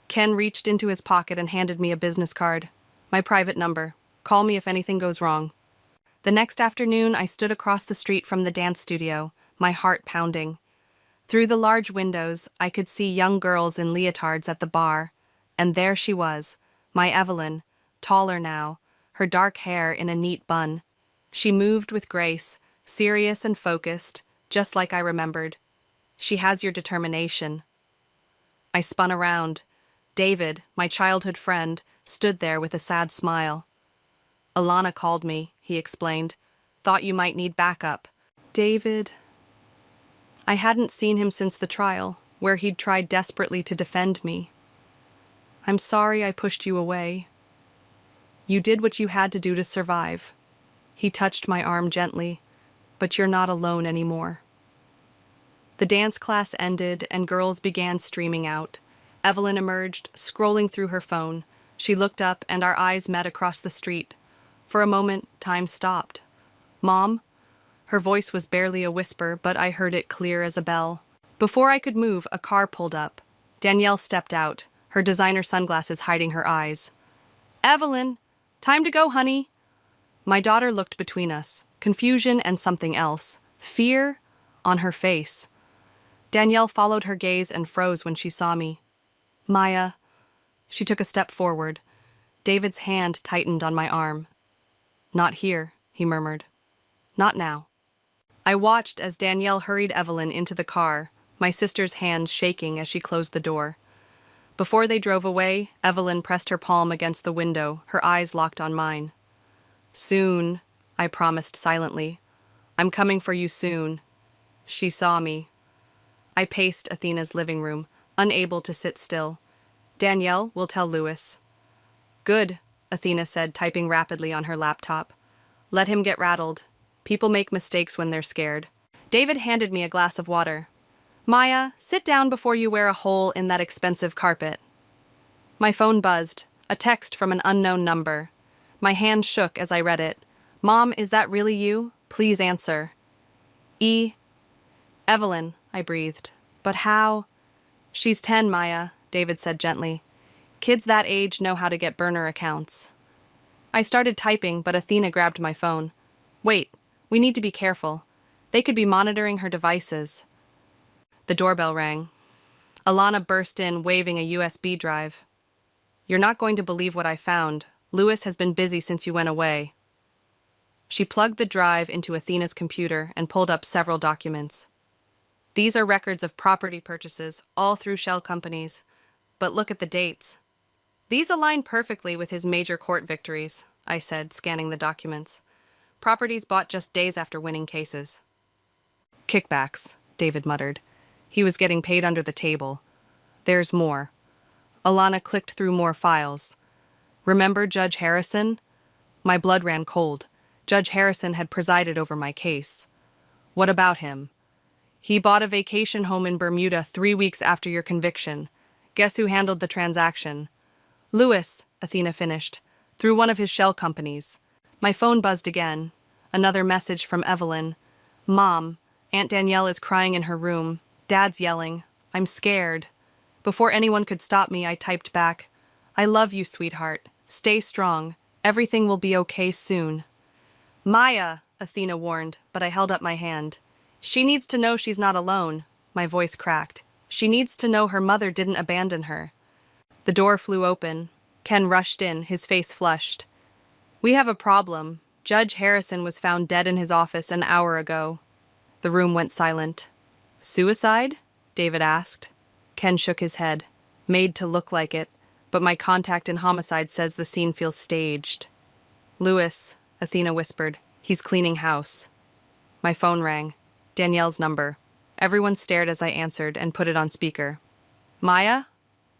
Ken reached into his pocket and handed me a business card. My private number. Call me if anything goes wrong. The next afternoon, I stood across the street from the dance studio, my heart pounding. Through the large windows, I could see young girls in leotards at the bar, and there she was, my Evelyn, taller now, her dark hair in a neat bun. She moved with grace, serious and focused, just like I remembered. She has your determination. I spun around. David, my childhood friend, stood there with a sad smile. Alana called me, he explained. Thought you might need backup. David... I hadn't seen him since the trial, where he'd tried desperately to defend me. I'm sorry I pushed you away. You did what you had to do to survive. He touched my arm gently, but you're not alone anymore. The dance class ended and girls began streaming out. Evelyn emerged, scrolling through her phone. She looked up and our eyes met across the street. For a moment, time stopped. Mom? Her voice was barely a whisper, but I heard it clear as a bell. Before I could move, a car pulled up. Danielle stepped out, her designer sunglasses hiding her eyes. Evelyn! Time to go, honey! My daughter looked between us, confusion and something else. Fear on her face. Danielle followed her gaze and froze when she saw me. Maya. She took a step forward. David's hand tightened on my arm. Not here, he murmured. Not now. I watched as Danielle hurried Evelyn into the car, my sister's hands shaking as she closed the door. Before they drove away, Evelyn pressed her palm against the window, her eyes locked on mine. Soon, I promised silently. I'm coming for you soon. She saw me. I paced Athena's living room, unable to sit still. Danielle will tell Lewis. Good, Athena said, typing rapidly on her laptop. Let him get rattled. People make mistakes when they're scared. David handed me a glass of water. Maya, sit down before you wear a hole in that expensive carpet. My phone buzzed, a text from an unknown number. My hand shook as I read it. Mom, is that really you? Please answer. Evelyn, I breathed. But how? She's 10, Maya, David said gently. Kids that age know how to get burner accounts. I started typing, but Athena grabbed my phone. Wait, we need to be careful. They could be monitoring her devices. The doorbell rang. Alana burst in, waving a USB drive. You're not going to believe what I found. Lewis has been busy since you went away. She plugged the drive into Athena's computer and pulled up several documents. These are records of property purchases, all through shell companies. But look at the dates. These align perfectly with his major court victories, I said, scanning the documents. Properties bought just days after winning cases. Kickbacks, David muttered. He was getting paid under the table. There's more. Alana clicked through more files. Remember Judge Harrison? My blood ran cold. Judge Harrison had presided over my case. What about him? He bought a vacation home in Bermuda 3 weeks after your conviction. Guess who handled the transaction? Lewis, Athena finished, through one of his shell companies. My phone buzzed again. Another message from Evelyn. Mom, Aunt Danielle is crying in her room. Dad's yelling. I'm scared. Before anyone could stop me, I typed back. I love you, sweetheart. Stay strong. Everything will be okay soon. Maya, Athena warned, but I held up my hand. She needs to know she's not alone. My voice cracked. She needs to know her mother didn't abandon her. The door flew open. Ken rushed in, his face flushed. We have a problem. Judge Harrison was found dead in his office an hour ago. The room went silent. Suicide? David asked. Ken shook his head. Made to look like it, but my contact in homicide says the scene feels staged. Lewis, Athena whispered. He's cleaning house. My phone rang. Danielle's number. Everyone stared as I answered and put it on speaker. Maya?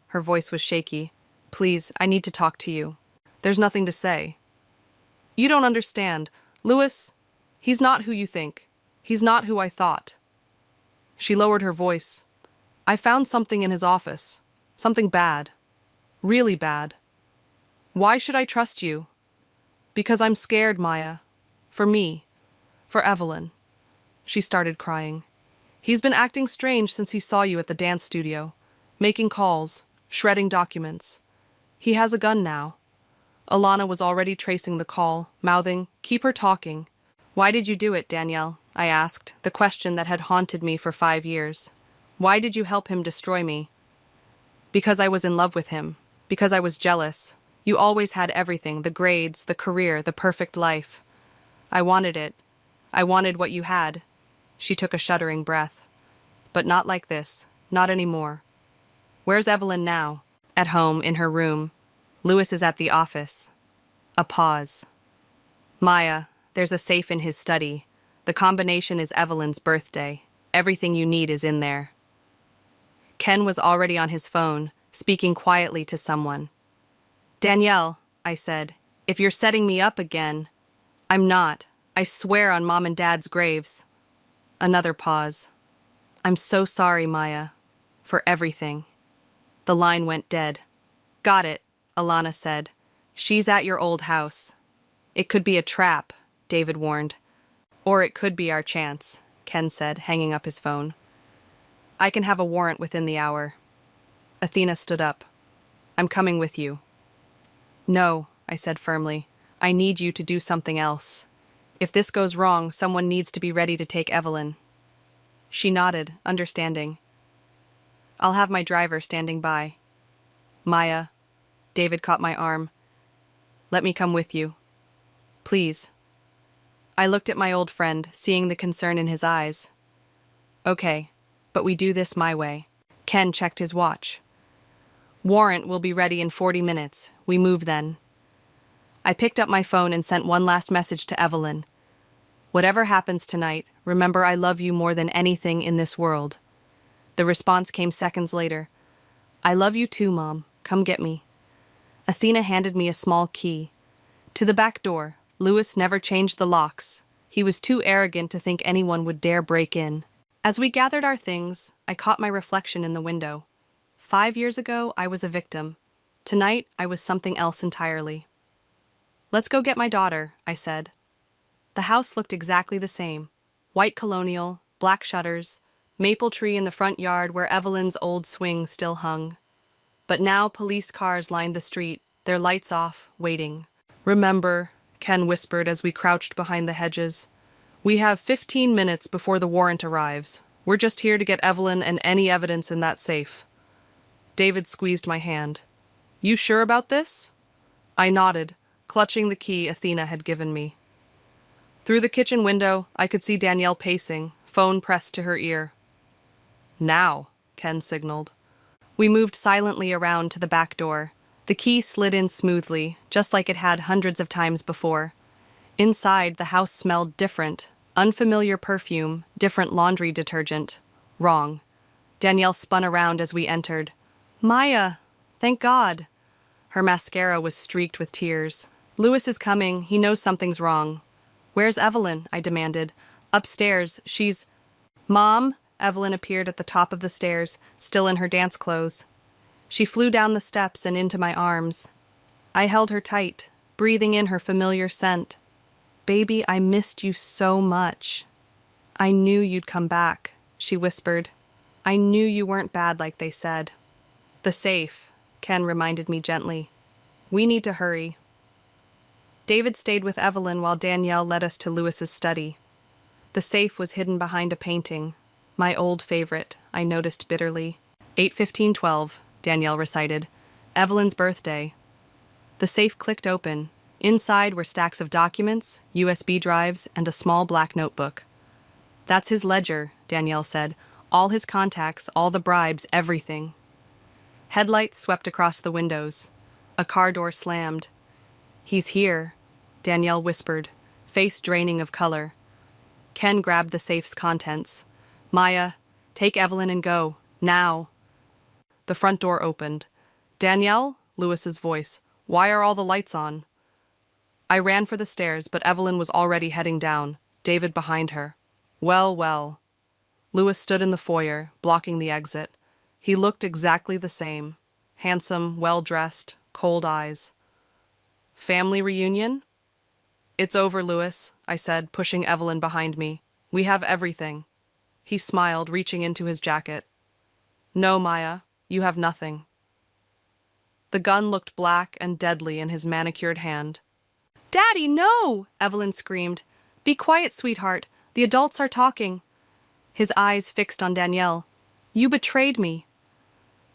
Her voice was shaky. Please, I need to talk to you. There's nothing to say. You don't understand. Louis, he's not who you think. He's not who I thought. She lowered her voice. I found something in his office. Something bad. Really bad. Why should I trust you? Because I'm scared, Maya. For me. For Evelyn. She started crying. He's been acting strange since he saw you at the dance studio. Making calls. Shredding documents. He has a gun now. Alana was already tracing the call, mouthing, "Keep her talking." Why did you do it, Danielle? I asked, the question that had haunted me for 5 years. Why did you help him destroy me? Because I was in love with him. Because I was jealous. You always had everything, the grades, the career, the perfect life. I wanted it. I wanted what you had. She took a shuddering breath. But not like this. Not anymore. Where's Evelyn now? At home, in her room. Louis is at the office. A pause. Maya, there's a safe in his study. The combination is Evelyn's birthday. Everything you need is in there. Ken was already on his phone, speaking quietly to someone. Danielle, I said, if you're setting me up again. I'm not. I swear on Mom and Dad's graves. Another pause. I'm so sorry, Maya. For everything. The line went dead. Got it, Alana said. She's at your old house. It could be a trap, David warned. Or it could be our chance, Ken said, hanging up his phone. I can have a warrant within the hour. Athena stood up. I'm coming with you. No, I said firmly. I need you to do something else. If this goes wrong, someone needs to be ready to take Evelyn. She nodded, understanding. I'll have my driver standing by. Maya, David caught my arm. Let me come with you. Please. I looked at my old friend, seeing the concern in his eyes. Okay, but we do this my way. Ken checked his watch. Warrant will be ready in 40 minutes. We move then. I picked up my phone and sent one last message to Evelyn. Whatever happens tonight, remember I love you more than anything in this world. The response came seconds later. I love you too, Mom. Come get me. Athena handed me a small key. To the back door. Louis never changed the locks. He was too arrogant to think anyone would dare break in. As we gathered our things, I caught my reflection in the window. 5 years ago, I was a victim. Tonight, I was something else entirely. Let's go get my daughter, I said. The house looked exactly the same. White colonial, black shutters, maple tree in the front yard where Evelyn's old swing still hung. But now police cars lined the street, their lights off, waiting. Remember, Ken whispered as we crouched behind the hedges. We have 15 minutes before the warrant arrives. We're just here to get Evelyn and any evidence in that safe. David squeezed my hand. You sure about this? I nodded, clutching the key Athena had given me. Through the kitchen window, I could see Danielle pacing, phone pressed to her ear. Now, Ken signaled. We moved silently around to the back door. The key slid in smoothly, just like it had hundreds of times before. Inside, the house smelled different. Unfamiliar perfume, different laundry detergent. Wrong. Danielle spun around as we entered. Maya! Thank God! Her mascara was streaked with tears. Louis is coming. He knows something's wrong. Where's Evelyn? I demanded. Upstairs. She's... Mom? Evelyn appeared at the top of the stairs, still in her dance clothes. She flew down the steps and into my arms. I held her tight, breathing in her familiar scent. Baby, I missed you so much. I knew you'd come back, she whispered. I knew you weren't bad like they said. The safe, Ken reminded me gently. We need to hurry. David stayed with Evelyn while Danielle led us to Louis's study. The safe was hidden behind a painting. My old favorite, I noticed bitterly. 8/15/12, Danielle recited. Evelyn's birthday. The safe clicked open. Inside were stacks of documents, USB drives, and a small black notebook. That's his ledger, Danielle said. All his contacts, all the bribes, everything. Headlights swept across the windows. A car door slammed. He's here, Danielle whispered, face draining of color. Ken grabbed the safe's contents. Maya, take Evelyn and go. Now. The front door opened. Danielle? Lewis's voice. "Why are all the lights on?" I ran for the stairs, but Evelyn was already heading down, David behind her. Well, well. Lewis stood in the foyer, blocking the exit. He looked exactly the same. Handsome, well-dressed, cold eyes. "Family reunion?" "It's over, Lewis," I said, pushing Evelyn behind me. "We have everything." He smiled, reaching into his jacket. "No, Maya, you have nothing." The gun looked black and deadly in his manicured hand. "Daddy, no!" Evelyn screamed. "Be quiet, sweetheart. The adults are talking." His eyes fixed on Danielle. "You betrayed me."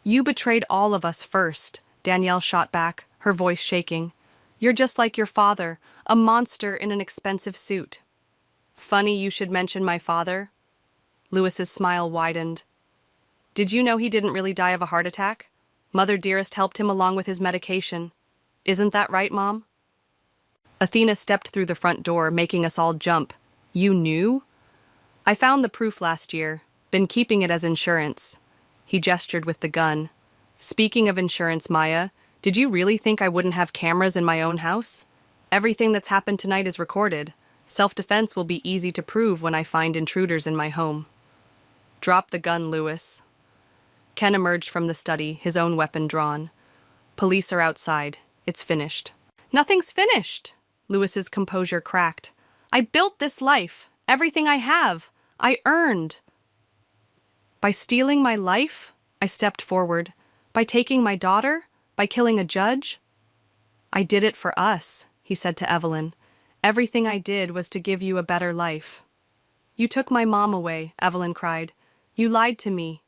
"You betrayed all of us first," Danielle shot back, her voice shaking. "You're just like your father, a monster in an expensive suit." "Funny you should mention my father." Lewis's smile widened. "Did you know he didn't really die of a heart attack? Mother Dearest helped him along with his medication. Isn't that right, Mom?" Athena stepped through the front door, making us all jump. "You knew?" "I found the proof last year. Been keeping it as insurance." He gestured with the gun. "Speaking of insurance, Maya, did you really think I wouldn't have cameras in my own house? Everything that's happened tonight is recorded. Self-defense will be easy to prove when I find intruders in my home." "Drop the gun, Lewis." Ken emerged from the study, his own weapon drawn. "Police are outside. It's finished." "Nothing's finished." Lewis's composure cracked. "I built this life. Everything I have. I earned." "By stealing my life?" I stepped forward. "By taking my daughter? By killing a judge?" "I did it for us," he said to Evelyn. "Everything I did was to give you a better life." "You took my mom away," Evelyn cried. "You lied to me."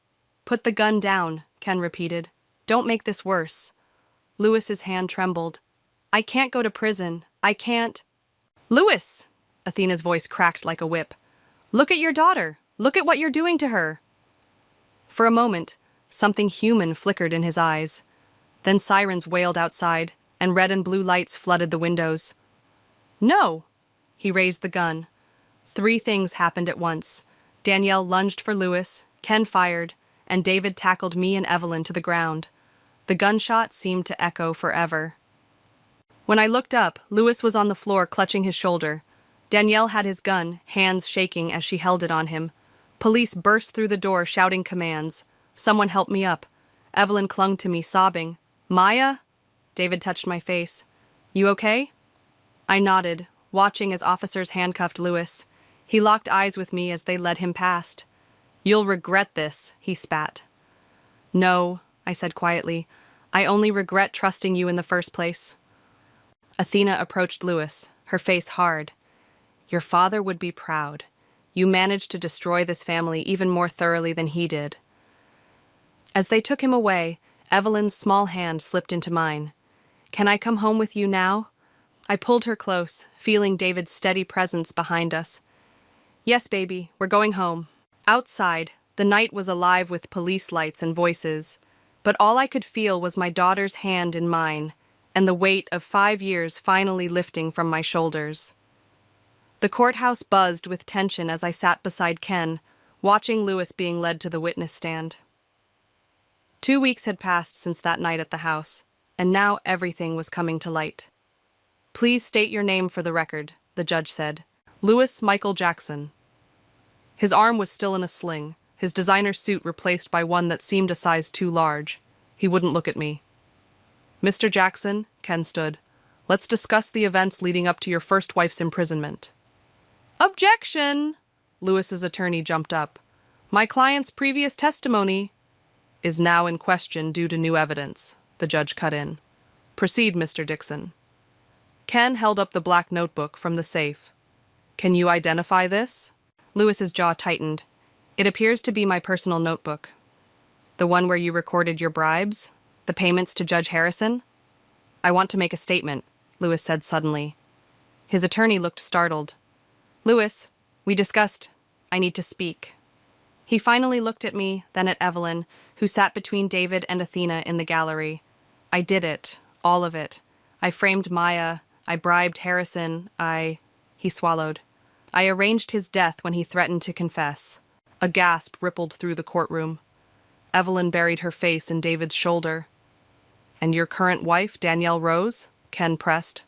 "Put the gun down," Ken repeated. "Don't make this worse." Lewis's hand trembled. "I can't go to prison. I can't—" "Lewis!" Athena's voice cracked like a whip. "Look at your daughter. Look at what you're doing to her." For a moment, something human flickered in his eyes. Then sirens wailed outside, and red and blue lights flooded the windows. "No!" He raised the gun. 3 things happened at once. Danielle lunged for Lewis, Ken fired, and David tackled me and Evelyn to the ground. The gunshot seemed to echo forever. When I looked up, Lewis was on the floor clutching his shoulder. Danielle had his gun, hands shaking as she held it on him. Police burst through the door shouting commands. Someone help me up. Evelyn clung to me, sobbing. "Maya?" David touched my face. "You okay?" I nodded, watching as officers handcuffed Lewis. He locked eyes with me as they led him past. "You'll regret this," he spat. "No," I said quietly. "I only regret trusting you in the first place." Athena approached Lewis, her face hard. "Your father would be proud. You managed to destroy this family even more thoroughly than he did." As they took him away, Evelyn's small hand slipped into mine. "Can I come home with you now?" I pulled her close, feeling David's steady presence behind us. "Yes, baby, we're going home." Outside, the night was alive with police lights and voices, but all I could feel was my daughter's hand in mine, and the weight of 5 years finally lifting from my shoulders. The courthouse buzzed with tension as I sat beside Ken, watching Lewis being led to the witness stand. 2 weeks had passed since that night at the house, and now everything was coming to light. "Please state your name for the record," the judge said. "Lewis Michael Jackson." His arm was still in a sling, his designer suit replaced by one that seemed a size too large. He wouldn't look at me. "Mr. Jackson," Ken stood, "let's discuss the events leading up to your first wife's imprisonment." "Objection!" Lewis's attorney jumped up. "My client's previous testimony is now in question due to new evidence," the judge cut in. "Proceed, Mr. Dixon." Ken held up the black notebook from the safe. "Can you identify this?" Lewis's jaw tightened. "It appears to be my personal notebook." "The one where you recorded your bribes? The payments to Judge Harrison?" "I want to make a statement," Lewis said suddenly. His attorney looked startled. "Lewis, we discussed. I need to speak." He finally looked at me, then at Evelyn, who sat between David and Athena in the gallery. "I did it. All of it. I framed Maya. I bribed Harrison. He swallowed. "I arranged his death when he threatened to confess." A gasp rippled through the courtroom. Evelyn buried her face in David's shoulder. And your current wife, Danielle Rose? Ken pressed.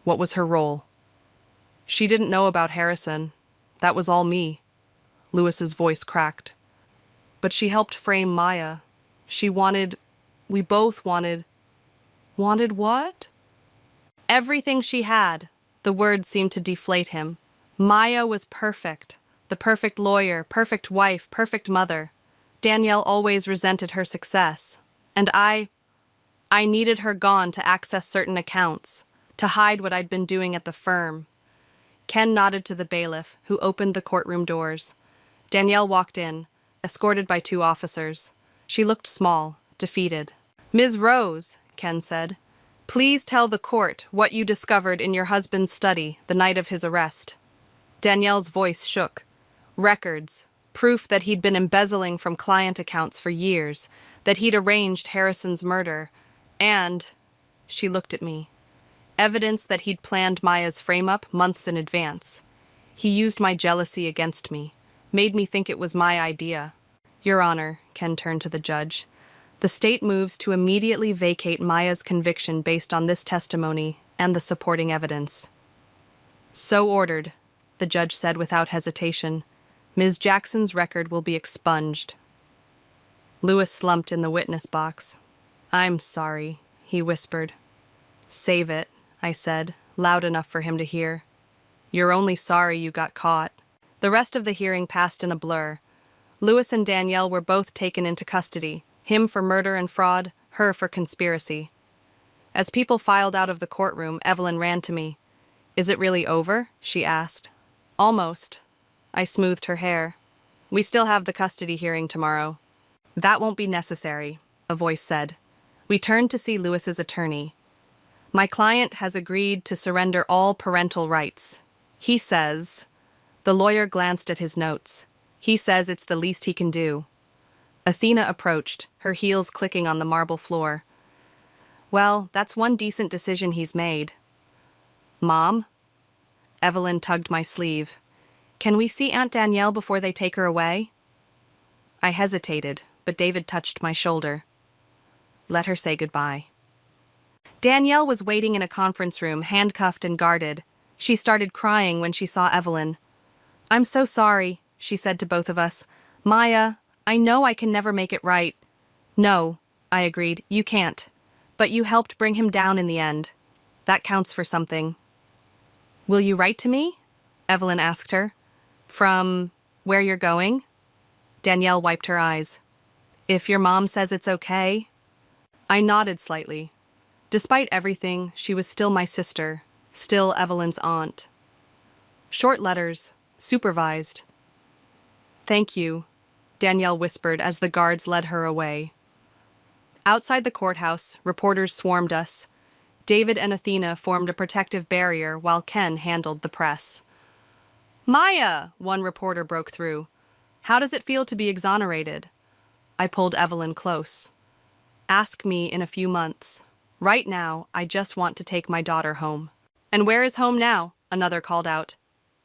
What was her role? She didn't know about Harrison. That was all me. Lewis's voice cracked. But she helped frame Maya. We both wanted what? Everything she had. The words seemed to deflate him. Maya was perfect. The perfect lawyer, perfect wife, perfect mother. Danielle always resented her success. And I needed her gone to access certain accounts, to hide what I'd been doing at the firm. Ken nodded to the bailiff, who opened the courtroom doors. Danielle walked in, escorted by 2 officers. She looked small, defeated. Ms. Rose, Ken said, please tell the court what you discovered in your husband's study the night of his arrest. Danielle's voice shook. Records, proof that he'd been embezzling from client accounts for years, that he'd arranged Harrison's murder, and, she looked at me, evidence that he'd planned Maya's frame-up months in advance. He used my jealousy against me, made me think it was my idea. Your Honor, Ken turned to the judge, the state moves to immediately vacate Maya's conviction based on this testimony and the supporting evidence. So ordered, the judge said without hesitation. Ms. Jackson's record will be expunged. Lewis slumped in the witness box. I'm sorry, he whispered. Save it, I said, loud enough for him to hear. You're only sorry you got caught. The rest of the hearing passed in a blur. Lewis and Danielle were both taken into custody, him for murder and fraud, her for conspiracy. As people filed out of the courtroom, Evelyn ran to me. Is it really over? She asked. Almost. I smoothed her hair. We still have the custody hearing tomorrow. That won't be necessary, a voice said. We turned to see Lewis's attorney. My client has agreed to surrender all parental rights. He says... The lawyer glanced at his notes. He says it's the least he can do. Athena approached, her heels clicking on the marble floor. Well, that's one decent decision he's made. Mom? Evelyn tugged my sleeve. Can we see Aunt Danielle before they take her away? I hesitated, but David touched my shoulder. Let her say goodbye. Danielle was waiting in a conference room, handcuffed and guarded. She started crying when she saw Evelyn. I'm so sorry, she said to both of us. Maya, I know I can never make it right. No, I agreed, you can't. But you helped bring him down in the end. That counts for something. Will you write to me? Evelyn asked her. From where you're going? Danielle wiped her eyes. If your mom says it's okay. I nodded slightly. Despite everything, she was still my sister, still Evelyn's aunt. Short letters, supervised. Thank you, Danielle whispered as the guards led her away. Outside the courthouse, reporters swarmed us. David and Athena formed a protective barrier while Ken handled the press. Maya, one reporter broke through. How does it feel to be exonerated? I pulled Evelyn close. Ask me in a few months. Right now, I just want to take my daughter home. And where is home now? Another called out.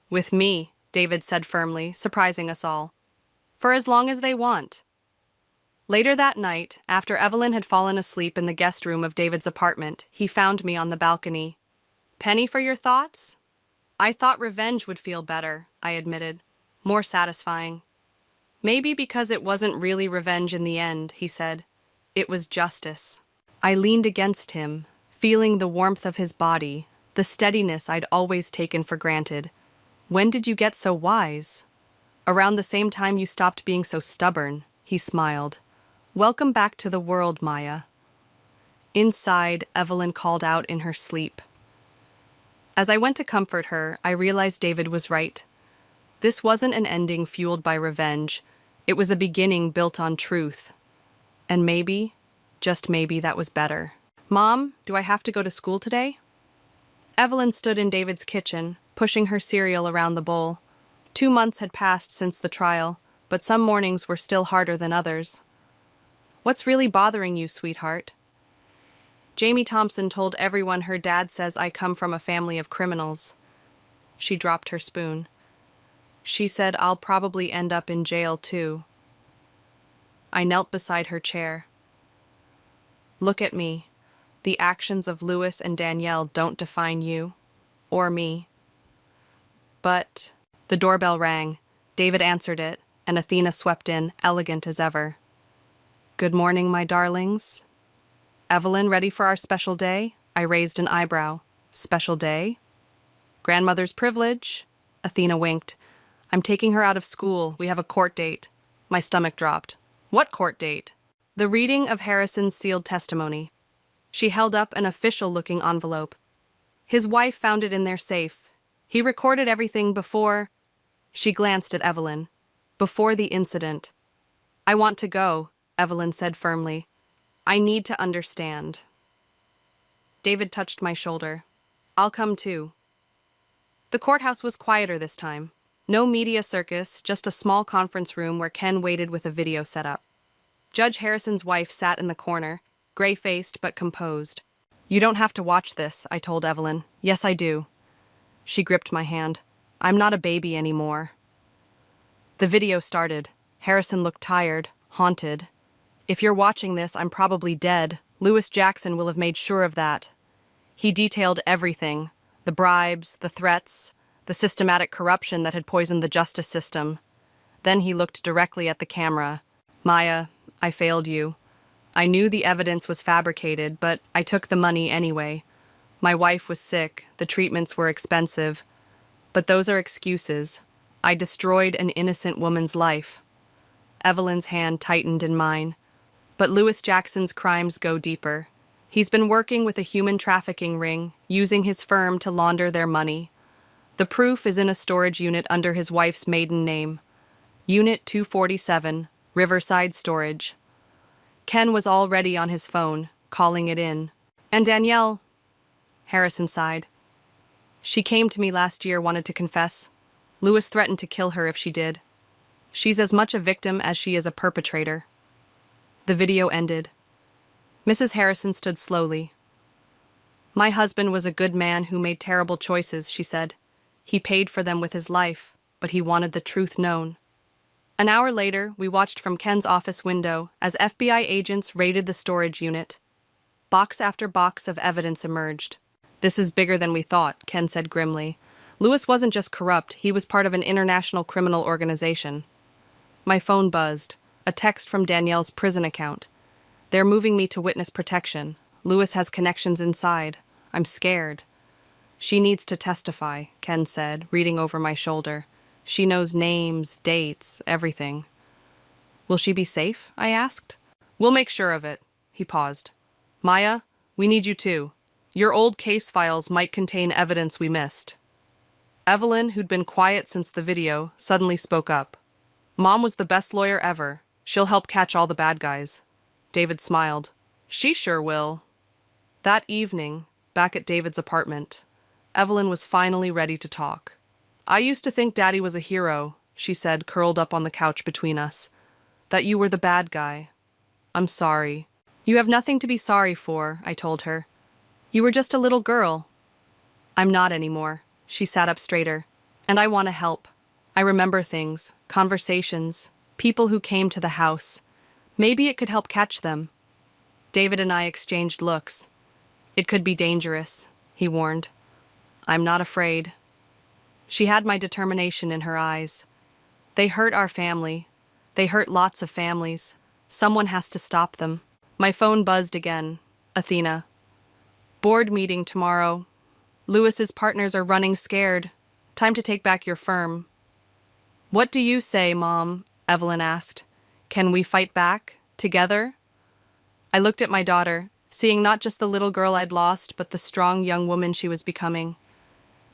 With me, David said firmly, surprising us all. For as long as they want. Later that night, after Evelyn had fallen asleep in the guest room of David's apartment, he found me on the balcony. Penny for your thoughts? I thought revenge would feel better, I admitted. More satisfying. Maybe because it wasn't really revenge in the end, he said. It was justice. I leaned against him, feeling the warmth of his body, the steadiness I'd always taken for granted. When did you get so wise? Around the same time you stopped being so stubborn, he smiled. Welcome back to the world, Maya. Inside, Evelyn called out in her sleep. As I went to comfort her, I realized David was right. This wasn't an ending fueled by revenge. It was a beginning built on truth. And maybe, just maybe, that was better. Mom, do I have to go to school today? Evelyn stood in David's kitchen, pushing her cereal around the bowl. 2 months had passed since the trial, but some mornings were still harder than others. What's really bothering you, sweetheart? Jamie Thompson told everyone her dad says I come from a family of criminals. She dropped her spoon. She said I'll probably end up in jail, too. I knelt beside her chair. Look at me. The actions of Louis and Danielle don't define you or me. But the doorbell rang. David answered it, and Athena swept in, elegant as ever. Good morning, my darlings. Evelyn, ready for our special day? I raised an eyebrow. Special day? Grandmother's privilege. Athena winked. I'm taking her out of school. We have a court date. My stomach dropped. What court date? The reading of Harrison's sealed testimony. She held up an official-looking envelope. His wife found it in their safe. He recorded everything before... She glanced at Evelyn. Before the incident. I want to go, Evelyn said firmly. I need to understand. David touched my shoulder. I'll come too. The courthouse was quieter this time. No media circus, just a small conference room where Ken waited with a video set up. Judge Harrison's wife sat in the corner, gray-faced but composed. You don't have to watch this, I told Evelyn. Yes, I do. She gripped my hand. I'm not a baby anymore. The video started. Harrison looked tired, haunted. If you're watching this, I'm probably dead. Louis Jackson will have made sure of that. He detailed everything. The bribes, the threats, the systematic corruption that had poisoned the justice system. Then he looked directly at the camera. Maya, I failed you. I knew the evidence was fabricated, but I took the money anyway. My wife was sick, the treatments were expensive. But those are excuses. I destroyed an innocent woman's life. Evelyn's hand tightened in mine. But Louis Jackson's crimes go deeper. He's been working with a human trafficking ring, using his firm to launder their money. The proof is in a storage unit under his wife's maiden name. Unit 247, Riverside Storage. Ken was already on his phone, calling it in. And Danielle, Harrison sighed. She came to me last year, wanted to confess. Louis threatened to kill her if she did. She's as much a victim as she is a perpetrator. The video ended. Mrs. Harrison stood slowly. My husband was a good man who made terrible choices, she said. He paid for them with his life, but he wanted the truth known. An hour later, we watched from Ken's office window as FBI agents raided the storage unit. Box after box of evidence emerged. This is bigger than we thought, Ken said grimly. Louis wasn't just corrupt, he was part of an international criminal organization. My phone buzzed. A text from Danielle's prison account. They're moving me to witness protection. Louis has connections inside. I'm scared. She needs to testify, Ken said, reading over my shoulder. She knows names, dates, everything. Will she be safe? I asked. We'll make sure of it. He paused. Maya, we need you too. Your old case files might contain evidence we missed. Evelyn, who'd been quiet since the video, suddenly spoke up. Mom was the best lawyer ever. She'll help catch all the bad guys. David smiled. She sure will. That evening, back at David's apartment, Evelyn was finally ready to talk. I used to think Daddy was a hero, she said, curled up on the couch between us. That you were the bad guy. I'm sorry. You have nothing to be sorry for, I told her. You were just a little girl. I'm not anymore. She sat up straighter. And I want to help. I remember things, conversations, people who came to the house. Maybe it could help catch them. David and I exchanged looks. It could be dangerous, he warned. I'm not afraid. She had my determination in her eyes. They hurt our family. They hurt lots of families. Someone has to stop them. My phone buzzed again. Athena. Board meeting tomorrow. Louis's partners are running scared. Time to take back your firm. What do you say, Mom? Evelyn asked. Can we fight back? Together? I looked at my daughter, seeing not just the little girl I'd lost, but the strong young woman she was becoming.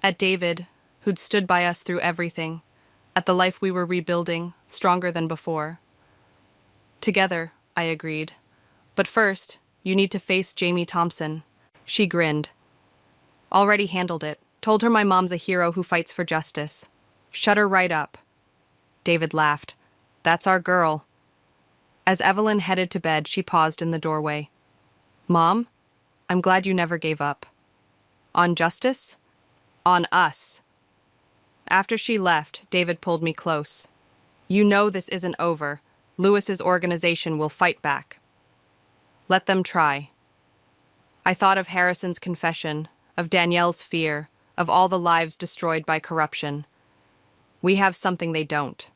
At David, who'd stood by us through everything. At the life we were rebuilding, stronger than before. Together, I agreed. But first, you need to face Jamie Thompson. She grinned. Already handled it. Told her my mom's a hero who fights for justice. Shut her right up. David laughed. That's our girl. As Evelyn headed to bed, she paused in the doorway. Mom, I'm glad you never gave up. On justice? On us. After she left, David pulled me close. You know this isn't over. Louis's organization will fight back. Let them try. I thought of Harrison's confession, of Danielle's fear, of all the lives destroyed by corruption. We have something they don't.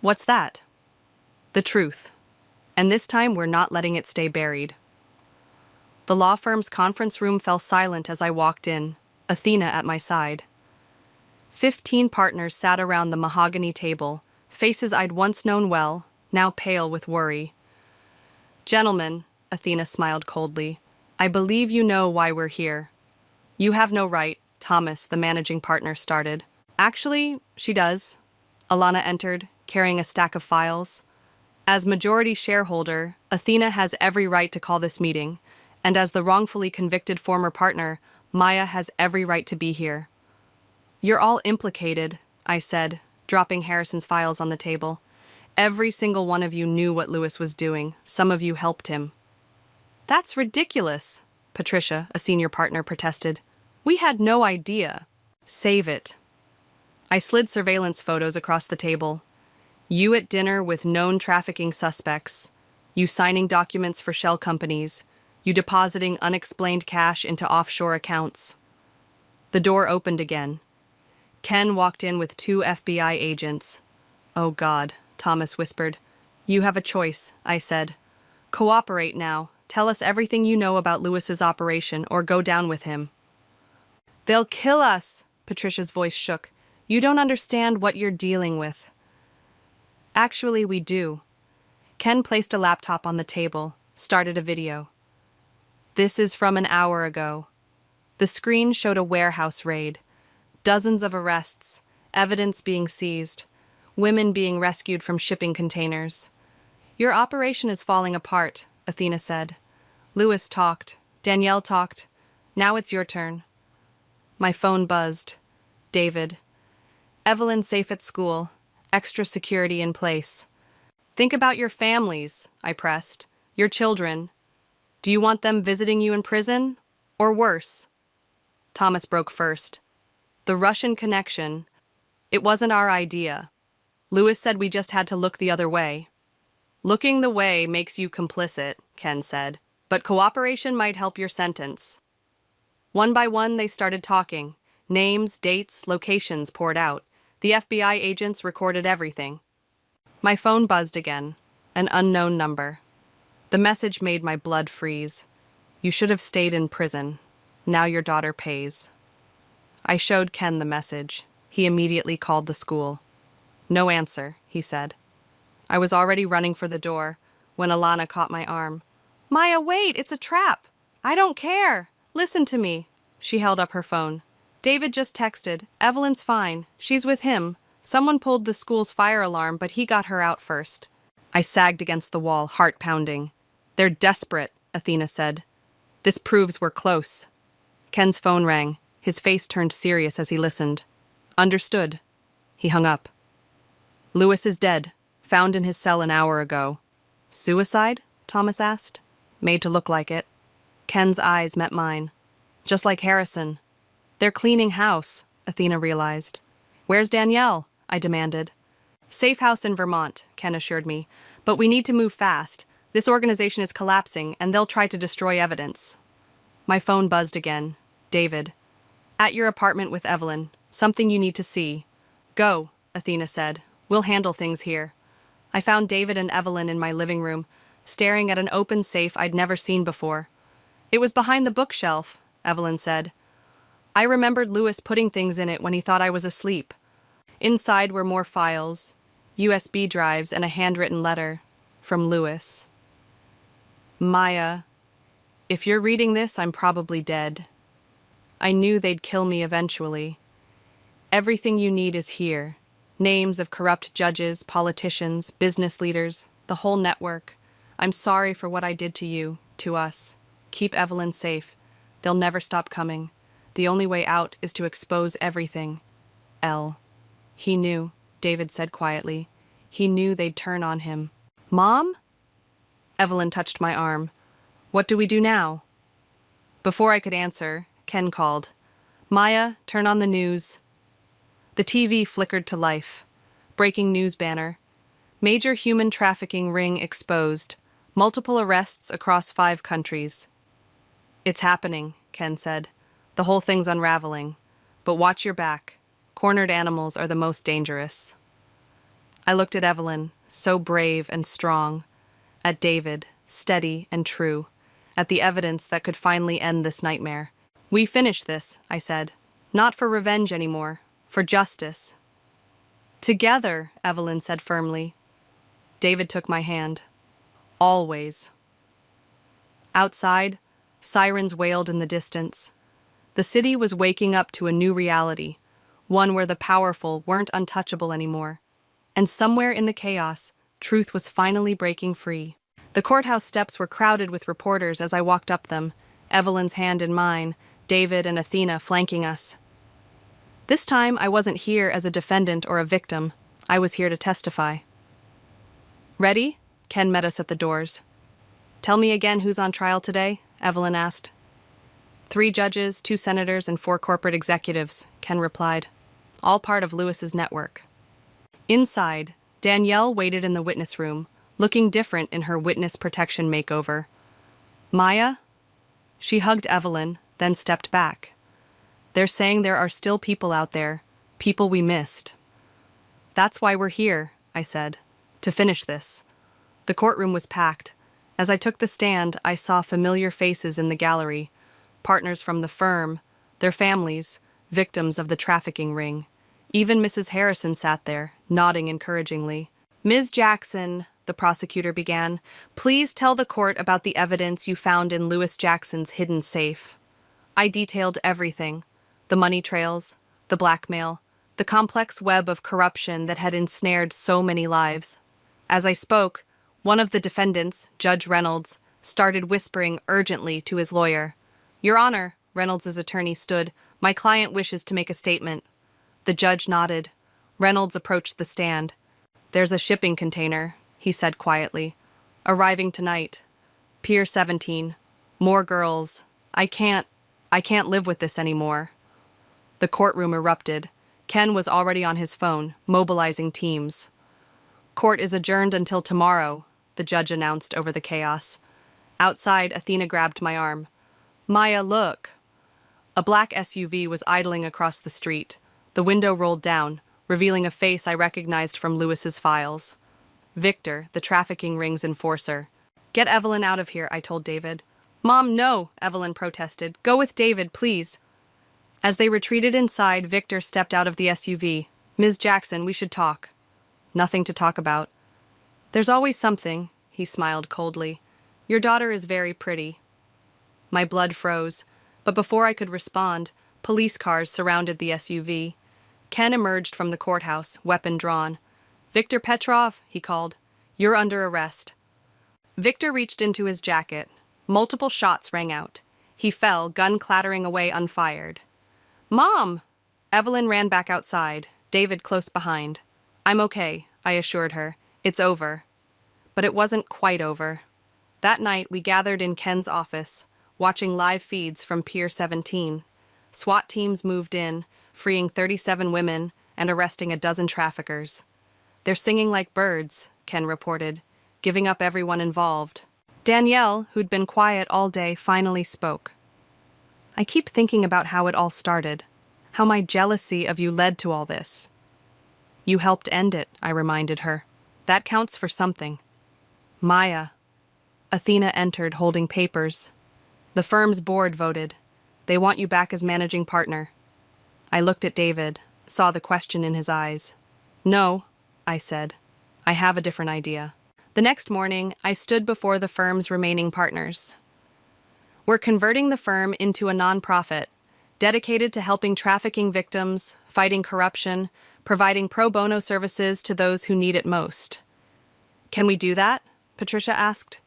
What's that? The truth. And this time we're not letting it stay buried. The law firm's conference room fell silent as I walked in, Athena at my side. 15 partners sat around the mahogany table, faces I'd once known well, now pale with worry. Gentlemen, Athena smiled coldly, I believe you know why we're here. You have no right, Thomas, the managing partner, started. Actually, she does. Alana entered, carrying a stack of files. As majority shareholder, Athena has every right to call this meeting, and as the wrongfully convicted former partner, Maya has every right to be here. You're all implicated, I said, dropping Harrison's files on the table. Every single one of you knew what Lewis was doing. Some of you helped him. That's ridiculous, Patricia, a senior partner, protested. We had no idea. Save it. I slid surveillance photos across the table. You at dinner with known trafficking suspects. You signing documents for shell companies. You depositing unexplained cash into offshore accounts. The door opened again. Ken walked in with 2 FBI agents. Oh God, Thomas whispered. You have a choice, I said. Cooperate now. Tell us everything you know about Lewis's operation or go down with him. They'll kill us, Patricia's voice shook. You don't understand what you're dealing with. Actually, we do. Ken placed a laptop on the table, started a video. This is from an hour ago. The screen showed a warehouse raid. Dozens of arrests, evidence being seized, women being rescued from shipping containers. Your operation is falling apart, Athena said. Lewis talked. Danielle talked. Now it's your turn. My phone buzzed. David. Evelyn safe at school. Extra security in place. Think about your families, I pressed. Your children. Do you want them visiting you in prison? Or worse? Thomas broke first. The Russian connection. It wasn't our idea. Lewis said we just had to look the other way. Looking the way makes you complicit, Ken said, but cooperation might help your sentence. One by one, they started talking. Names, dates, locations poured out. The FBI agents recorded everything. My phone buzzed again. An unknown number. The message made my blood freeze. You should have stayed in prison. Now your daughter pays. I showed Ken the message. He immediately called the school. No answer, he said. I was already running for the door when Alana caught my arm. Maya, wait, it's a trap. I don't care. Listen to me. She held up her phone. David just texted. Evelyn's fine. She's with him. Someone pulled the school's fire alarm, but he got her out first. I sagged against the wall, heart pounding. They're desperate, Athena said. This proves we're close. Ken's phone rang. His face turned serious as he listened. Understood. He hung up. Lewis is dead. Found in his cell an hour ago. Suicide? Thomas asked. Made to look like it. Ken's eyes met mine. Just like Harrison. They're cleaning house, Athena realized. Where's Danielle? I demanded. Safe house in Vermont, Ken assured me. But we need to move fast. This organization is collapsing, and they'll try to destroy evidence. My phone buzzed again. David. At your apartment with Evelyn. Something you need to see. Go, Athena said. We'll handle things here. I found David and Evelyn in my living room, staring at an open safe I'd never seen before. It was behind the bookshelf, Evelyn said. I remembered Lewis putting things in it when he thought I was asleep. Inside were more files, USB drives, and a handwritten letter from Lewis. Maya, if you're reading this, I'm probably dead. I knew they'd kill me eventually. Everything you need is here. Names of corrupt judges, politicians, business leaders, the whole network. I'm sorry for what I did to you, to us. Keep Evelyn safe. They'll never stop coming. The only way out is to expose everything. L. He knew, David said quietly. He knew they'd turn on him. Mom? Evelyn touched my arm. What do we do now? Before I could answer, Ken called. Maya, turn on the news. The TV flickered to life. Breaking news banner. Major human trafficking ring exposed. Multiple arrests across 5 countries. It's happening, Ken said. The whole thing's unraveling. But watch your back. Cornered animals are the most dangerous. I looked at Evelyn, so brave and strong, at David, steady and true, at the evidence that could finally end this nightmare. We finish this, I said. Not for revenge anymore, for justice. Together, Evelyn said firmly. David took my hand. Always. Outside, sirens wailed in the distance. The city was waking up to a new reality, one where the powerful weren't untouchable anymore. And somewhere in the chaos, truth was finally breaking free. The courthouse steps were crowded with reporters as I walked up them, Evelyn's hand in mine, David and Athena flanking us. This time, I wasn't here as a defendant or a victim. I was here to testify. Ready? Ken met us at the doors. Tell me again who's on trial today, Evelyn asked. 3 judges, 2 senators, and 4 corporate executives, Ken replied. All part of Lewis's network. Inside, Danielle waited in the witness room, looking different in her witness protection makeover. Maya? She hugged Evelyn, then stepped back. They're saying there are still people out there, people we missed. That's why we're here, I said, to finish this. The courtroom was packed. As I took the stand, I saw familiar faces in the gallery, partners from the firm, their families, victims of the trafficking ring. Even Mrs. Harrison sat there, nodding encouragingly. Ms. Jackson, the prosecutor began, please tell the court about the evidence you found in Lewis Jackson's hidden safe. I detailed everything. The money trails, the blackmail, the complex web of corruption that had ensnared so many lives. As I spoke, one of the defendants, Judge Reynolds, started whispering urgently to his lawyer. Your Honor, Reynolds' attorney stood, my client wishes to make a statement. The judge nodded. Reynolds approached the stand. There's a shipping container, he said quietly. Arriving tonight. Pier 17. More girls. I can't live with this anymore. The courtroom erupted. Ken was already on his phone, mobilizing teams. Court is adjourned until tomorrow, the judge announced over the chaos. Outside, Athena grabbed my arm. Maya, look. A black SUV was idling across the street. The window rolled down, revealing a face I recognized from Lewis's files. Victor, the trafficking ring's enforcer. Get Evelyn out of here, I told David. Mom, no, Evelyn protested. Go with David, please. As they retreated inside, Victor stepped out of the SUV. Ms. Jackson, we should talk. Nothing to talk about. There's always something, he smiled coldly. Your daughter is very pretty. My blood froze, but before I could respond, police cars surrounded the SUV. Ken emerged from the courthouse, weapon drawn. Victor Petrov, he called. You're under arrest. Victor reached into his jacket. Multiple shots rang out. He fell, gun clattering away unfired. Mom! Evelyn ran back outside, David close behind. I'm okay, I assured her. It's over. But it wasn't quite over. That night, we gathered in Ken's office, watching live feeds from Pier 17. SWAT teams moved in, freeing 37 women and arresting a dozen traffickers. They're singing like birds, Ken reported, giving up everyone involved. Danielle, who'd been quiet all day, finally spoke. I keep thinking about how it all started, how my jealousy of you led to all this. You helped end it, I reminded her. That counts for something. Maya. Athena entered holding papers. The firm's board voted. They want you back as managing partner. I looked at David, saw the question in his eyes. No, I said. I have a different idea. The next morning, I stood before the firm's remaining partners. We're converting the firm into a nonprofit, dedicated to helping trafficking victims, fighting corruption, providing pro bono services to those who need it most. Can we do that? Patricia asked.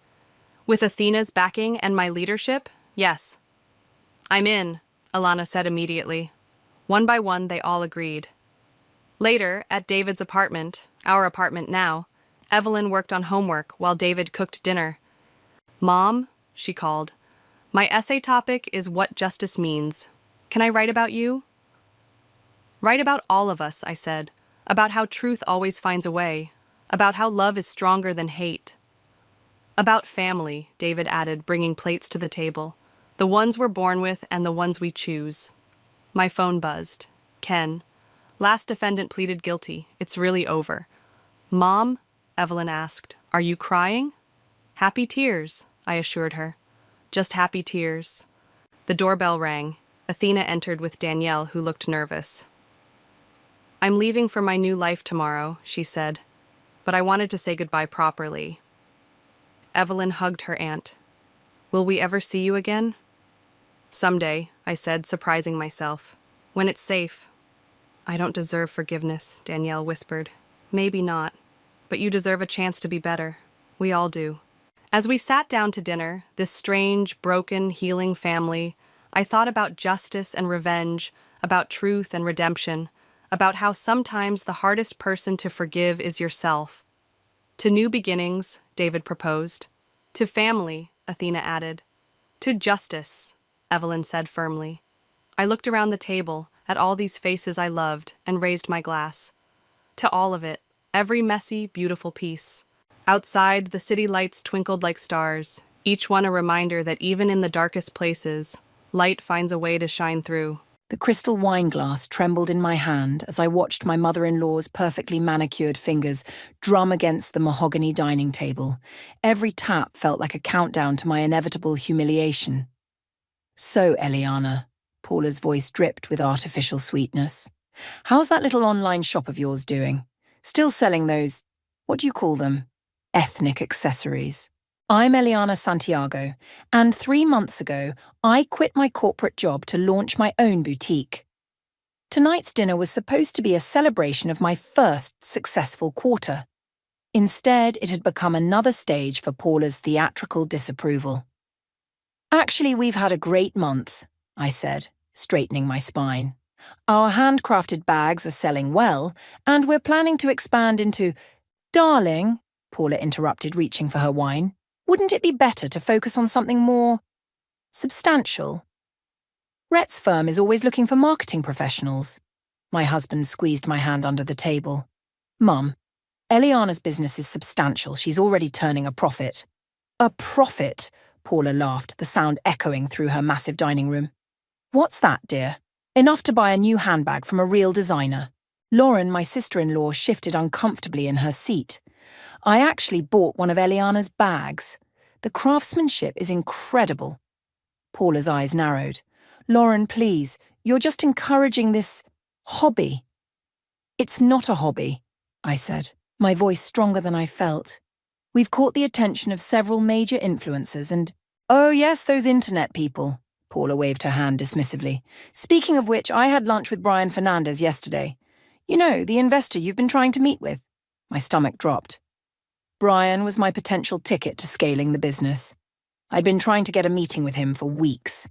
With Athena's backing and my leadership? Yes. I'm in, Alana said immediately. One by one, they all agreed. Later, at David's apartment, our apartment now, Evelyn worked on homework while David cooked dinner. Mom, she called, my essay topic is what justice means. Can I write about you? Write about all of us, I said, about how truth always finds a way, about how love is stronger than hate. About family, David added, bringing plates to the table. The ones we're born with and the ones we choose. My phone buzzed. Ken. Last defendant pleaded guilty. It's really over. Mom? Evelyn asked. Are you crying? Happy tears, I assured her. Just happy tears. The doorbell rang. Athena entered with Danielle, who looked nervous. I'm leaving for my new life tomorrow, she said, but I wanted to say goodbye properly. Evelyn hugged her aunt. Will we ever see you again? Someday, I said, surprising myself. When it's safe. I don't deserve forgiveness, Danielle whispered. Maybe not, but you deserve a chance to be better. We all do. As we sat down to dinner, this strange, broken, healing family, I thought about justice and revenge, about truth and redemption, about how sometimes the hardest person to forgive is yourself. To new beginnings, David proposed. To family, Athena added. To justice, Evelyn said firmly. I looked around the table at all these faces I loved and raised my glass. To all of it, every messy, beautiful piece. Outside, the city lights twinkled like stars, each one a reminder that even in the darkest places, light finds a way to shine through. The crystal wine glass trembled in my hand as I watched my mother-in-law's perfectly manicured fingers drum against the mahogany dining table. Every tap felt like a countdown to my inevitable humiliation. So, Eliana, Paula's voice dripped with artificial sweetness. How's that little online shop of yours doing? Still selling those, what do you call them? Ethnic accessories. I'm Eliana Santiago, and 3 months ago, I quit my corporate job to launch my own boutique. Tonight's dinner was supposed to be a celebration of my first successful quarter. Instead, it had become another stage for Paula's theatrical disapproval. Actually, we've had a great month, I said, straightening my spine. Our handcrafted bags are selling well, and we're planning to expand into... Darling, Paula interrupted, reaching for her wine. Wouldn't it be better to focus on something more substantial? Rhett's firm is always looking for marketing professionals. My husband squeezed my hand under the table. Mum, Eliana's business is substantial. She's already turning a profit. A profit? Paula laughed, the sound echoing through her massive dining room. What's that, dear? Enough to buy a new handbag from a real designer. Lauren, my sister-in-law, shifted uncomfortably in her seat. I actually bought one of Eliana's bags. The craftsmanship is incredible. Paula's eyes narrowed. Lauren, please, you're just encouraging this hobby. It's not a hobby, I said, my voice stronger than I felt. We've caught the attention of several major influencers and... Oh yes, those internet people. Paula waved her hand dismissively. Speaking of which, I had lunch with Brian Fernandez yesterday. You know, the investor you've been trying to meet with. My stomach dropped. Brian was my potential ticket to scaling the business. I'd been trying to get a meeting with him for weeks.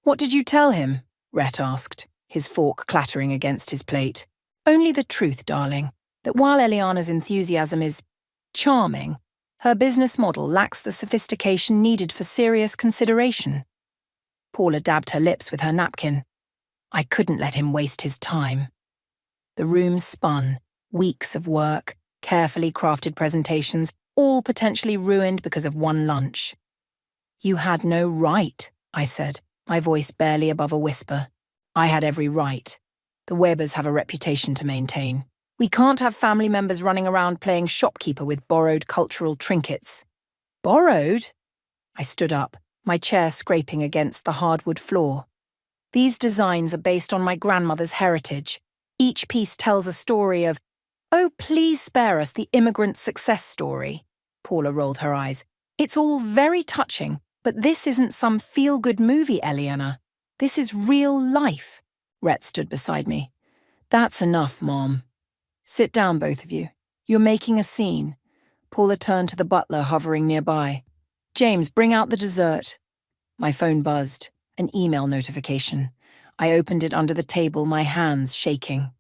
What did you tell him? Rhett asked, his fork clattering against his plate. Only the truth, darling, that while Eliana's enthusiasm is charming, her business model lacks the sophistication needed for serious consideration. Paula dabbed her lips with her napkin. I couldn't let him waste his time. The room spun, weeks of work, carefully crafted presentations, all potentially ruined because of one lunch. You had no right, I said, my voice barely above a whisper. I had every right. The Webbers have a reputation to maintain. We can't have family members running around playing shopkeeper with borrowed cultural trinkets. Borrowed? I stood up, my chair scraping against the hardwood floor. These designs are based on my grandmother's heritage. Each piece tells a story of, oh, please spare us the immigrant success story. Paula rolled her eyes. It's all very touching, but this isn't some feel-good movie, Eliana. This is real life. Rhett stood beside me. That's enough, Mom. Sit down, both of you. You're making a scene. Paula turned to the butler hovering nearby. James, bring out the dessert. My phone buzzed. An email notification. I opened it under the table, my hands shaking.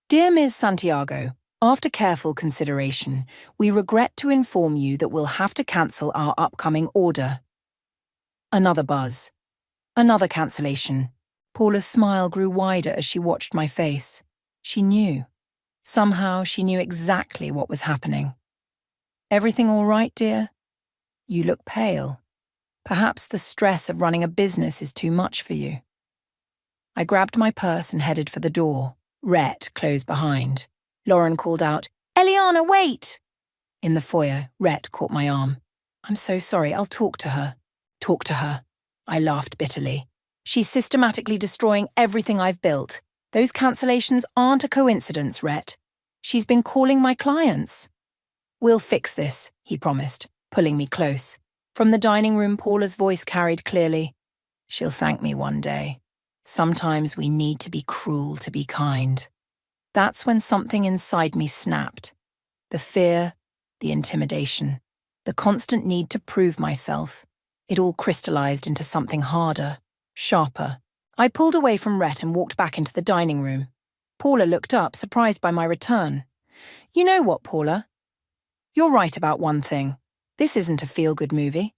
Dear Ms. Santiago, after careful consideration, we regret to inform you that we'll have to cancel our upcoming order. Another buzz. Another cancellation. Paula's smile grew wider as she watched my face. She knew. Somehow she knew exactly what was happening. Everything all right, dear? You look pale. Perhaps the stress of running a business is too much for you. I grabbed my purse and headed for the door. Rhett closed behind. Lauren called out, "Eliana, wait!" In the foyer, Rhett caught my arm. "I'm so sorry, I'll talk to her." "Talk to her." I laughed bitterly. "She's systematically destroying everything I've built. Those cancellations aren't a coincidence, Rhett. She's been calling my clients." "We'll fix this," he promised, pulling me close. From the dining room, Paula's voice carried clearly. "She'll thank me one day. Sometimes we need to be cruel to be kind." That's when something inside me snapped. The fear, the intimidation, the constant need to prove myself. It all crystallized into something harder, sharper. I pulled away from Rhett and walked back into the dining room. Paula looked up, surprised by my return. "You know what, Paula? You're right about one thing. This isn't a feel-good movie.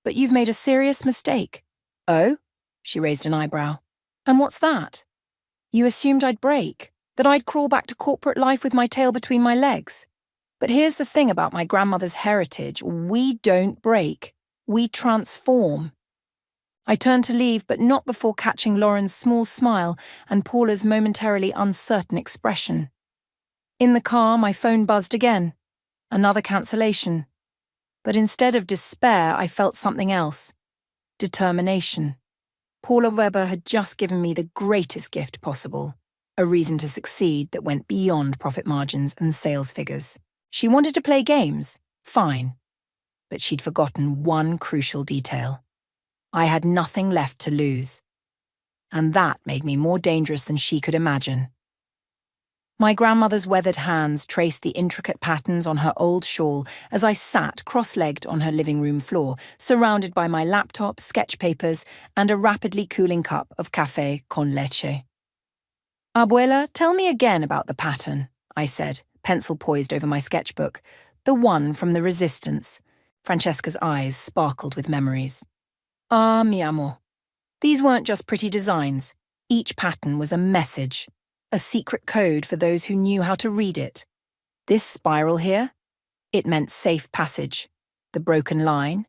But you've made a serious mistake." "Oh?" She raised an eyebrow. "And what's that?" "You assumed I'd break, that I'd crawl back to corporate life with my tail between my legs. But here's the thing about my grandmother's heritage. We don't break. We transform." I turned to leave, but not before catching Lauren's small smile and Paula's momentarily uncertain expression. In the car, my phone buzzed again. Another cancellation. But instead of despair, I felt something else. Determination. Paula Weber had just given me the greatest gift possible, a reason to succeed that went beyond profit margins and sales figures. She wanted to play games, fine. But she'd forgotten one crucial detail. I had nothing left to lose. And that made me more dangerous than she could imagine. My grandmother's weathered hands traced the intricate patterns on her old shawl as I sat cross-legged on her living room floor, surrounded by my laptop, sketch papers, and a rapidly cooling cup of café con leche. "Abuela, tell me again about the pattern," I said, pencil poised over my sketchbook. "The one from the Resistance." Francesca's eyes sparkled with memories. "Ah, mi amor. These weren't just pretty designs. Each pattern was a message, a secret code for those who knew how to read it. This spiral here, it meant safe passage. The broken line,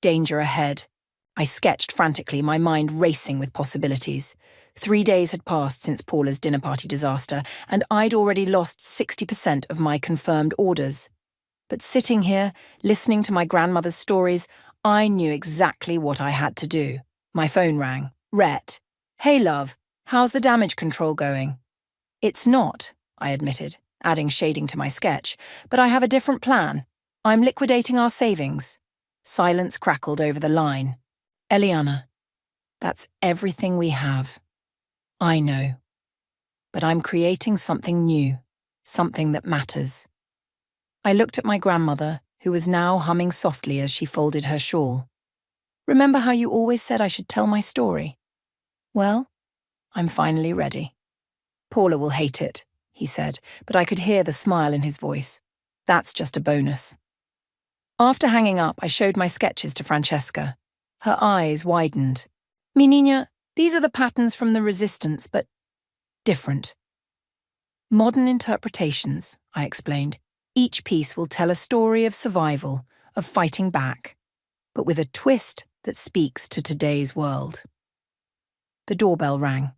danger ahead." I sketched frantically, my mind racing with possibilities. 3 days had passed since Paula's dinner party disaster, and I'd already lost 60% of my confirmed orders. But sitting here, listening to my grandmother's stories, I knew exactly what I had to do. My phone rang. "Rhett. Hey, love, how's the damage control going?" "It's not," I admitted, adding shading to my sketch, "but I have a different plan. I'm liquidating our savings." Silence crackled over the line. "Eliana, that's everything we have. I know. But I'm creating something new, something that matters." I looked at my grandmother, who was now humming softly as she folded her shawl. "Remember how you always said I should tell my story? Well, I'm finally ready." "Paula will hate it," he said, but I could hear the smile in his voice. "That's just a bonus." After hanging up, I showed my sketches to Francesca. Her eyes widened. "Mi niña, these are the patterns from the Resistance, but different." "Modern interpretations," I explained. "Each piece will tell a story of survival, of fighting back, but with a twist that speaks to today's world." The doorbell rang.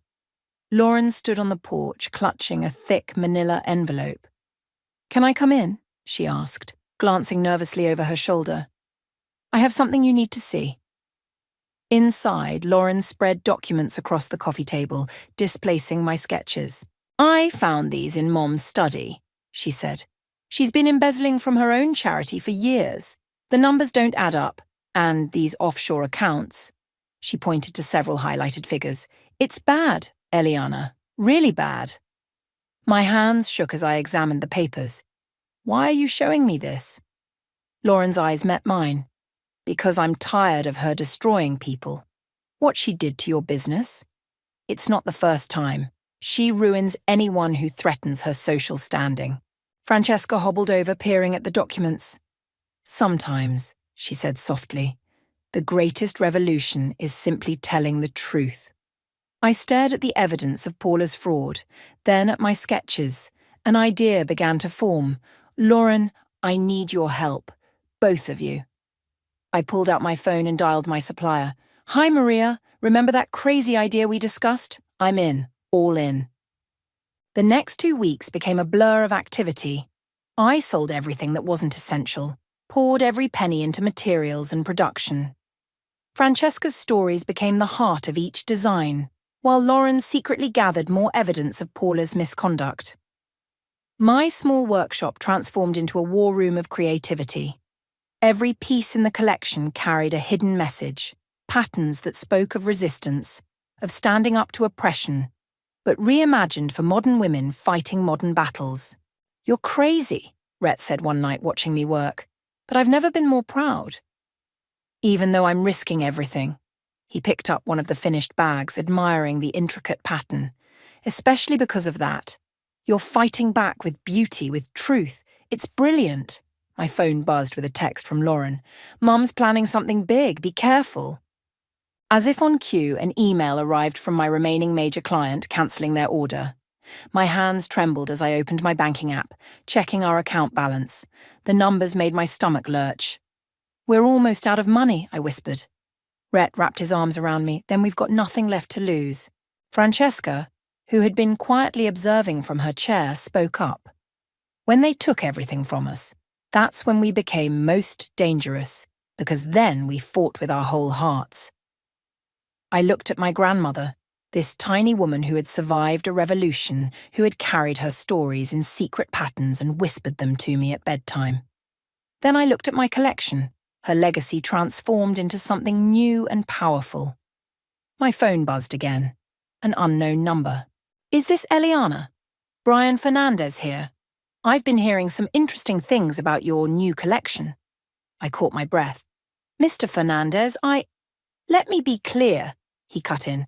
Lauren stood on the porch, clutching a thick manila envelope. "Can I come in?" she asked, glancing nervously over her shoulder. "I have something you need to see." Inside, Lauren spread documents across the coffee table, displacing my sketches. "I found these in Mom's study," she said. "She's been embezzling from her own charity for years. The numbers don't add up, and these offshore accounts." She pointed to several highlighted figures. "It's bad, Eliana, really bad." My hands shook as I examined the papers. "Why are you showing me this?" Lauren's eyes met mine. "Because I'm tired of her destroying people. What she did to your business? It's not the first time. She ruins anyone who threatens her social standing." Francesca hobbled over, peering at the documents. "Sometimes," she said softly, "the greatest revolution is simply telling the truth." I stared at the evidence of Paula's fraud, then at my sketches. An idea began to form. "Lauren, I need your help. Both of you." I pulled out my phone and dialed my supplier. Hi, Maria. Remember that crazy idea we discussed? I'm in. All in. The next 2 weeks became a blur of activity. I sold everything that wasn't essential, poured every penny into materials and production. Francesca's stories became the heart of each design, while Lauren secretly gathered more evidence of Paula's misconduct. My small workshop transformed into a war room of creativity. Every piece in the collection carried a hidden message, patterns that spoke of resistance, of standing up to oppression, but reimagined for modern women fighting modern battles. You're crazy, Rhett said one night watching me work, but I've never been more proud. Even though I'm risking everything. He picked up one of the finished bags, admiring the intricate pattern. Especially because of that. You're fighting back with beauty, with truth. It's brilliant. My phone buzzed with a text from Lauren. Mum's planning something big, be careful. As if on cue, an email arrived from my remaining major client cancelling their order. My hands trembled as I opened my banking app, checking our account balance. The numbers made my stomach lurch. We're almost out of money, I whispered. Rhett wrapped his arms around me. Then we've got nothing left to lose. Francesca, who had been quietly observing from her chair, spoke up. When they took everything from us, that's when we became most dangerous, because then we fought with our whole hearts. I looked at my grandmother, this tiny woman who had survived a revolution, who had carried her stories in secret patterns and whispered them to me at bedtime. Then I looked at my collection, her legacy transformed into something new and powerful. My phone buzzed again. An unknown number. Is this Eliana? Brian Fernandez here. I've been hearing some interesting things about your new collection. I caught my breath. Mr. Fernandez, Let me be clear, he cut in.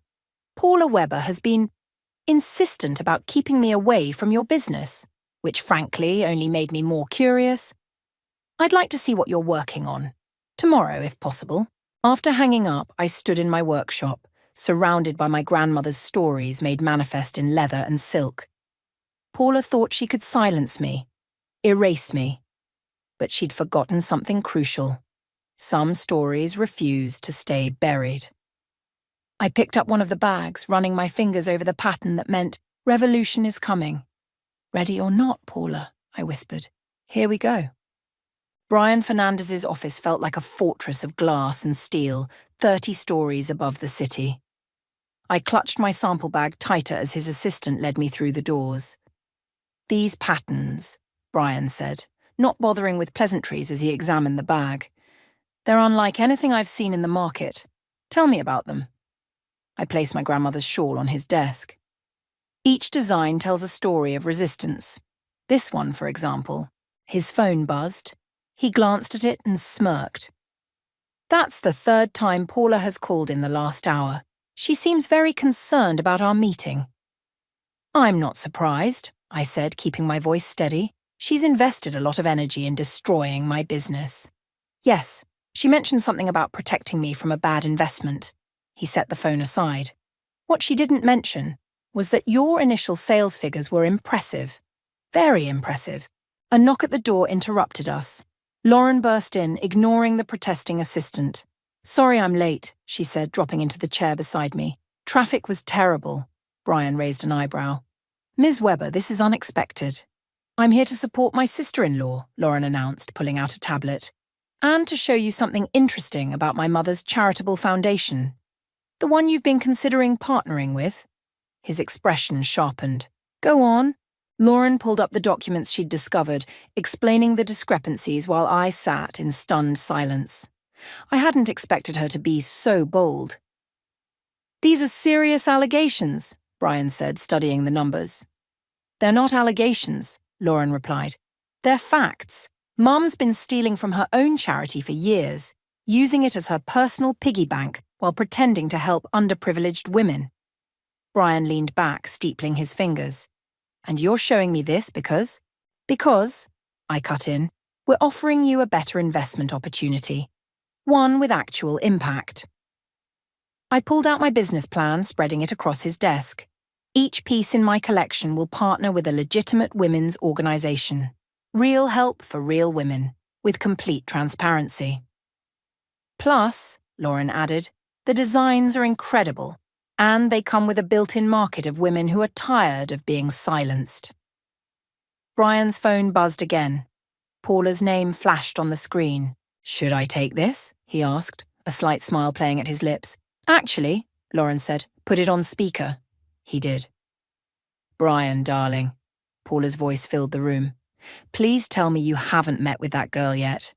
Paula Weber has been insistent about keeping me away from your business, which frankly only made me more curious. I'd like to see what you're working on. Tomorrow, if possible. After hanging up, I stood in my workshop, surrounded by my grandmother's stories made manifest in leather and silk. Paula thought she could silence me, erase me. But she'd forgotten something crucial. Some stories refused to stay buried. I picked up one of the bags, running my fingers over the pattern that meant revolution is coming. Ready or not, Paula, I whispered. Here we go. Brian Fernandez's office felt like a fortress of glass and steel, 30 stories above the city. I clutched my sample bag tighter as his assistant led me through the doors. These patterns, Brian said, not bothering with pleasantries as he examined the bag. They're unlike anything I've seen in the market. Tell me about them. I placed my grandmother's shawl on his desk. Each design tells a story of resistance. This one, for example. His phone buzzed. He glanced at it and smirked. That's the third time Paula has called in the last hour. She seems very concerned about our meeting. I'm not surprised, I said, keeping my voice steady. She's invested a lot of energy in destroying my business. Yes, she mentioned something about protecting me from a bad investment. He set the phone aside. What she didn't mention was that your initial sales figures were impressive. Very impressive. A knock at the door interrupted us. Lauren burst in, ignoring the protesting assistant. Sorry I'm late, she said, dropping into the chair beside me. Traffic was terrible. Brian raised an eyebrow. Ms. Weber, this is unexpected. I'm here to support my sister-in-law, Lauren announced, pulling out a tablet. And to show you something interesting about my mother's charitable foundation. The one you've been considering partnering with? His expression sharpened. Go on. Lauren pulled up the documents she'd discovered, explaining the discrepancies while I sat in stunned silence. I hadn't expected her to be so bold. These are serious allegations, Brian said, studying the numbers. They're not allegations, Lauren replied. They're facts. Mum's been stealing from her own charity for years, using it as her personal piggy bank while pretending to help underprivileged women. Brian leaned back, steepling his fingers. And you're showing me this because? Because, I cut in, we're offering you a better investment opportunity. One with actual impact. I pulled out my business plan, spreading it across his desk. Each piece in my collection will partner with a legitimate women's organization. Real help for real women, with complete transparency. Plus, Lauren added, the designs are incredible, and they come with a built-in market of women who are tired of being silenced. Brian's phone buzzed again. Paula's name flashed on the screen. Should I take this? He asked, a slight smile playing at his lips. Actually, Lauren said, put it on speaker. He did. Brian, darling. Paula's voice filled the room. Please tell me you haven't met with that girl yet.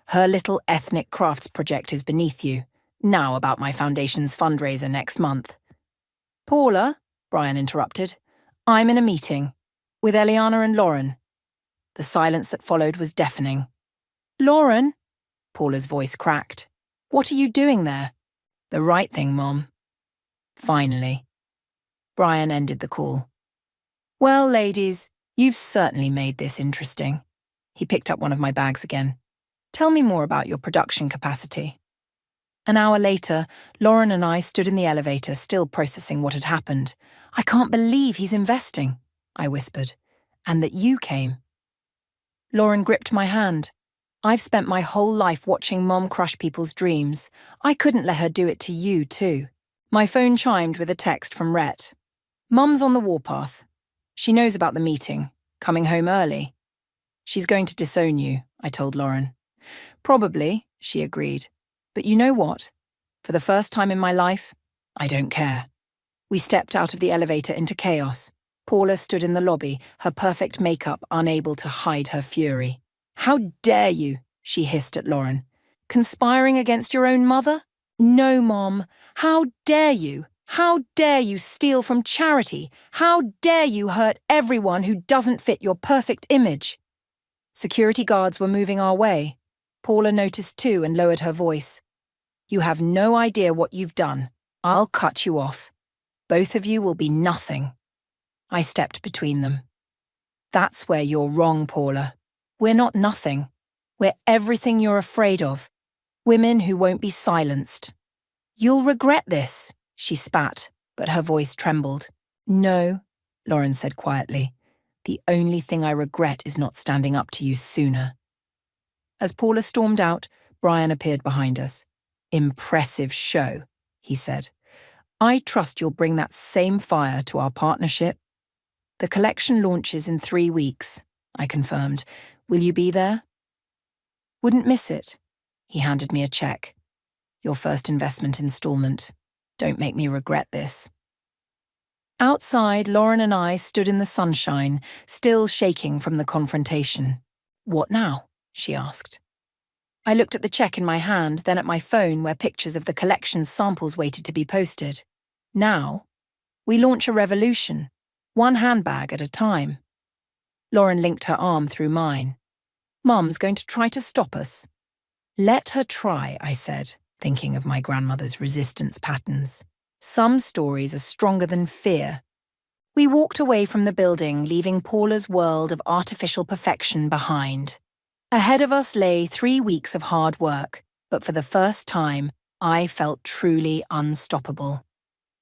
Her little ethnic crafts project is beneath you. Now about my foundation's fundraiser next month. Paula, Brian interrupted, I'm in a meeting with Eliana and Lauren. The silence that followed was deafening. Lauren? Paula's voice cracked. What are you doing there? The right thing, Mom. Finally. Brian ended the call. Well, ladies, you've certainly made this interesting. He picked up one of my bags again. Tell me more about your production capacity. An hour later, Lauren and I stood in the elevator, still processing what had happened. I can't believe he's investing, I whispered, and that you came. Lauren gripped my hand. I've spent my whole life watching Mom crush people's dreams. I couldn't let her do it to you, too. My phone chimed with a text from Rhett. Mum's on the warpath. She knows about the meeting, coming home early. She's going to disown you, I told Lauren. Probably, she agreed. But you know what? For the first time in my life, I don't care. We stepped out of the elevator into chaos. Paula stood in the lobby, her perfect makeup unable to hide her fury. How dare you, she hissed at Lauren. Conspiring against your own mother? No, Mom. How dare you? How dare you steal from charity? How dare you hurt everyone who doesn't fit your perfect image? Security guards were moving our way. Paula noticed too and lowered her voice. You have no idea what you've done. I'll cut you off. Both of you will be nothing. I stepped between them. That's where you're wrong, Paula. We're not nothing. We're everything you're afraid of. Women who won't be silenced. You'll regret this, she spat, but her voice trembled. No, Lauren said quietly. The only thing I regret is not standing up to you sooner. As Paula stormed out, Brian appeared behind us. Impressive show, he said. I trust you'll bring that same fire to our partnership. The collection launches in 3 weeks, I confirmed. Will you be there? Wouldn't miss it. He handed me a check. Your first investment installment. Don't make me regret this. Outside, Lauren and I stood in the sunshine, still shaking from the confrontation. What now? She asked. I looked at the check in my hand, then at my phone where pictures of the collection's samples waited to be posted. Now, we launch a revolution, one handbag at a time. Lauren linked her arm through mine. Mum's going to try to stop us. Let her try, I said, thinking of my grandmother's resistance patterns. Some stories are stronger than fear. We walked away from the building, leaving Paula's world of artificial perfection behind. Ahead of us lay 3 weeks of hard work, but for the first time, I felt truly unstoppable.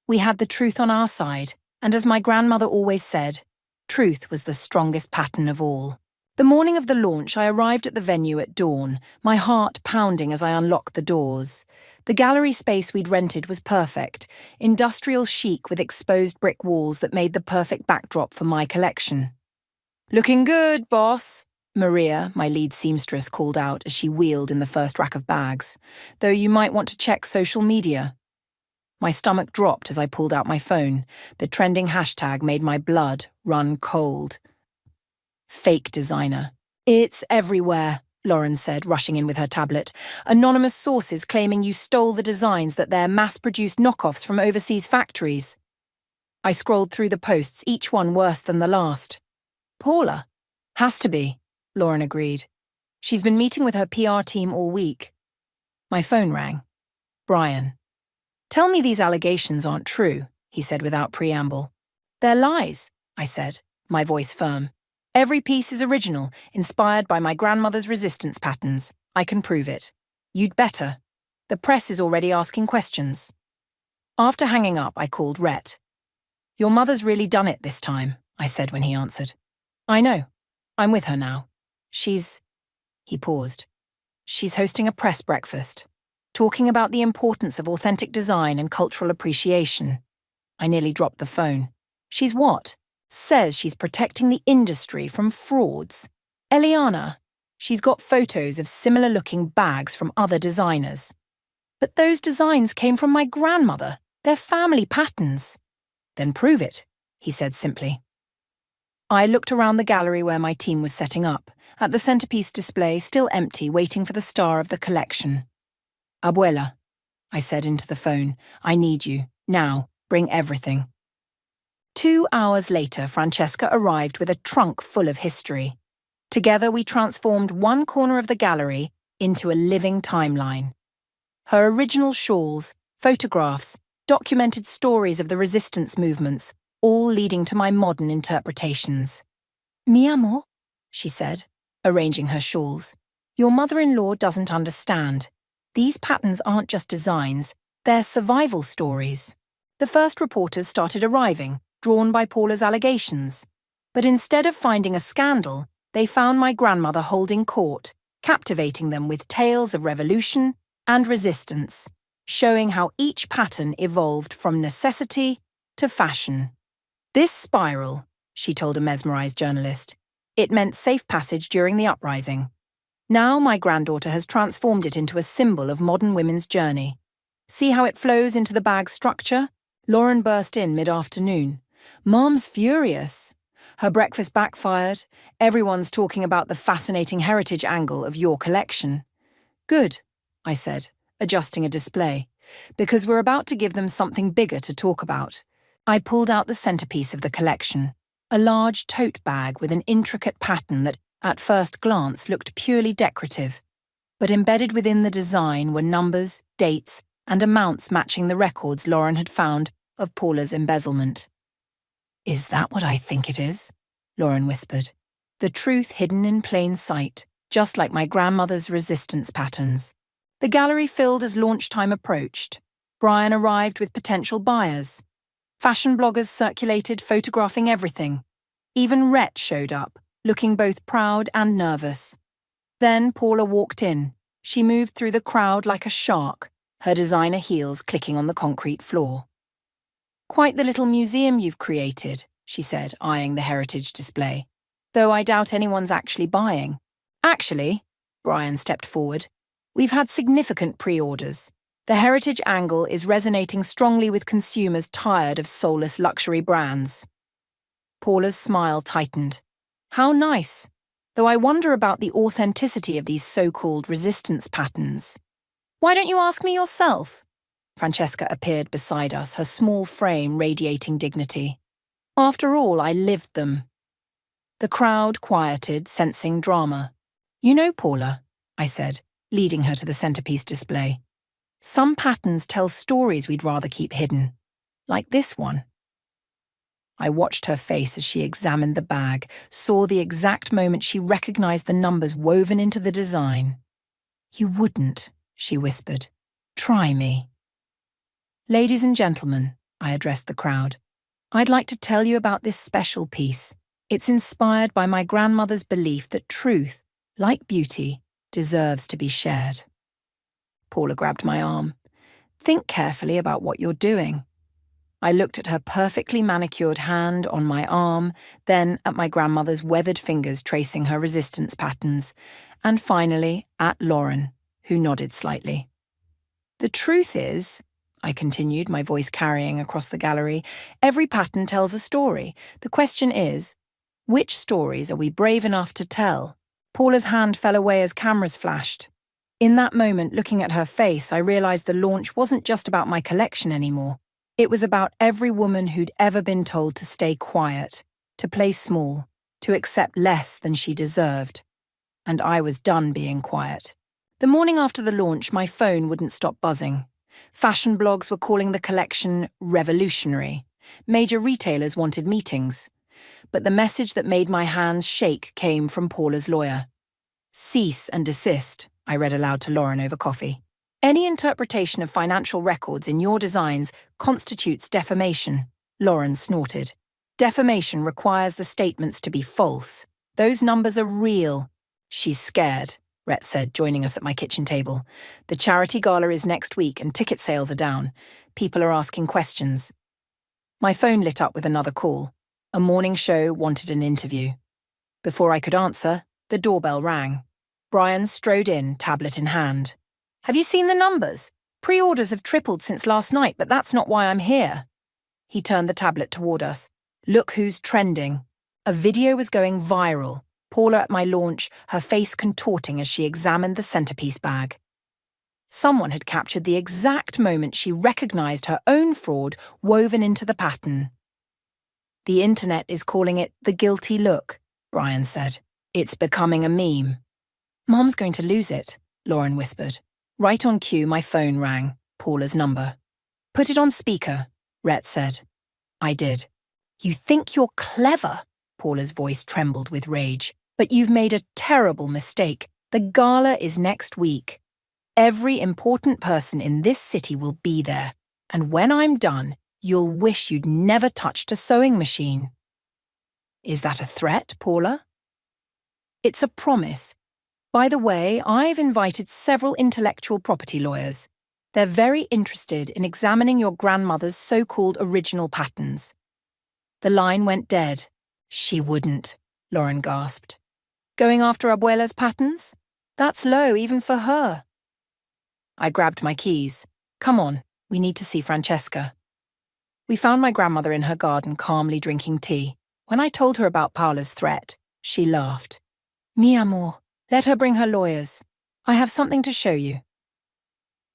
We had the truth on our side, and as my grandmother always said, truth was the strongest pattern of all. The morning of the launch, I arrived at the venue at dawn, my heart pounding as I unlocked the doors. The gallery space we'd rented was perfect, industrial chic with exposed brick walls that made the perfect backdrop for my collection. Looking good, boss, Maria, my lead seamstress, called out as she wheeled in the first rack of bags, though you might want to check social media. My stomach dropped as I pulled out my phone. The trending hashtag made my blood run cold. Fake designer. It's everywhere, Lauren said, rushing in with her tablet. Anonymous sources claiming you stole the designs that they're mass-produced knockoffs from overseas factories. I scrolled through the posts, each one worse than the last. Paula? Has to be, Lauren agreed. She's been meeting with her PR team all week. My phone rang. Brian. Tell me these allegations aren't true, he said without preamble. They're lies, I said, my voice firm. Every piece is original, inspired by my grandmother's resistance patterns. I can prove it. You'd better. The press is already asking questions. After hanging up, I called Rhett. Your mother's really done it this time, I said when he answered. I know. I'm with her now. He paused. She's hosting a press breakfast. talking about the importance of authentic design and cultural appreciation. I nearly dropped the phone. She's what? Says she's protecting the industry from frauds. Eliana, she's got photos of similar-looking bags from other designers. But those designs came from my grandmother. They're family patterns. Then prove it, he said simply. I looked around the gallery where my team was setting up, at the centerpiece display still empty, waiting for the star of the collection. Abuela, I said into the phone, I need you. Now, bring everything. 2 hours later, Francesca arrived with a trunk full of history. Together, we transformed one corner of the gallery into a living timeline. Her original shawls, photographs, documented stories of the resistance movements, all leading to my modern interpretations. Mi amor, she said, arranging her shawls. Your mother-in-law doesn't understand. These patterns aren't just designs, they're survival stories. The first reporters started arriving, drawn by Paula's allegations. But instead of finding a scandal, they found my grandmother holding court, captivating them with tales of revolution and resistance, showing how each pattern evolved from necessity to fashion. This spiral, she told a mesmerized journalist, it meant safe passage during the uprising. Now my granddaughter has transformed it into a symbol of modern women's journey. See how it flows into the bag's structure? Lauren burst in mid-afternoon. Mom's furious. Her breakfast backfired. Everyone's talking about the fascinating heritage angle of your collection. Good, I said, adjusting a display, because we're about to give them something bigger to talk about. I pulled out the centerpiece of the collection, a large tote bag with an intricate pattern that, at first glance, looked purely decorative. But embedded within the design were numbers, dates, and amounts matching the records Lauren had found of Paula's embezzlement. Is that what I think it is? Lauren whispered. The truth hidden in plain sight, just like my grandmother's resistance patterns. The gallery filled as launch time approached. Brian arrived with potential buyers. Fashion bloggers circulated, photographing everything. Even Rhett showed up, looking both proud and nervous. Then Paula walked in. She moved through the crowd like a shark, her designer heels clicking on the concrete floor. Quite the little museum you've created, she said, eyeing the heritage display. Though I doubt anyone's actually buying. Actually, Brian stepped forward, we've had significant pre-orders. The heritage angle is resonating strongly with consumers tired of soulless luxury brands. Paula's smile tightened. How nice. Though I wonder about the authenticity of these so-called resistance patterns. Why don't you ask me yourself? Francesca appeared beside us, her small frame radiating dignity. After all, I lived them. The crowd quieted, sensing drama. You know, Paula, I said, leading her to the centerpiece display. Some patterns tell stories we'd rather keep hidden, like this one. I watched her face as she examined the bag, saw the exact moment she recognized the numbers woven into the design. You wouldn't, she whispered. Try me. Ladies and gentlemen, I addressed the crowd, I'd like to tell you about this special piece. It's inspired by my grandmother's belief that truth, like beauty, deserves to be shared. Paula grabbed my arm. Think carefully about what you're doing. I looked at her perfectly manicured hand on my arm, then at my grandmother's weathered fingers tracing her resistance patterns, and finally at Lauren, who nodded slightly. The truth is, I continued, my voice carrying across the gallery, every pattern tells a story. The question is, which stories are we brave enough to tell? Paula's hand fell away as cameras flashed. In that moment, looking at her face, I realized the launch wasn't just about my collection anymore. It was about every woman who'd ever been told to stay quiet, to play small, to accept less than she deserved. And I was done being quiet. The morning after the launch, my phone wouldn't stop buzzing. Fashion blogs were calling the collection revolutionary. Major retailers wanted meetings. But the message that made my hands shake came from Paula's lawyer. Cease and desist, I read aloud to Lauren over coffee. Any interpretation of financial records in your designs constitutes defamation, Lauren snorted. Defamation requires the statements to be false. Those numbers are real. She's scared, Rhett said, joining us at my kitchen table. "The charity gala is next week and ticket sales are down. People are asking questions." My phone lit up with another call. A morning show wanted an interview. Before I could answer, the doorbell rang. Brian strode in, tablet in hand. "Have you seen the numbers? Pre-orders have tripled since last night, but that's not why I'm here." He turned the tablet toward us. "Look who's trending." A video was going viral. Paula at my launch, her face contorting as she examined the centerpiece bag. Someone had captured the exact moment she recognized her own fraud woven into the pattern. "The internet is calling it the guilty look," Brian said. "It's becoming a meme." "Mom's going to lose it," Lauren whispered. Right on cue, my phone rang, Paula's number. "Put it on speaker," Rhett said. I did. "You think you're clever," Paula's voice trembled with rage. "But you've made a terrible mistake. The gala is next week. Every important person in this city will be there. And when I'm done, you'll wish you'd never touched a sewing machine." "Is that a threat, Paula?" "It's a promise. By the way, I've invited several intellectual property lawyers. They're very interested in examining your grandmother's so-called original patterns." The line went dead. "She wouldn't," Lauren gasped. "Going after Abuela's patterns? That's low even for her." I grabbed my keys. "Come on, we need to see Francesca." We found my grandmother in her garden calmly drinking tea. When I told her about Paula's threat, she laughed. "Mi amor, let her bring her lawyers. I have something to show you."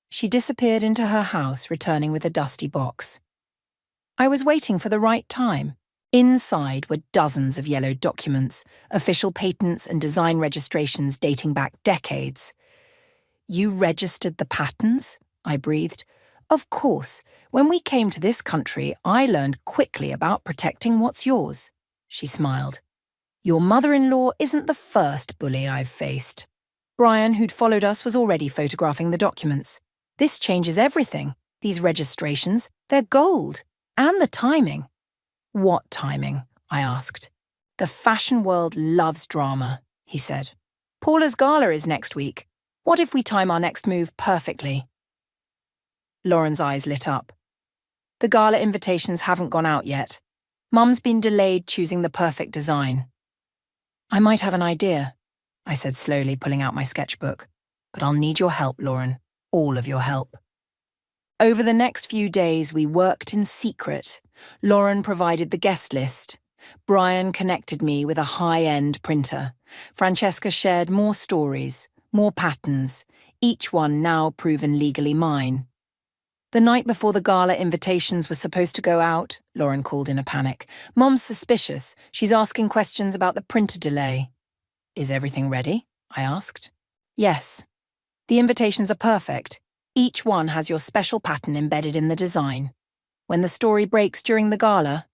She disappeared into her house, returning with a dusty box. I was waiting for the right time. Inside were dozens of yellow documents, official patents and design registrations dating back decades. "You registered the patents?" I breathed. "Of course. When we came to this country, I learned quickly about protecting what's yours." She smiled. "Your mother-in-law isn't the first bully I've faced." Brian, who'd followed us, was already photographing the documents. "This changes everything. These registrations, they're gold. And the timing." "What timing?" I asked. "The fashion world loves drama," he said. "Paula's gala is next week. What if we time our next move perfectly?" Lauren's eyes lit up. "The gala invitations haven't gone out yet. Mum's been delayed choosing the perfect design." "I might have an idea," I said slowly, pulling out my sketchbook. "But I'll need your help, Lauren. All of your help." Over the next few days, we worked in secret. Lauren provided the guest list. Brian connected me with a high-end printer. Francesca shared more stories, more patterns, each one now proven legally mine. The night before the gala invitations were supposed to go out, Lauren called in a panic. "Mom's suspicious. She's asking questions about the printer delay." "Is everything ready?" I asked. "Yes. The invitations are perfect. Each one has your special pattern embedded in the design. When the story breaks during the gala,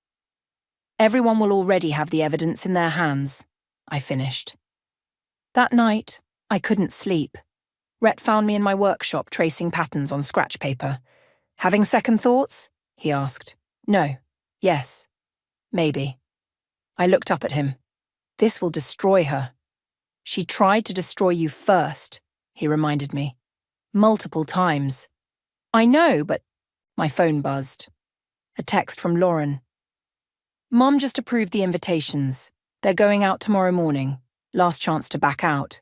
everyone will already have the evidence in their hands," I finished. That night, I couldn't sleep. Rhett found me in my workshop tracing patterns on scratch paper. "Having second thoughts?" he asked. "No. Yes. Maybe." I looked up at him. "This will destroy her." "She tried to destroy you first," he reminded me. "Multiple times." "I know, but..." My phone buzzed. A text from Lauren. "Mom just approved the invitations. They're going out tomorrow morning. Last chance to back out."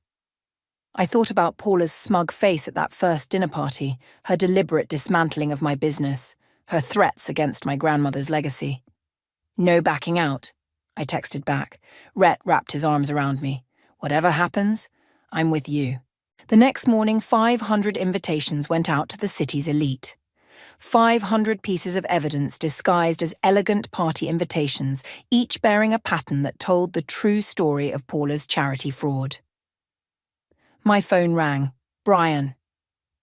I thought about Paula's smug face at that first dinner party, her deliberate dismantling of my business, her threats against my grandmother's legacy. "No backing out," I texted back. Rhett wrapped his arms around me. "Whatever happens, I'm with you." The next morning, 500 invitations went out to the city's elite. 500 pieces of evidence disguised as elegant party invitations, each bearing a pattern that told the true story of Paula's charity fraud. My phone rang. "Brian."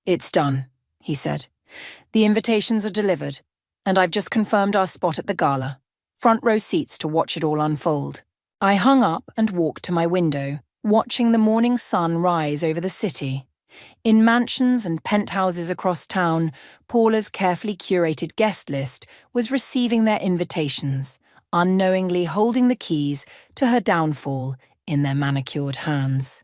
"It's done," he said. "The invitations are delivered, and I've just confirmed our spot at the gala. Front row seats to watch it all unfold." I hung up and walked to my window, watching the morning sun rise over the city. In mansions and penthouses across town, Paula's carefully curated guest list was receiving their invitations, unknowingly holding the keys to her downfall in their manicured hands.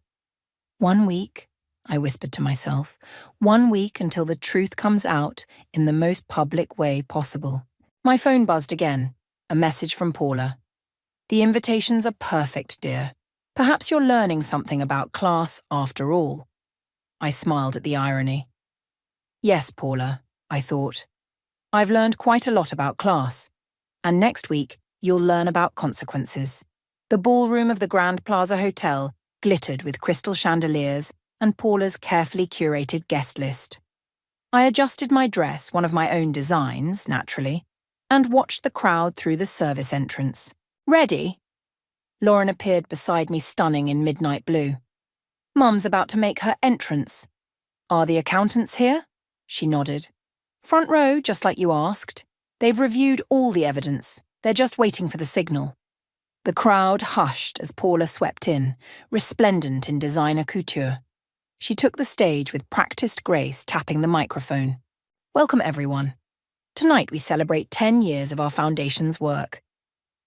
1 week, I whispered to myself. 1 week until the truth comes out in the most public way possible. My phone buzzed again. A message from Paula. The invitations are perfect, dear. Perhaps you're learning something about class after all. I smiled at the irony. Yes, Paula, I thought. I've learned quite a lot about class. And next week, you'll learn about consequences. The ballroom of the Grand Plaza Hotel glittered with crystal chandeliers and Paula's carefully curated guest list. I adjusted my dress, one of my own designs, naturally, and watched the crowd through the service entrance. Ready? Lauren appeared beside me, stunning in midnight blue. Mum's about to make her entrance. Are the accountants here? She nodded. Front row, just like you asked. They've reviewed all the evidence. They're just waiting for the signal. The crowd hushed as Paula swept in, resplendent in designer couture. She took the stage with practiced grace, tapping the microphone. Welcome, everyone. Tonight we celebrate 10 years of our foundation's work.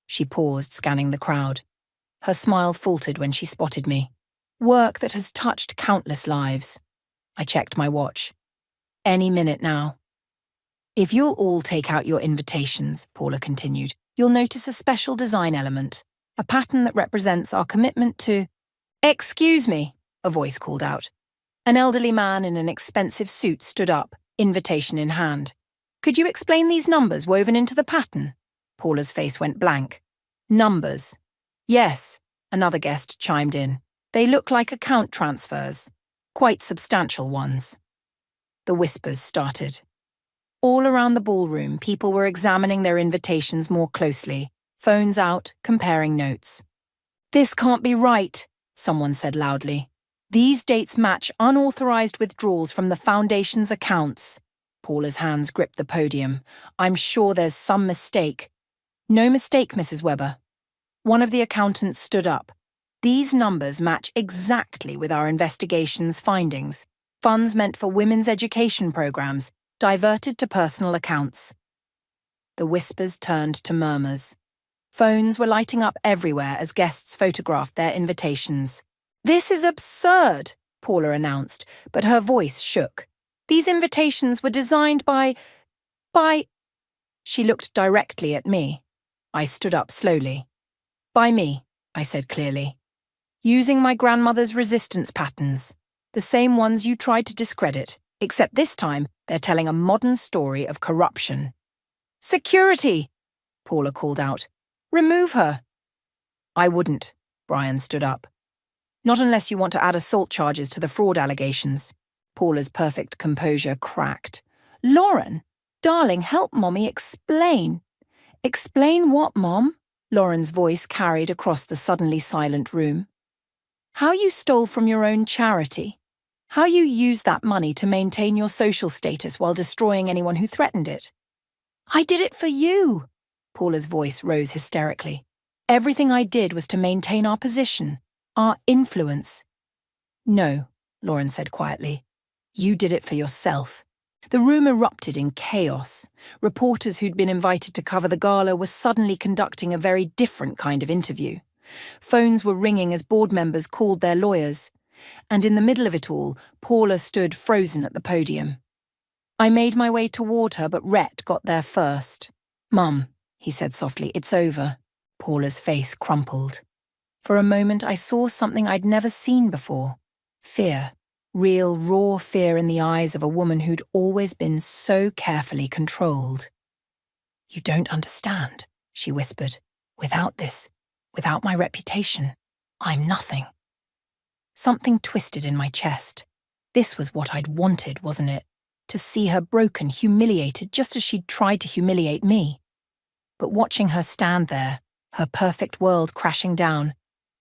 She paused, scanning the crowd. Her smile faltered when she spotted me. Work that has touched countless lives. I checked my watch. Any minute now. If you'll all take out your invitations, Paula continued, you'll notice a special design element, a pattern that represents our commitment to... Excuse me, a voice called out. An elderly man in an expensive suit stood up, invitation in hand. Could you explain these numbers woven into the pattern? Paula's face went blank. Numbers. Yes, another guest chimed in. They look like account transfers, quite substantial ones. The whispers started. All around the ballroom, people were examining their invitations more closely, phones out, comparing notes. This can't be right, someone said loudly. These dates match unauthorized withdrawals from the foundation's accounts. Paula's hands gripped the podium. I'm sure there's some mistake. No mistake, Mrs. Weber. One of the accountants stood up. These numbers match exactly with our investigation's findings. Funds meant for women's education programs, diverted to personal accounts. The whispers turned to murmurs. Phones were lighting up everywhere as guests photographed their invitations. This is absurd, Paula announced, but her voice shook. These invitations were designed by... She looked directly at me. I stood up slowly. By me, I said clearly. Using my grandmother's resistance patterns, the same ones you tried to discredit, except this time they're telling a modern story of corruption. Security, Paula called out. Remove her. I wouldn't, Brian stood up. Not unless you want to add assault charges to the fraud allegations. Paula's perfect composure cracked. Lauren, darling, help Mommy explain. Explain what, Mom? Lauren's voice carried across the suddenly silent room. How you stole from your own charity. How you used that money to maintain your social status while destroying anyone who threatened it. I did it for you. Paula's voice rose hysterically. Everything I did was to maintain our position, our influence. No, Lauren said quietly. You did it for yourself. The room erupted in chaos. Reporters who'd been invited to cover the gala were suddenly conducting a very different kind of interview. Phones were ringing as board members called their lawyers. And in the middle of it all, Paula stood frozen at the podium. I made my way toward her, but Rhett got there first. Mum, he said softly, it's over. Paula's face crumpled. For a moment, I saw something I'd never seen before. Fear. Real, raw fear in the eyes of a woman who'd always been so carefully controlled. You don't understand, she whispered. Without this, without my reputation, I'm nothing. Something twisted in my chest. This was what I'd wanted, wasn't it? To see her broken, humiliated, just as she'd tried to humiliate me. But watching her stand there, her perfect world crashing down,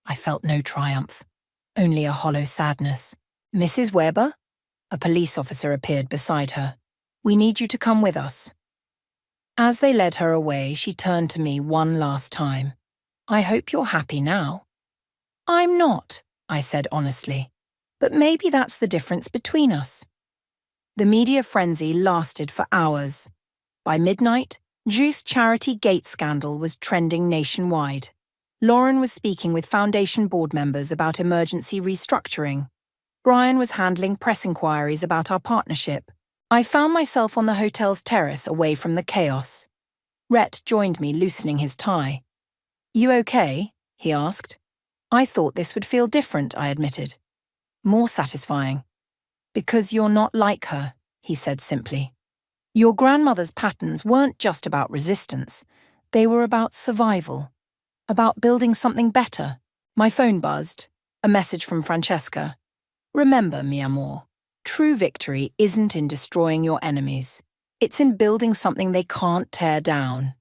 I felt no triumph, only a hollow sadness. Mrs. Weber? A police officer appeared beside her. We need you to come with us. As they led her away, she turned to me one last time. I hope you're happy now. I'm not, I said honestly. But maybe that's the difference between us. The media frenzy lasted for hours. By midnight, Juice Charity Gate scandal was trending nationwide. Lauren was speaking with foundation board members about emergency restructuring. Brian was handling press inquiries about our partnership. I found myself on the hotel's terrace away from the chaos. Rhett joined me, loosening his tie. "You okay?" he asked. "I thought this would feel different," I admitted. "More satisfying." "Because you're not like her," he said simply. "Your grandmother's patterns weren't just about resistance. They were about survival. About building something better." My phone buzzed. A message from Francesca. "Remember, mi amor, true victory isn't in destroying your enemies. It's in building something they can't tear down."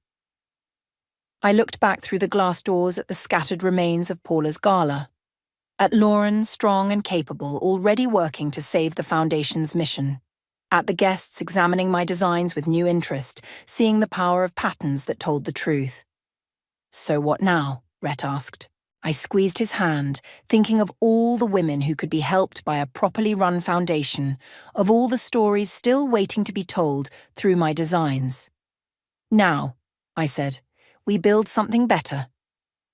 I looked back through the glass doors at the scattered remains of Paula's gala. At Lauren, strong and capable, already working to save the Foundation's mission. At the guests examining my designs with new interest, seeing the power of patterns that told the truth. "So what now?" Rhett asked. I squeezed his hand, thinking of all the women who could be helped by a properly run foundation, of all the stories still waiting to be told through my designs. "Now," I said, "we build something better."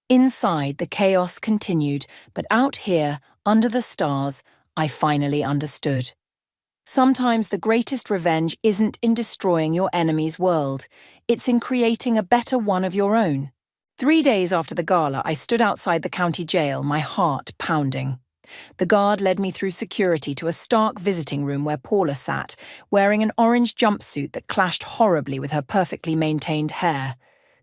Inside, the chaos continued, but out here, under the stars, I finally understood. Sometimes the greatest revenge isn't in destroying your enemy's world, it's in creating a better one of your own. 3 days after the gala, I stood outside the county jail, my heart pounding. The guard led me through security to a stark visiting room where Paula sat, wearing an orange jumpsuit that clashed horribly with her perfectly maintained hair.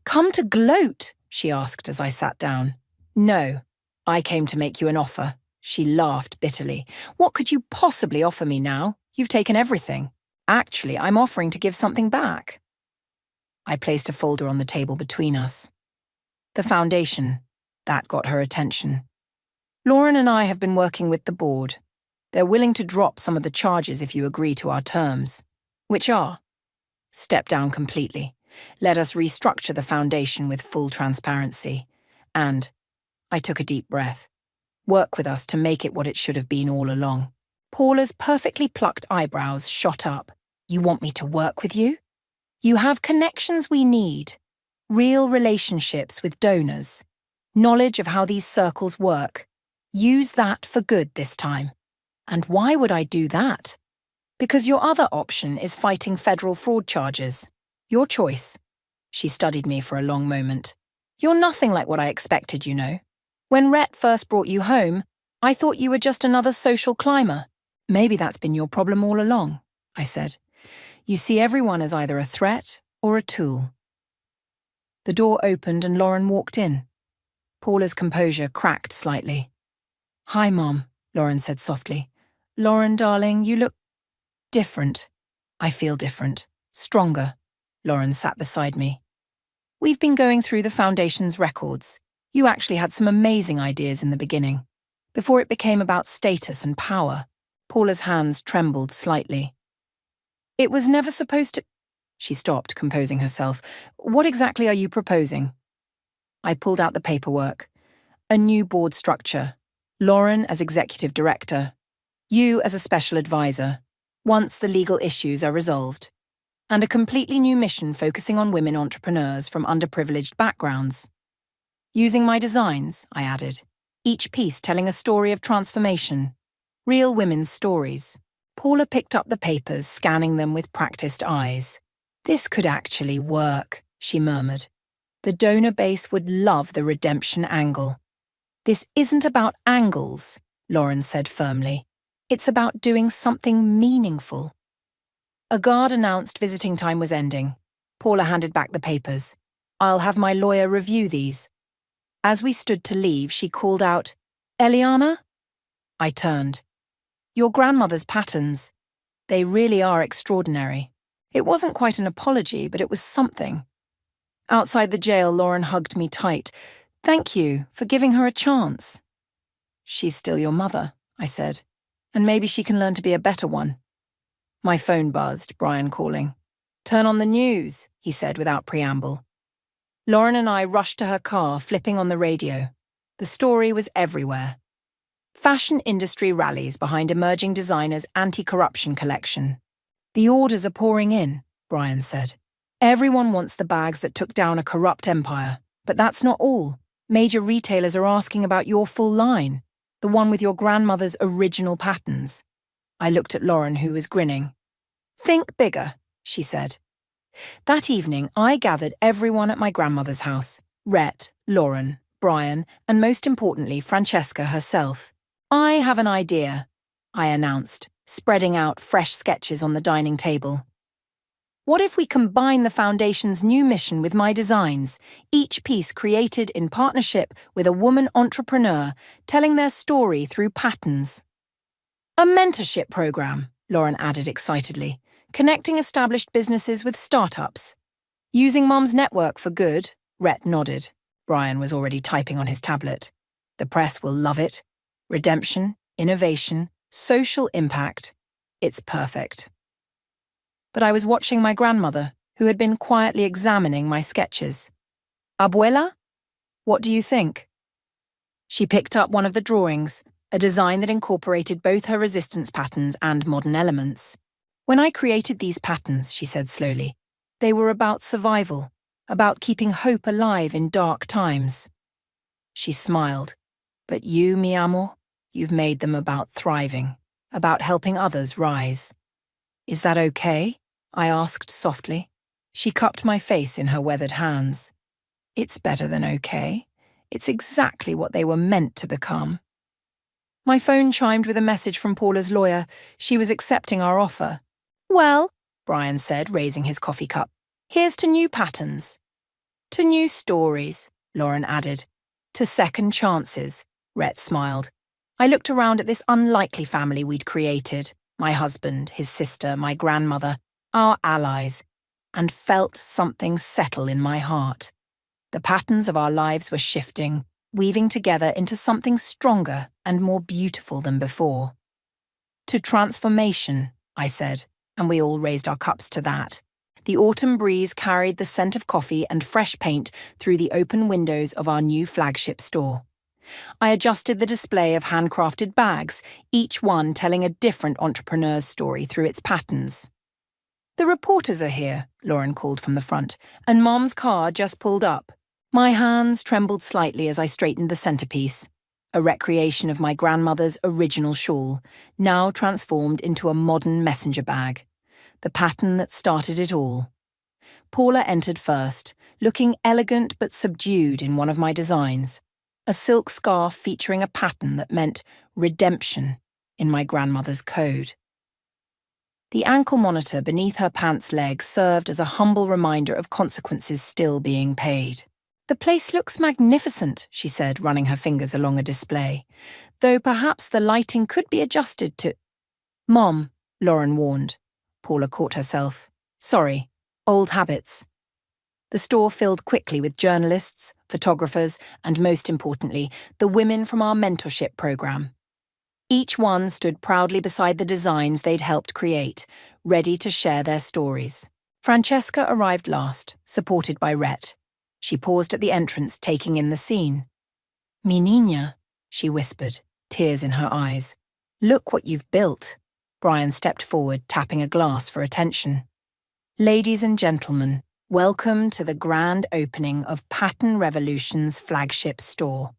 "Come to gloat?" she asked as I sat down. "No, I came to make you an offer." She laughed bitterly. "What could you possibly offer me now? You've taken everything." "Actually, I'm offering to give something back." I placed a folder on the table between us. The foundation. That got her attention. "Lauren and I have been working with the board. They're willing to drop some of the charges if you agree to our terms." "Which are?" "Step down completely. Let us restructure the foundation with full transparency. And," I took a deep breath, "work with us to make it what it should have been all along." Paula's perfectly plucked eyebrows shot up. "You want me to work with you? You have connections we need. Real relationships with donors. Knowledge of how these circles work. Use that for good this time." "And why would I do that?" "Because your other option is fighting federal fraud charges. Your choice." She studied me for a long moment. "You're nothing like what I expected, you know. When Rhett first brought you home, I thought you were just another social climber." "Maybe that's been your problem all along," I said. "You see everyone as either a threat or a tool." The door opened and Lauren walked in. Paula's composure cracked slightly. "Hi, Mom," Lauren said softly. "Lauren, darling, you look different." "I feel different. Stronger." Lauren sat beside me. "We've been going through the Foundation's records. You actually had some amazing ideas in the beginning, before it became about status and power." Paula's hands trembled slightly. "It was never supposed to—" She stopped, composing herself. "What exactly are you proposing?" I pulled out the paperwork. A new board structure. Lauren as executive director. You as a special advisor, once the legal issues are resolved. And a completely new mission focusing on women entrepreneurs from underprivileged backgrounds. Using my designs, I added, each piece telling a story of transformation. Real women's stories. Paula picked up the papers, scanning them with practiced eyes. "This could actually work," she murmured. "The donor base would love the redemption angle." "This isn't about angles," Lauren said firmly. "It's about doing something meaningful." A guard announced visiting time was ending. Paula handed back the papers. "I'll have my lawyer review these." As we stood to leave, she called out, "Eliana?" I turned. "Your grandmother's patterns. They really are extraordinary." It wasn't quite an apology, but it was something. Outside the jail, Lauren hugged me tight. "Thank you for giving her a chance." "She's still your mother," I said, "and maybe she can learn to be a better one." My phone buzzed, Brian calling. "Turn on the news," he said without preamble. Lauren and I rushed to her car, flipping on the radio. The story was everywhere. Fashion industry rallies behind emerging designers' anti-corruption collection. "The orders are pouring in," Brian said. "Everyone wants the bags that took down a corrupt empire. But that's not all. Major retailers are asking about your full line. The one with your grandmother's original patterns. I looked at Lauren, who was grinning. Think bigger, she said. That evening, I gathered everyone at my grandmother's house. Rhett, Lauren, Brian, and most importantly, Francesca herself. I have an idea, I announced, spreading out fresh sketches on the dining table. What if we combine the Foundation's new mission with my designs, each piece created in partnership with a woman entrepreneur telling their story through patterns? A mentorship program, Lauren added excitedly, connecting established businesses with startups. Using Mom's network for good, Rhett nodded. Brian was already typing on his tablet. The press will love it. Redemption, innovation, social impact. It's perfect. But I was watching my grandmother, who had been quietly examining my sketches. Abuela? What do you think? She picked up one of the drawings, a design that incorporated both her resistance patterns and modern elements. When I created these patterns, she said slowly, they were about survival, about keeping hope alive in dark times. She smiled. But you, mi amor, you've made them about thriving, about helping others rise. Is that okay? I asked softly. She cupped my face in her weathered hands. It's better than okay. It's exactly what they were meant to become. My phone chimed with a message from Paula's lawyer. She was accepting our offer. Well, Brian said, raising his coffee cup, here's to new patterns. To new stories, Lauren added. To second chances, Rhett smiled. I looked around at this unlikely family we'd created, my husband, his sister, my grandmother, our allies, and felt something settle in my heart. The patterns of our lives were shifting, weaving together into something stronger and more beautiful than before. To transformation, I said, and we all raised our cups to that. The autumn breeze carried the scent of coffee and fresh paint through the open windows of our new flagship store. I adjusted the display of handcrafted bags, each one telling a different entrepreneur's story through its patterns. The reporters are here, Lauren called from the front, and Mom's car just pulled up. My hands trembled slightly as I straightened the centerpiece, a recreation of my grandmother's original shawl, now transformed into a modern messenger bag, the pattern that started it all. Paula entered first, looking elegant but subdued in one of my designs, a silk scarf featuring a pattern that meant redemption in my grandmother's code. The ankle monitor beneath her pants leg served as a humble reminder of consequences still being paid. The place looks magnificent, she said, running her fingers along a display, though perhaps the lighting could be adjusted to... Mom, Lauren warned. Paula caught herself. Sorry, old habits. The store filled quickly with journalists, photographers, and most importantly, the women from our mentorship program. Each one stood proudly beside the designs they'd helped create, ready to share their stories. Francesca arrived last, supported by Rhett. She paused at the entrance, taking in the scene. Mi niña, she whispered, tears in her eyes. Look what you've built. Brian stepped forward, tapping a glass for attention. Ladies and gentlemen, welcome to the grand opening of Pattern Revolution's flagship store.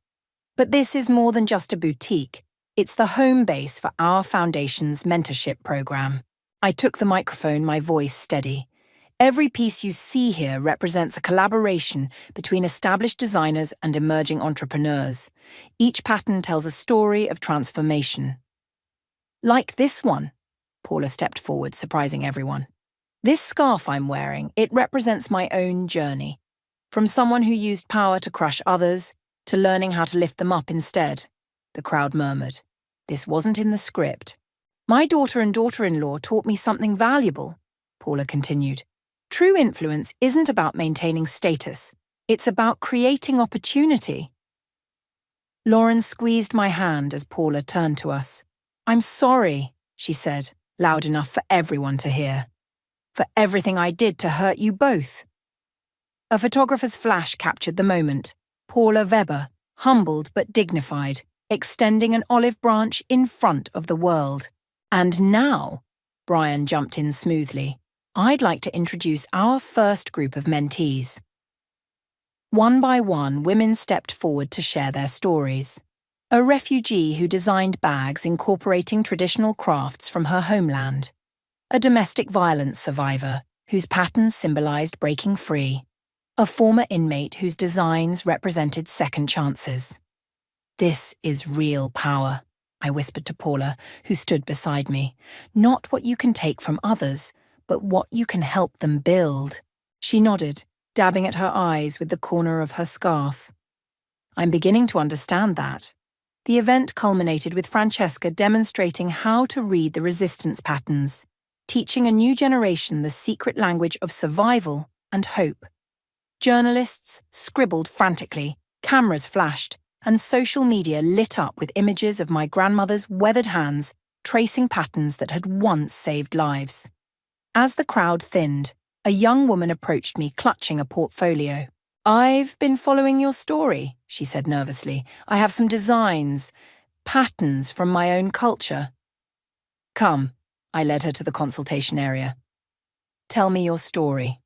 But this is more than just a boutique. It's the home base for our foundation's mentorship program. I took the microphone, my voice steady. Every piece you see here represents a collaboration between established designers and emerging entrepreneurs. Each pattern tells a story of transformation. Like this one, Paula stepped forward, surprising everyone. This scarf I'm wearing, it represents my own journey. From someone who used power to crush others, to learning how to lift them up instead, the crowd murmured. This wasn't in the script. My daughter and daughter-in-law taught me something valuable, Paula continued. True influence isn't about maintaining status. It's about creating opportunity. Lauren squeezed my hand as Paula turned to us. I'm sorry, she said, loud enough for everyone to hear. For everything I did to hurt you both. A photographer's flash captured the moment. Paula Weber, humbled but dignified, extending an olive branch in front of the world. And now, Brian jumped in smoothly, I'd like to introduce our first group of mentees. One by one, women stepped forward to share their stories. a refugee who designed bags incorporating traditional crafts from her homeland, a domestic violence survivor whose patterns symbolized breaking free, a former inmate whose designs represented second chances. "This is real power," I whispered to Paula, who stood beside me. "Not what you can take from others, but what you can help them build." She nodded, dabbing at her eyes with the corner of her scarf. "I'm beginning to understand that." The event culminated with Francesca demonstrating how to read the resistance patterns, teaching a new generation the secret language of survival and hope. Journalists scribbled frantically, cameras flashed, and social media lit up with images of my grandmother's weathered hands tracing patterns that had once saved lives. As the crowd thinned, a young woman approached me clutching a portfolio. "I've been following your story," she said nervously. "I have some designs, patterns from my own culture." "Come," I led her to the consultation area. "Tell me your story."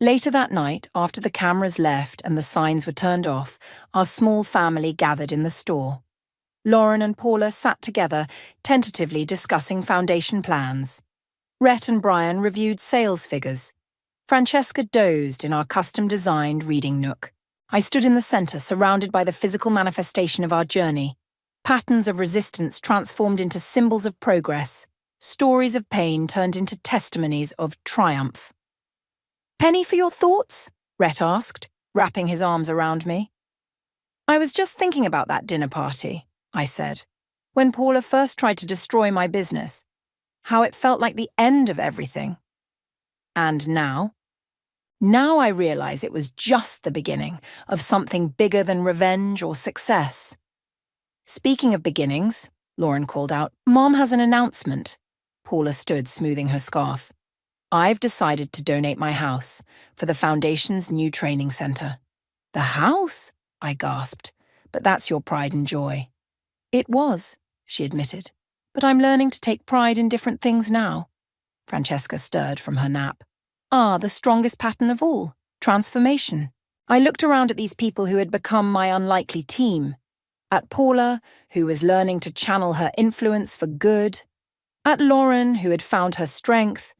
Later that night, after the cameras left and the signs were turned off, our small family gathered in the store. Lauren and Paula sat together, tentatively discussing foundation plans. Rhett and Brian reviewed sales figures. Francesca dozed in our custom-designed reading nook. I stood in the center, surrounded by the physical manifestation of our journey. Patterns of resistance transformed into symbols of progress. Stories of pain turned into testimonies of triumph. "Penny for your thoughts?" Rhett asked, wrapping his arms around me. "I was just thinking about that dinner party," I said, "when Paula first tried to destroy my business. How it felt like the end of everything. And now? Now I realize it was just the beginning of something bigger than revenge or success." "Speaking of beginnings," Lauren called out, "Mom has an announcement." Paula stood smoothing her scarf. "I've decided to donate my house for the Foundation's new training center." "The house?" I gasped. "But that's your pride and joy." "It was," she admitted. "But I'm learning to take pride in different things now." Francesca stirred from her nap. The strongest pattern of all, transformation. I looked around at these people who had become my unlikely team. At Paula, who was learning to channel her influence for good. At Lauren, who had found her strength.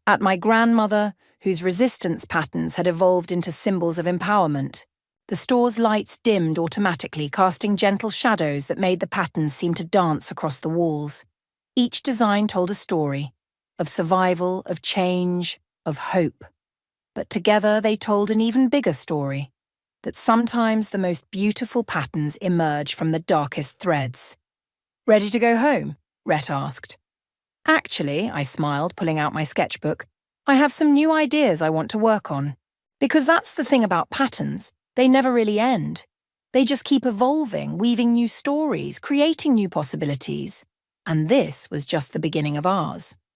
At my grandmother, whose resistance patterns had evolved into symbols of empowerment. The store's lights dimmed automatically, casting gentle shadows that made the patterns seem to dance across the walls. Each design told a story, of survival, of change, of hope. But together they told an even bigger story, that sometimes the most beautiful patterns emerge from the darkest threads. "Ready to go home?" Rhett asked. "Actually," I smiled, pulling out my sketchbook, "I have some new ideas I want to work on. Because that's the thing about patterns, they never really end. They just keep evolving, weaving new stories, creating new possibilities. And this was just the beginning of ours."